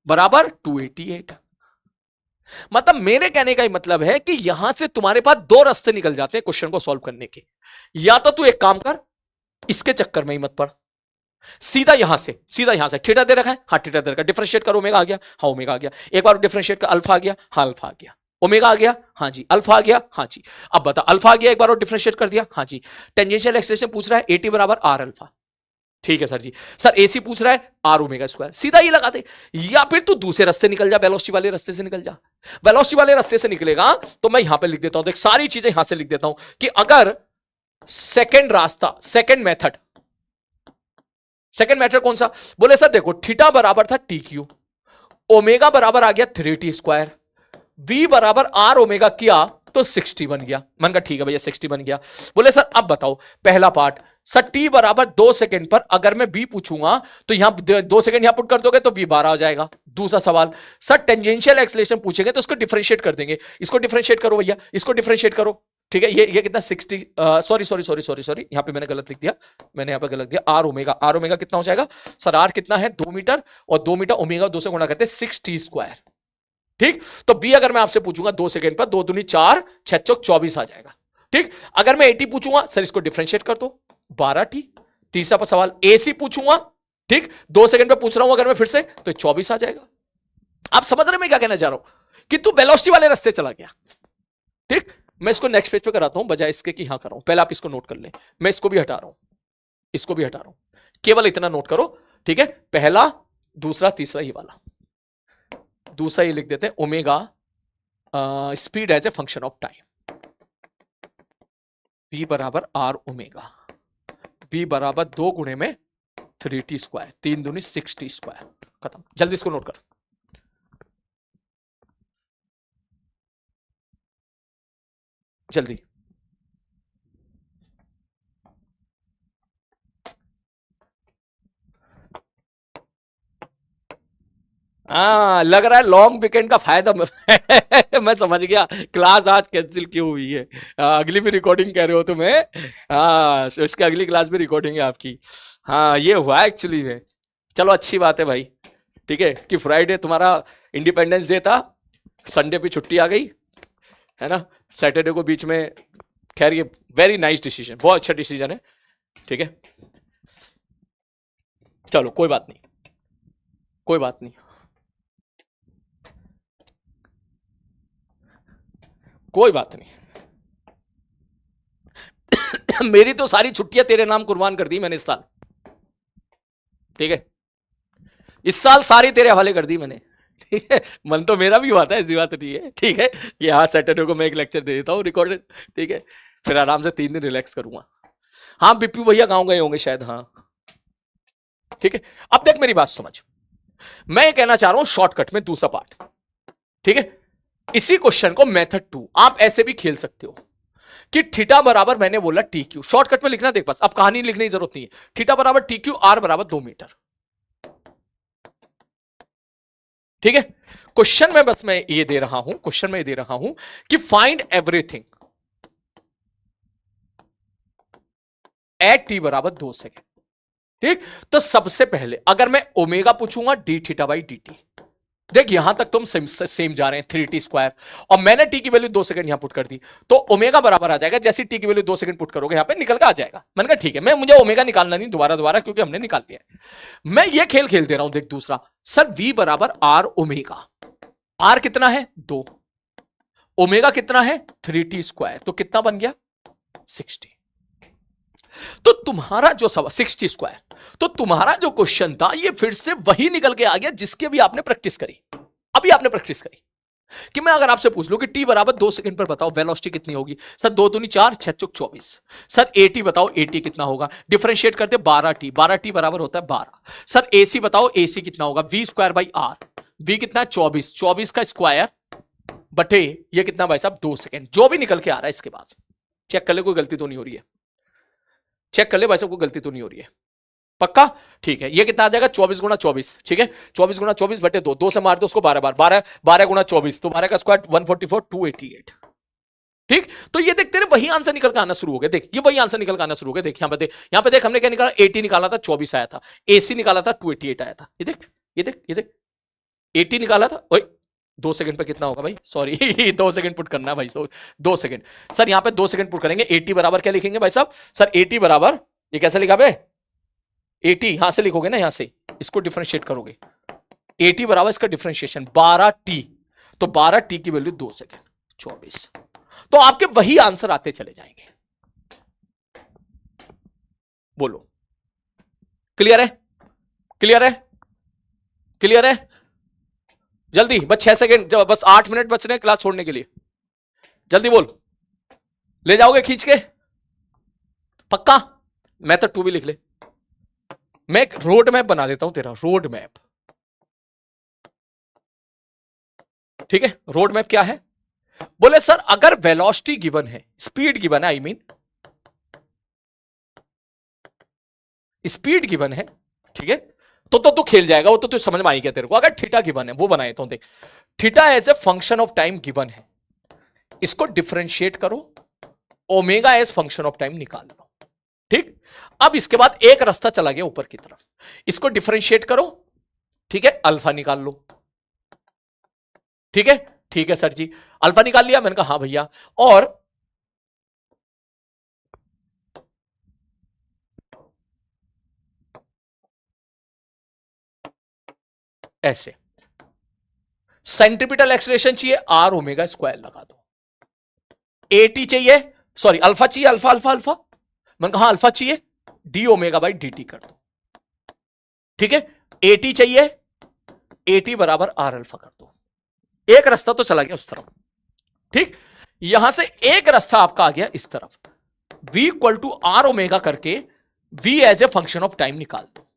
बराबर 288। मतलब मेरे कहने का ही मतलब है कि यहां से तुम्हारे पास दो रास्ते निकल जाते हैं क्वेश्चन को सॉल्व करने के। या तो तू एक काम कर, इसके चक्कर में ही मत पड़, सीधा यहां से थीटा दे रखा है, हाँ थीटा दे रखा है, डिफरेंशिएट कर ओमेगा आ गया, हाँ ओमेगा आ गया, एक बार डिफरेंशिएट कर अल्फा आ गया, हाँ अल्फा आ गया, ओमेगा आ गया, हाँ जी, अल्फा आ गया, हाँ जी। अब बता अल्फा आ गया, एक बार और डिफरेंशिएट कर दिया, हाँ जी। टेंजेंशियल एक्सेलरेशन पूछ रहा है एटी बराबर आर अल्फा, ठीक है सर जी। सर एसी पूछ रहा है आर ओमेगा स्क्वायर, सीधा ये लगा दे। या फिर तू दूसरे रास्ते निकल जा, वेलोसिटी वाले रास्ते से निकल जा। वेलोसिटी वाले रास्ते से निकलेगा तो मैं यहां पे लिख देता हूं, देख सारी चीजें यहां से लिख देता हूं कि अगर सेकंड रास्ता, सेकंड मेथड कौन सा, बोले सर देखो थीटा बराबर था टी क्यू, ओमेगा बराबर आ गया 3t स्क्वायर, v बराबर आर ओमेगा किया तो 60 बन गया। मैंने कहा ठीक है भैया 60 बन गया। बोले सर अब बताओ पहला पार्ट, सर t बराबर 2 सेकंड पर अगर मैं b पूछूंगा तो यहां 2 सेकंड यहां पुट कर दोगे तो v 12 हो जाएगा। दूसरा सवाल, सर टेंजेंशियल एक्सेलरेशन पूछेंगे तो इसको डिफरेंशिएट कर देंगे, इसको डिफरेंशिएट करो भैया, इसको डिफरेंशिएट करो, ठीक है। ये कितना 60, सॉरी यहां पे मैंने गलत लिख दिया, मैंने यहां पे गलत दिया, आर ओमेगा कितना हो जाएगा सर, आर कितना है 2 मीटर और 2 मीटर ओमेगा 2 से गुणा करते 6t स्क्वायर, ठीक। तो बी अगर मैं आपसे पूछूंगा 2 सेकंड पर 2 दूनी 4, 6 चौक 24 आ जाएगा, ठीक। अगर मैं 80 पूछूंगा सर इसको डिफरेंशिएट कर दो 12t। तीसरा सवाल एसी पूछूंगा, ठीक, 2 सेकंड पे पूछ रहा हूं अगर मैं फिर से तो 24 आ जाएगा। आप समझ रहे मैं क्या कहना चाह रहा हूं कि तू वेलोसिटी वाले रास्ते चला गया, ठीक। मैं इसको नेक्स्ट पेज पे कराता हूं बजाय इसके कि यहां कर रहा हूं, पहले आप इसको नोट कर लें, मैं इसको भी हटा रहा हूं, इसको भी हटा रहा हूं, केवल इतना नोट करो, ठीक है। पहला दूसरा तीसरा ये वाला, दूसरा ये लिख देते हैं omega speed as a function of time, v बराबर आर ओमेगा, v बराबर 2 गुणे में 3t स्क्वायर, 3 दूनी 6t स्क्वायर, खत्म। जल्दी इसको नोट कर, जल्दी। लग रहा है लॉन्ग वीकेंड का फायदा मैं समझ गया क्लास आज कैंसिल क्यों हुई है। अगली भी रिकॉर्डिंग कह रहे हो तुम्हें, हाँ उसकी अगली क्लास भी रिकॉर्डिंग है आपकी, हाँ ये हुआ एक्चुअली में। चलो अच्छी बात है भाई, ठीक है कि फ्राइडे तुम्हारा इंडिपेंडेंस डे था, संडे पे छुट्टी आ गई है ना, सैटरडे को बीच में। खैर ये वेरी नाइस डिसीजन, बहुत अच्छा डिसीजन है, ठीक है। चलो कोई बात नहीं, कोई बात नहीं, कोई बात नहीं। मेरी तो सारी छुट्टियां तेरे नाम कुर्बान कर दी मैंने इस साल, ठीक है, इस साल सारी तेरे हवाले कर दी मैंने, ठीक है। मन तो मेरा भी हुआ था, ऐसी बात नहीं है, ठीक है कि हाँ सैटरडे को मैं एक लेक्चर दे देता हूँ रिकॉर्डेड, ठीक है, फिर आराम से 3 दिन रिलैक्स करूंगा। हाँ बिप्पू भैया गाँव गए होंगे शायद, हाँ ठीक है। अब देख मेरी बात समझ, मैं कहना चाह रहा हूं शॉर्टकट में दूसरा पार्ट, ठीक है। इसी क्वेश्चन को मेथड 2 आप ऐसे भी खेल सकते हो कि थीटा बराबर मैंने बोला टी क्यू, शॉर्टकट में लिखना देख बस, अब कहानी लिखने की जरूरत नहीं है। थीटा बराबर टी क्यू, आर बराबर 2 मीटर। ठीक है, क्वेश्चन में बस मैं ये दे रहा हूं, क्वेश्चन में ये दे रहा हूं कि फाइंड एवरीथिंग एट टी बराबर 2 सेकेंड। ठीक, तो सबसे पहले अगर मैं ओमेगा पूछूंगा D theta by D T, देख यहां तक तुम सेम जा रहे हैं, 3t स्क्वायर, और मैंने टी की वैल्यू 2 सेकंड यहां पुट कर दी, तो ओमेगा बराबर आ जाएगा, जैसे टी की वैल्यू 2 सेकंड पुट करोगे यहां पे निकल के आ जाएगा। मैंने कहा ठीक है, मैं मुझे ओमेगा निकालना नहीं दोबारा दोबारा, क्योंकि हमने निकाल लिया है। मैं ये खेल खेल दे रहा हूं, देख दूसरा, सर वी बराबर आर ओमेगा, आर कितना है 2, ओमेगा कितना है 3t स्क्वायर, तो कितना बन गया 60। तो तुम्हारा जो सवाल 60 स्क्वायर, तो तुम्हारा जो क्वेश्चन था ये फिर से वही निकल के आ गया जिसके भी आपने प्रैक्टिस करी, अभी आपने प्रैक्टिस करी, कि मैं अगर आपसे पूछ लूं कि टी बराबर 2 सेकंड पर बताओ वेलोसिटी कितनी होगी, सर 2 दूनी 4, 6 चौक 24, सर एटी बताओ एटी कितना होगा, डिफरेंशिएट करते 12t, 12t बराबर होता है 12, सर एसी बताओ एसी कितना होगा, V square by R, V कितना है 24, 24 का स्क्वायर बटे ये कितना भाई साहब 2 सेकंड, जो भी निकल के आ रहा है इसके बाद चेक कर ले, कोई गलती तो नहीं हो रही है, चेक कर ले भाई साहब, कोई गलती तो नहीं हो रही है, पक्का? ठीक है, ये कितना आ जाएगा 24 गुणा 24, ठीक है, 24 गुणा 24 बटे 2, 2 से मार दो उसको 12 बार, 12 12 गुणा 24, तो 12 का स्क्वायर 144, 288। ठीक, तो ये देख तेरे वही आंसर निकल के आना शुरू हो गया, देख ये वही आंसर निकल के आना शुरू हो गया, देख यहां पे देख हमने क्या निकाला, 80 निकाला था 24 आया था, एसी निकाला था 288 आया था, ये देख ये देख ये देख 80 निकाला था, ओए 2 सेकंड पे कितना होगा भाई, सॉरी 2 सेकंड पुट करना है भाई, 2 सेकंड, सर यहां पे 2 सेकंड पुट करेंगे, 80 बराबर क्या लिखेंगे भाई साहब, सर 80 बराबर ये कैसे लिखा बे, 80 यहां से लिखोगे ना, यहां से इसको डिफरेंशिएट करोगे, 80 बराबर इसका डिफरेंशिएशन 12t, तो 12t की वैल्यू 2 सेकंड 24, तो आपके वही आंसर आते चले जाएंगे। बोलो क्लियर है, क्लियर है, क्लियर है? जल्दी, बस 6 सेकंड, बस 8 मिनट बच रहे हैं क्लास छोड़ने के लिए, जल्दी बोल, ले जाओगे खींच के, पक्का? मेथड 2 भी लिख ले, मैं एक रोड मैप बना देता हूं तेरा, रोड मैप, ठीक है? रोड मैप क्या है, बोले सर अगर वेलोसिटी गिवन है, स्पीड गिवन है, आई मीन स्पीड गिवन है, ठीक है, तो खेल जाएगा वो, तो समझ में आई क्या तेरे को? अगर थीटा गिवन है, वो बनाए तो देख, theta as a function of time given है, इसको डिफरेंशिएट करो, omega as function of time निकाल लो, ठीक? अब इसके बाद एक रास्ता चला गया ऊपर की तरफ, इसको डिफरेंशिएट करो, ठीक है, अल्फा निकाल लो, ठीक है, ठीक है सर जी, अल्फा निकाल लिया, मैंने कहा हाँ भैया, और ऐसे सेंट्रीपिटल एक्सलेशन चाहिए, आर ओमेगा स्क्वायर लगा दो, एटी चाहिए, सॉरी अल्फा चाहिए, अल्फा अल्फा अल्फा, मैंने कहा हाँ अल्फा चाहिए, D omega by D T कर दो, ठीक है, एटी चाहिए, एटी बराबर आर अल्फा कर दो, एक रास्ता तो चला गया उस तरफ, ठीक? यहां से एक रास्ता आपका आ गया इस तरफ, v equal to R omega करके v as a function of time निकाल दो,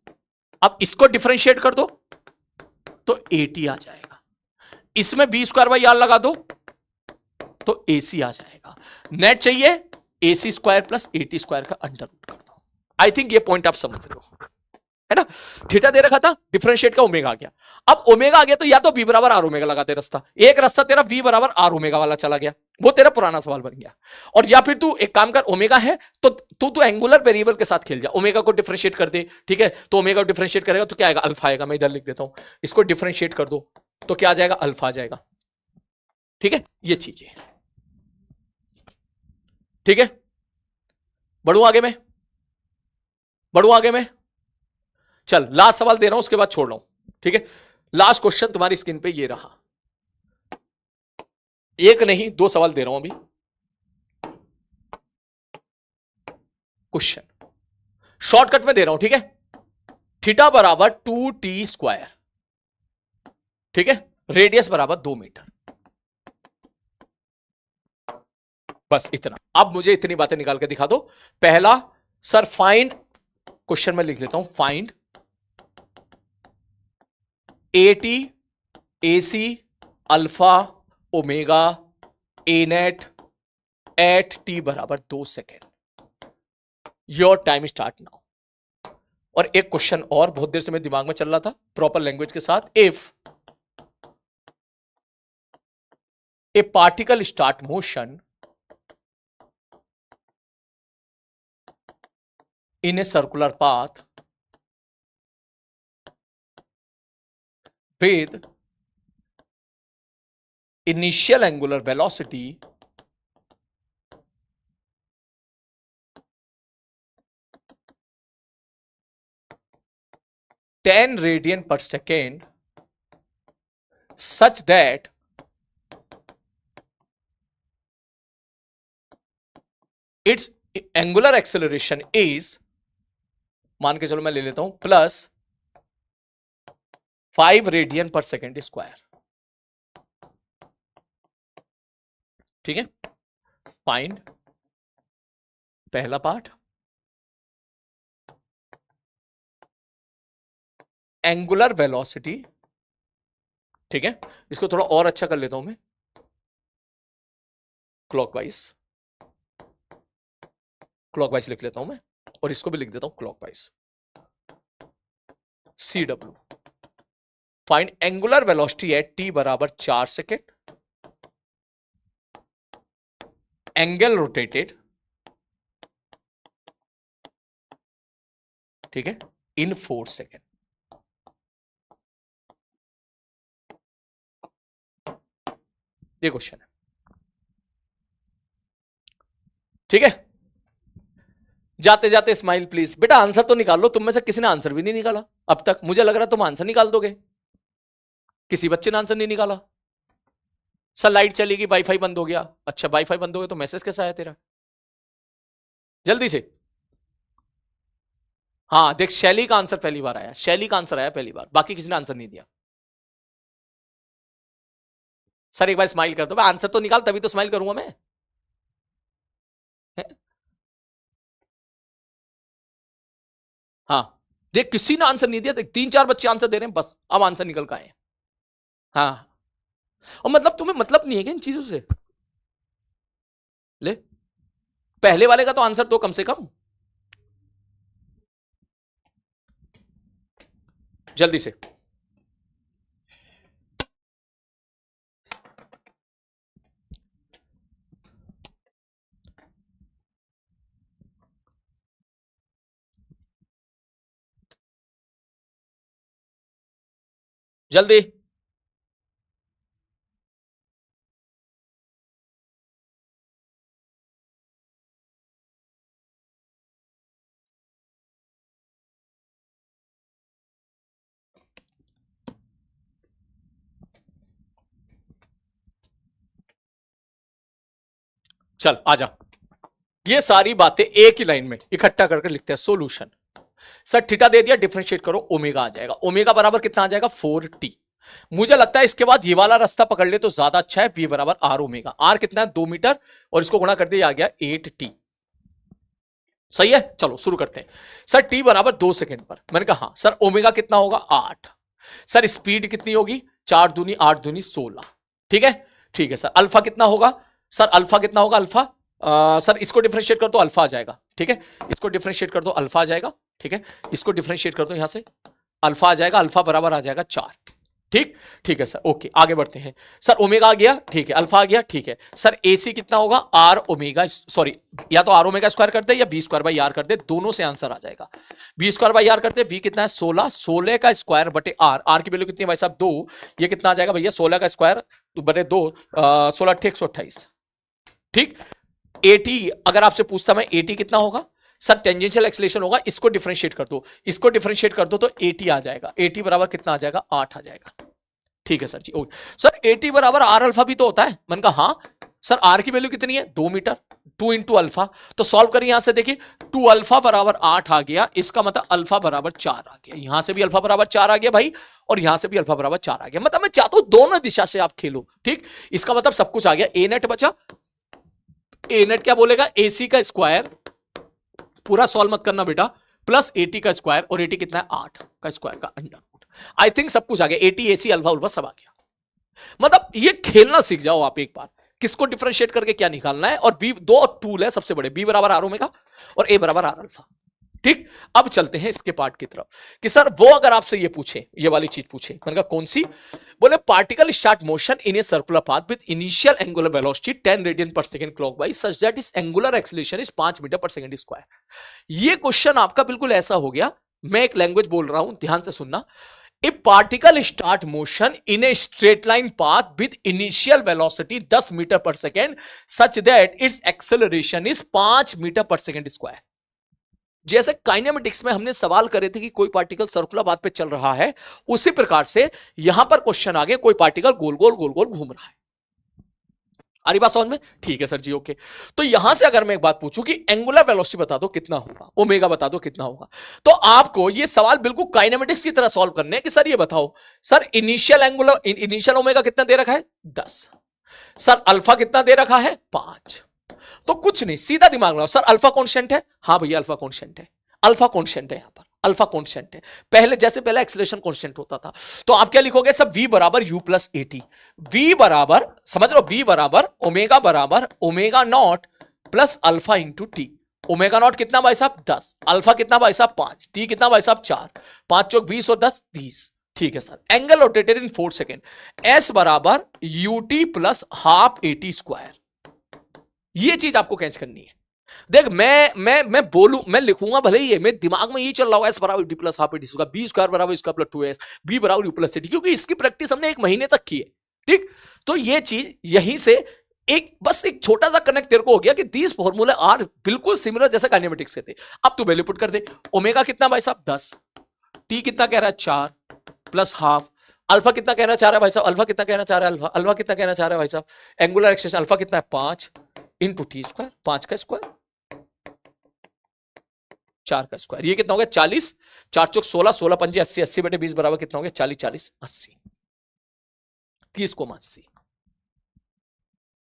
अब इसको डिफरेंशिएट कर दो तो 80 आ जाएगा, इसमें v स्क्वायर बाई आर लगा दो तो AC आ जाएगा, नेट चाहिए AC स्क्वायर प्लस 80 स्क्वायर का अंडर रूट कर दो। आई थिंक ये पॉइंट आप समझ रहे हो, है ना? थीटा दे रखा था, डिफरेंशिएट का ओमेगा आ गया, अब ओमेगा आ गया तो या तो v बराबर आर ओमेगा लगा दे रास्ता, एक रास्ता तेरा v बराबर आर ओमेगा वाला चला गया, वो तेरा पुराना सवाल बन गया, और या फिर तू एक काम कर, ओमेगा है तो तू एंगुलर वेरिएबल के साथ खेल जा, ओमेगा को डिफरेंशिएट कर दे, ठीक है, तो ओमेगा को डिफरेंशिएट करेगा तो क्या आएगा, अल्फा आएगा, मैं इधर लिख देता हूं, इसको डिफरेंशिएट कर दो तो क्या आ जाएगा, अल्फा आ जाएगा, ठीक है, ये चीजें, ठीक है, बढ़ू आगे में, बढ़ू आगे में, चल लास्ट सवाल दे रहा हूं उसके बाद छोड़ रहा हूं, ठीक है? लास्ट क्वेश्चन तुम्हारी स्क्रीन पे ये रहा, एक नहीं 2 सवाल दे रहा हूं अभी, क्वेश्चन शॉर्टकट में दे रहा हूं, ठीक है? थीटा बराबर 2t स्क्वायर, ठीक है, रेडियस बराबर 2 मीटर, बस इतना, अब मुझे इतनी बातें निकाल के दिखा दो। पहला, सर फाइंड, क्वेश्चन में लिख लेता हूं, find AT AC alpha omega A net at T बराबर 2 second. Your time start now. और एक क्वेश्चन और बहुत देर से मेरे दिमाग में चल रहा था प्रॉपर लैंग्वेज के साथ। If A particle start motion in a circular path with initial angular velocity (10 radian per second) such that its angular acceleration is, मान के चलो मैं ले लेता हूं, +5 रेडियन पर सेकेंड स्क्वायर। ठीक है, फाइंड पहला पार्ट एंगुलर वेलोसिटी। ठीक है, इसको थोड़ा और अच्छा कर लेता हूं मैं, क्लॉकवाइज लिख लेता हूं मैं, और इसको भी लिख देता हूं clockwise. CW find angular velocity at T बराबर 4 सेकेंड, एंगल रोटेटेड, ठीक है, इन 4 सेकेंड। ये क्वेश्चन है। ठीक है, जाते जाते स्माइल प्लीज। बेटा आंसर तो निकाल लो, तुम में से किसी ने आंसर भी नहीं निकाला अब तक। मुझे लग रहा है तुम आंसर निकाल दोगे, किसी बच्चे ने आंसर नहीं निकाला। सर लाइट चलेगी, वाईफाई बंद हो गया। अच्छा वाईफाई बंद हो गया तो मैसेज कैसा आया तेरा? जल्दी से। हाँ देख, शैली का आंसर पहली बार आया, शैली का आंसर आया पहली बार, बाकी किसी ने आंसर नहीं दिया। सर एक बार स्माइल कर दो, मैं आंसर तो निकाल तभी तो स्माइल करूंगा मैं। हाँ देख, किसी ने आंसर नहीं दिया, देख 3-4 बच्चे आंसर दे रहे हैं बस, अब आंसर निकल का आए। हाँ, और मतलब तुम्हें मतलब नहीं है क्या इन चीजों से? ले, पहले वाले का तो आंसर दो कम से कम, जल्दी से। जल्दी। चल आजा, ये सारी बातें एक ही लाइन में इकट्ठा करके लिखते हैं। सॉल्यूशन, सर थीटा दे दिया, डिफरेंशिएट करो, ओमेगा आ जाएगा। ओमेगा बराबर कितना आ जाएगा? 4t। मुझे लगता है इसके बाद ये वाला रास्ता पकड़ ले तो ज्यादा अच्छा है। b बराबर आर ओमेगा। आर कितना है? 2 मीटर, और इसको गुणा कर दिया, आ गया 8t। सही है, चलो शुरू करते हैं। सर t बराबर 2 सेकेंड पर, मैंने कहा हाँ। सर ओमेगा कितना होगा? 8। सर स्पीड कितनी होगी? 4 दूनी 8 दूनी 16। ठीक है, ठीक है। सर अल्फा कितना होगा? सर अल्फा कितना होगा? अल्फा सर इसको डिफरेंशिएट कर दो, अल्फा आ जाएगा। ठीक है, इसको डिफरेंशिएट कर दो, अल्फा आ जाएगा। ठीक है, इसको डिफरेंशिएट कर दो यहां से, अल्फा आ जाएगा। अल्फा बराबर आ जाएगा 4। ठीक, ठीक है सर, ओके आगे बढ़ते हैं। सर ओमेगा आ गया, ठीक है, अल्फा आ गया, ठीक है। सर एसी कितना होगा? आर ओमेगा, सॉरी या तो आर ओमेगा स्क्वायर कर दे या बी स्क्वायर बाई आर कर दे, दोनों से आंसर आ जाएगा। बी स्क्वायर बाई आर करते, बी कितना है? 16। 16 का स्क्वायर बटे आर, आर की वैल्यू कितनी है भाई साहब? 2। ये कितना आ जाएगा भैया? 16 का स्क्वायर बटे 2, 16 8 128। ठीक, 80 अगर आपसे पूछता मैं 80 कितना होगा? सर टेंजेंशियल एक्सीलरेशन होगा, इसको डिफरेंशिएट कर दो, इसको डिफरेंशिएट कर दो तो 80 आ जाएगा। 80 बराबर कितना आ जाएगा? 8 आ जाएगा। ठीक है सर जी, ओके। सर 80 बराबर आर अल्फा भी तो होता है। मैंने कहा हाँ। सर आर की वैल्यू कितनी है? 2 मीटर, 2 इंटू अल्फा। तो सॉल्व करिए, यहां से देखिए 2 अल्फा बराबर 8 आ गया, इसका मतलब अल्फा बराबर 4 आ गया। यहां से भी अल्फा बराबर 4 आ गया भाई, और यहां से भी अल्फा बराबर 4 आ गया। मतलब मैं चाहता हूं दोनों दिशा से आप खेलो। ठीक, इसका मतलब सब कुछ आ गया। ए नेट बचा, ए नेट क्या बोलेगा? एसी का स्क्वायर, पूरा सॉल्व मत करना बेटा, प्लस 80 का स्क्वायर, और 80 कितना है? 8 का स्क्वायर का अंडर रूट। आई थिंक सब कुछ आ गया, 80 एसी अल्फा उल्फा सब आ गया। मतलब ये खेलना सीख जाओ आप एक बार। किसको डिफरेंशिएट करके क्या निकालना है, और बी दो टूल है सबसे बड़े, बी बराबर आर ओमेगा और ए बराबर आर अल्फा। ठीक, अब चलते हैं इसके पार्ट की तरफ कि सर वो अगर आपसे ये पूछे, ये वाली चीज पूछे, मैंने कहा कौन सी, बोले particle start motion in a circular path with initial angular velocity 10 radian पर सेकंड क्लॉकवाइज सच दैट इस एंगुलर एक्सीलरेशन इज 5 मीटर पर सेकंड स्क्वायर। ये क्वेश्चन आपका बिल्कुल ऐसा हो गया, मैं एक लैंग्वेज बोल रहा हूं, ध्यान से सुनना। A particle start motion in a straight line path with initial velocity 10 metre per second such that its acceleration is 5 metre per second square. जैसे काइनेमेटिक्स में हमने सवाल करे थे कि कोई पार्टिकल सर्कुलर पाथ पे चल रहा है, उसी प्रकार से यहां पर क्वेश्चन आ गया कोई पार्टिकल गोल गोल गोल गोल घूम रहा है। आ रही बात समझ में? ठीक है सर जी, ओके। तो यहां से अगर मैं एक बात पूछूं कि एंगुलर वेलोसिटी बता दो कितना होगा, ओमेगा बता दो कितना होगा, तो आपको ये सवाल बिल्कुल काइनेमेटिक्स की तरह सॉल्व करने हैं कि सर ये बताओ, सर इनिशियल ओमेगा कितना दे रखा है 10, सर अल्फा कितना दे रखा है 5। तो कुछ नहीं, सीधा दिमाग लगाओ, सर अल्फा कांस्टेंट है, हाँ भैया अल्फा कांस्टेंट है, अल्फा कांस्टेंट है, यहां पर अल्फा कांस्टेंट है। पहले जैसे पहले एक्सेलरेशन कांस्टेंट होता था, तो आप क्या लिखोगे सब v बराबर u plus A T, v बराबर समझ लो v बराबर omega naught plus alpha into T. Omega naught कितना भाई साहब 10, अल्फा कितना भाई साहब 5, टी कितना भाई साहब 4, 5 चौक 20 और 10 30। ठीक है सर, एंगल रोटेटेड इन 4 सेकेंड, s बराबर ut plus half A T square. ये चीज आपको कैच करनी है। देख मैं बोलूं, मैं लिखूंगा भले ही है, मेरे दिमाग में ये चल रहा होगा एस बराबर D plus half D square, B square बराबर इसका प्लस 2s, बी बराबर यू प्लस सी, क्योंकि इसकी प्रैक्टिस हमने 1 महीने तक की है। ठीक, तो ये चीज यहीं से एक बस एक छोटा सा कनेक्ट तेरे को हो गया कि दीस फॉर्मूले आर बिल्कुल सिमिलर जैसे काइनेमेटिक्स के थे। अब तू वैल्यू पुट कर दे, ओमेगा कितना भाई साहब 10, टी कितना कह रहा है 4 प्लस हाफ, अल्फा कितना कहना चाह रहा है भाई साहब, अल्फा कितना कहना चाह रहा है, अल्फा कितना कहना चाह रहा है भाई साहब, एंगुलर एक्सटेंशन अल्फा कितना है 5 इंटू टी स्क्वायर, 5 का स्क्वायर 4 का स्क्वायर, ये कितना हो गया 40, 4 चौक 16, 16 पंजे 80, 80 बटे 20 बराबर कितना हो गया 40, 40 80, 30 को 80।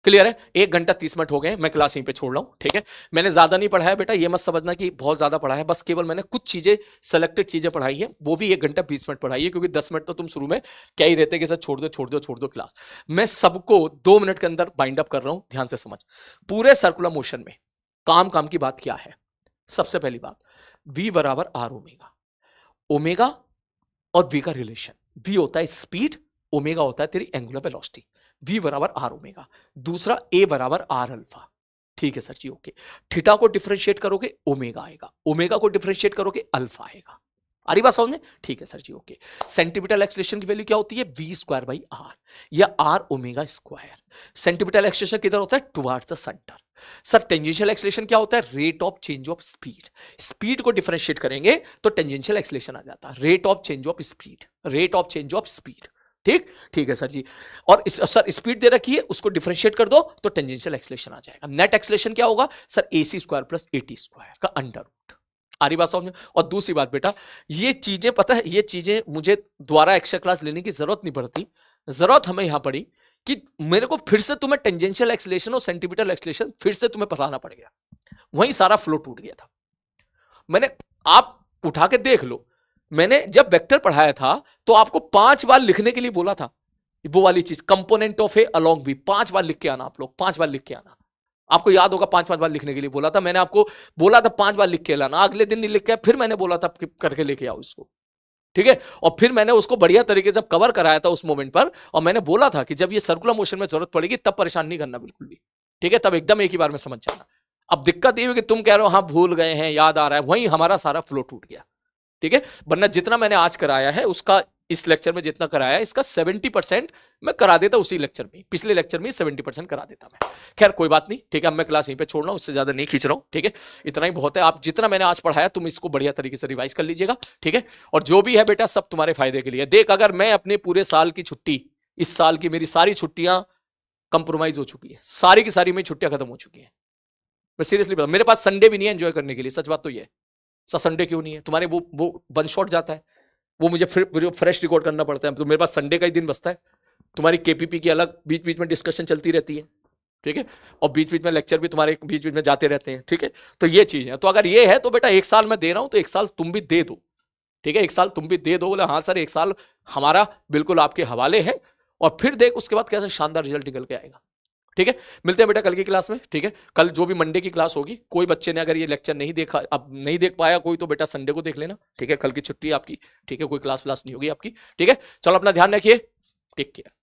क्लियर है? 1 घंटा 30 मिनट हो गए, मैं क्लास यहीं पे छोड़ रहा हूं। ठीक है, मैंने ज्यादा नहीं पढ़ाया बेटा, ये मत समझना कि बहुत ज्यादा पढ़ा है, बस केवल मैंने कुछ चीजें सेलेक्टेड चीजें पढ़ाई है, वो भी 1 घंटा 20 मिनट पढ़ाई है, क्योंकि 10 मिनट तो तुम शुरू में क्या ही रहते कि सर छोड़ दो छोड़ दो छोड़ दो क्लास। मैं सबको 2 मिनट के अंदर बाइंड अप कर रहा हूं, ध्यान से समझ। पूरे सर्कुलर मोशन में काम की बात क्या है? सबसे पहली बात, v बराबर आर ओमेगा, ओमेगा और v का रिलेशन, v होता है स्पीड, ओमेगा होता है तेरी एंगुलर वेलोसिटी, v बराबर आर ओमेगा। दूसरा a बराबर आर अल्फा। ठीक है सर जी, ओके। थीटा को डिफरेंशिएट करोगे ओमेगा आएगा, ओमेगा को डिफरेंशिएट करोगे अल्फा आएगा। आ रही बात समझ में? ठीक है sir ji, okay. Centimetre acceleration की वैल्यू क्या होती है? v स्क्वायर बाई आर या are omega square. Centimetre acceleration किधर होता है? Towards the centre. Sir tangential acceleration क्या होता है? Rate of change of speed. Speed को डिफरेंशिएट करेंगे तो टेंजेंशियल एक्सेलरेशन आ जाता है, rate of change of speed, rate of change of speed. ठीक, ठीक है सर जी। और सर स्पीड दे रखी है, उसको डिफरेंशिएट कर दो तो टेंजेंशियल एक्सेलरेशन आ जाएगा। नेट एक्सेलरेशन क्या होगा? Sir ac square plus at square का अंडर रूट। आ रही बात समझ में? और दूसरी बात बेटा, ये चीजें पता है, ये चीजें मुझे दोबारा एक्स्ट्रा क्लास लेने की जरूरत नहीं पड़ती। जरूरत हमें यहां पड़ी कि मेरे को फिर से तुम्हें टेंजेंशियल एक्सेलरेशन और सेंटीमीटर एक्सेलरेशन फिर से तुम्हें पढ़ाना पड़ गया, वहीं सारा फ्लो टूट गया था। मैंने, आप उठा के देख लो, मैंने जब वेक्टर पढ़ाया था तो आपको 5 बार लिखने के लिए बोला था, वो वाली चीज component of A along B 5 बार लिख के आना, आप लोग 5 बार लिख के आना। आपको याद होगा 5 बार लिखने के लिए बोला था, मैंने आपको बोला था 5 बार लिख के लाना, अगले दिन नहीं लिख के, फिर मैंने बोला था करके लेके आओ इसको। ठीक है, और फिर मैंने उसको बढ़िया तरीके से कवर कराया था उस मोमेंट पर, और मैंने बोला था कि जब ये सर्कुलर मोशन में जरूरत पड़ेगी तब परेशान नहीं करना बिल्कुल भी। ठीक है, तब एकदम एक ही बार में समझ जाना। अब दिक्कत ये है कि तुम कह रहे हो हाँ भूल गए हैं, याद आ रहा है, वहीं हमारा सारा फ्लो टूट गया। ठीक है, वरना जितना मैंने आज कराया है उसका इस लेक्चर में जितना कराया है इसका 70% मैं करा देता उसी लेक्चर में, पिछले लेक्चर में 70% करा देता मैं। खैर कोई बात नहीं, ठीक है, अब मैं क्लास यहीं पे छोड़ रहा हूं, उससे ज्यादा नहीं खींच रहा हूं। ठीक है, इतना ही बहुत है। आप जितना मैंने आज पढ़ाया तुम इसको बढ़िया तरीके से रिवाइज कर लीजिएगा। ठीक है, और जो भी है बेटा सब तुम्हारे फायदे के लिए। देख, अगर मैं अपने पूरे साल की छुट्टी, इस साल की मेरी सारी छुट्टियां कंप्रोमाइज हो चुकी है, सारी की सारी मेरी छुट्टियां खत्म हो चुकी है। मैं सीरियसली बता, मेरे पास संडे भी नहीं है एंजॉय करने के लिए, सच बात तो ये। संडे क्यों नहीं है? तुम्हारे वो वन शॉट जाता है, वो मुझे फिर फ्रेश रिकॉर्ड करना पड़ता है, तो मेरे पास संडे का ही दिन बचता है। तुम्हारी केपीपी की अलग बीच बीच में डिस्कशन चलती रहती है। ठीक है, और बीच बीच में लेक्चर भी तुम्हारे बीच बीच में जाते रहते हैं। ठीक है, तो ये चीज है। तो अगर ये है तो बेटा 1 साल मैं दे रहा हूं तो 1 साल तुम भी दे दो। ठीक है, 1 साल तुम भी दे दो। बोले हाँ सर 1 साल हमारा बिल्कुल आपके हवाले है, और फिर देख उसके बाद कैसे शानदार रिजल्ट निकल के आएगा। ठीक है, मिलते हैं बेटा कल की क्लास में। ठीक है, कल जो भी मंडे की क्लास होगी, कोई बच्चे ने अगर ये लेक्चर नहीं देखा, अब नहीं देख पाया कोई, तो बेटा संडे को देख लेना। ठीक है, कल की छुट्टी आपकी। ठीक है, कोई क्लास व्लास नहीं होगी आपकी। ठीक है, चलो अपना ध्यान रखिए, टेक केयर।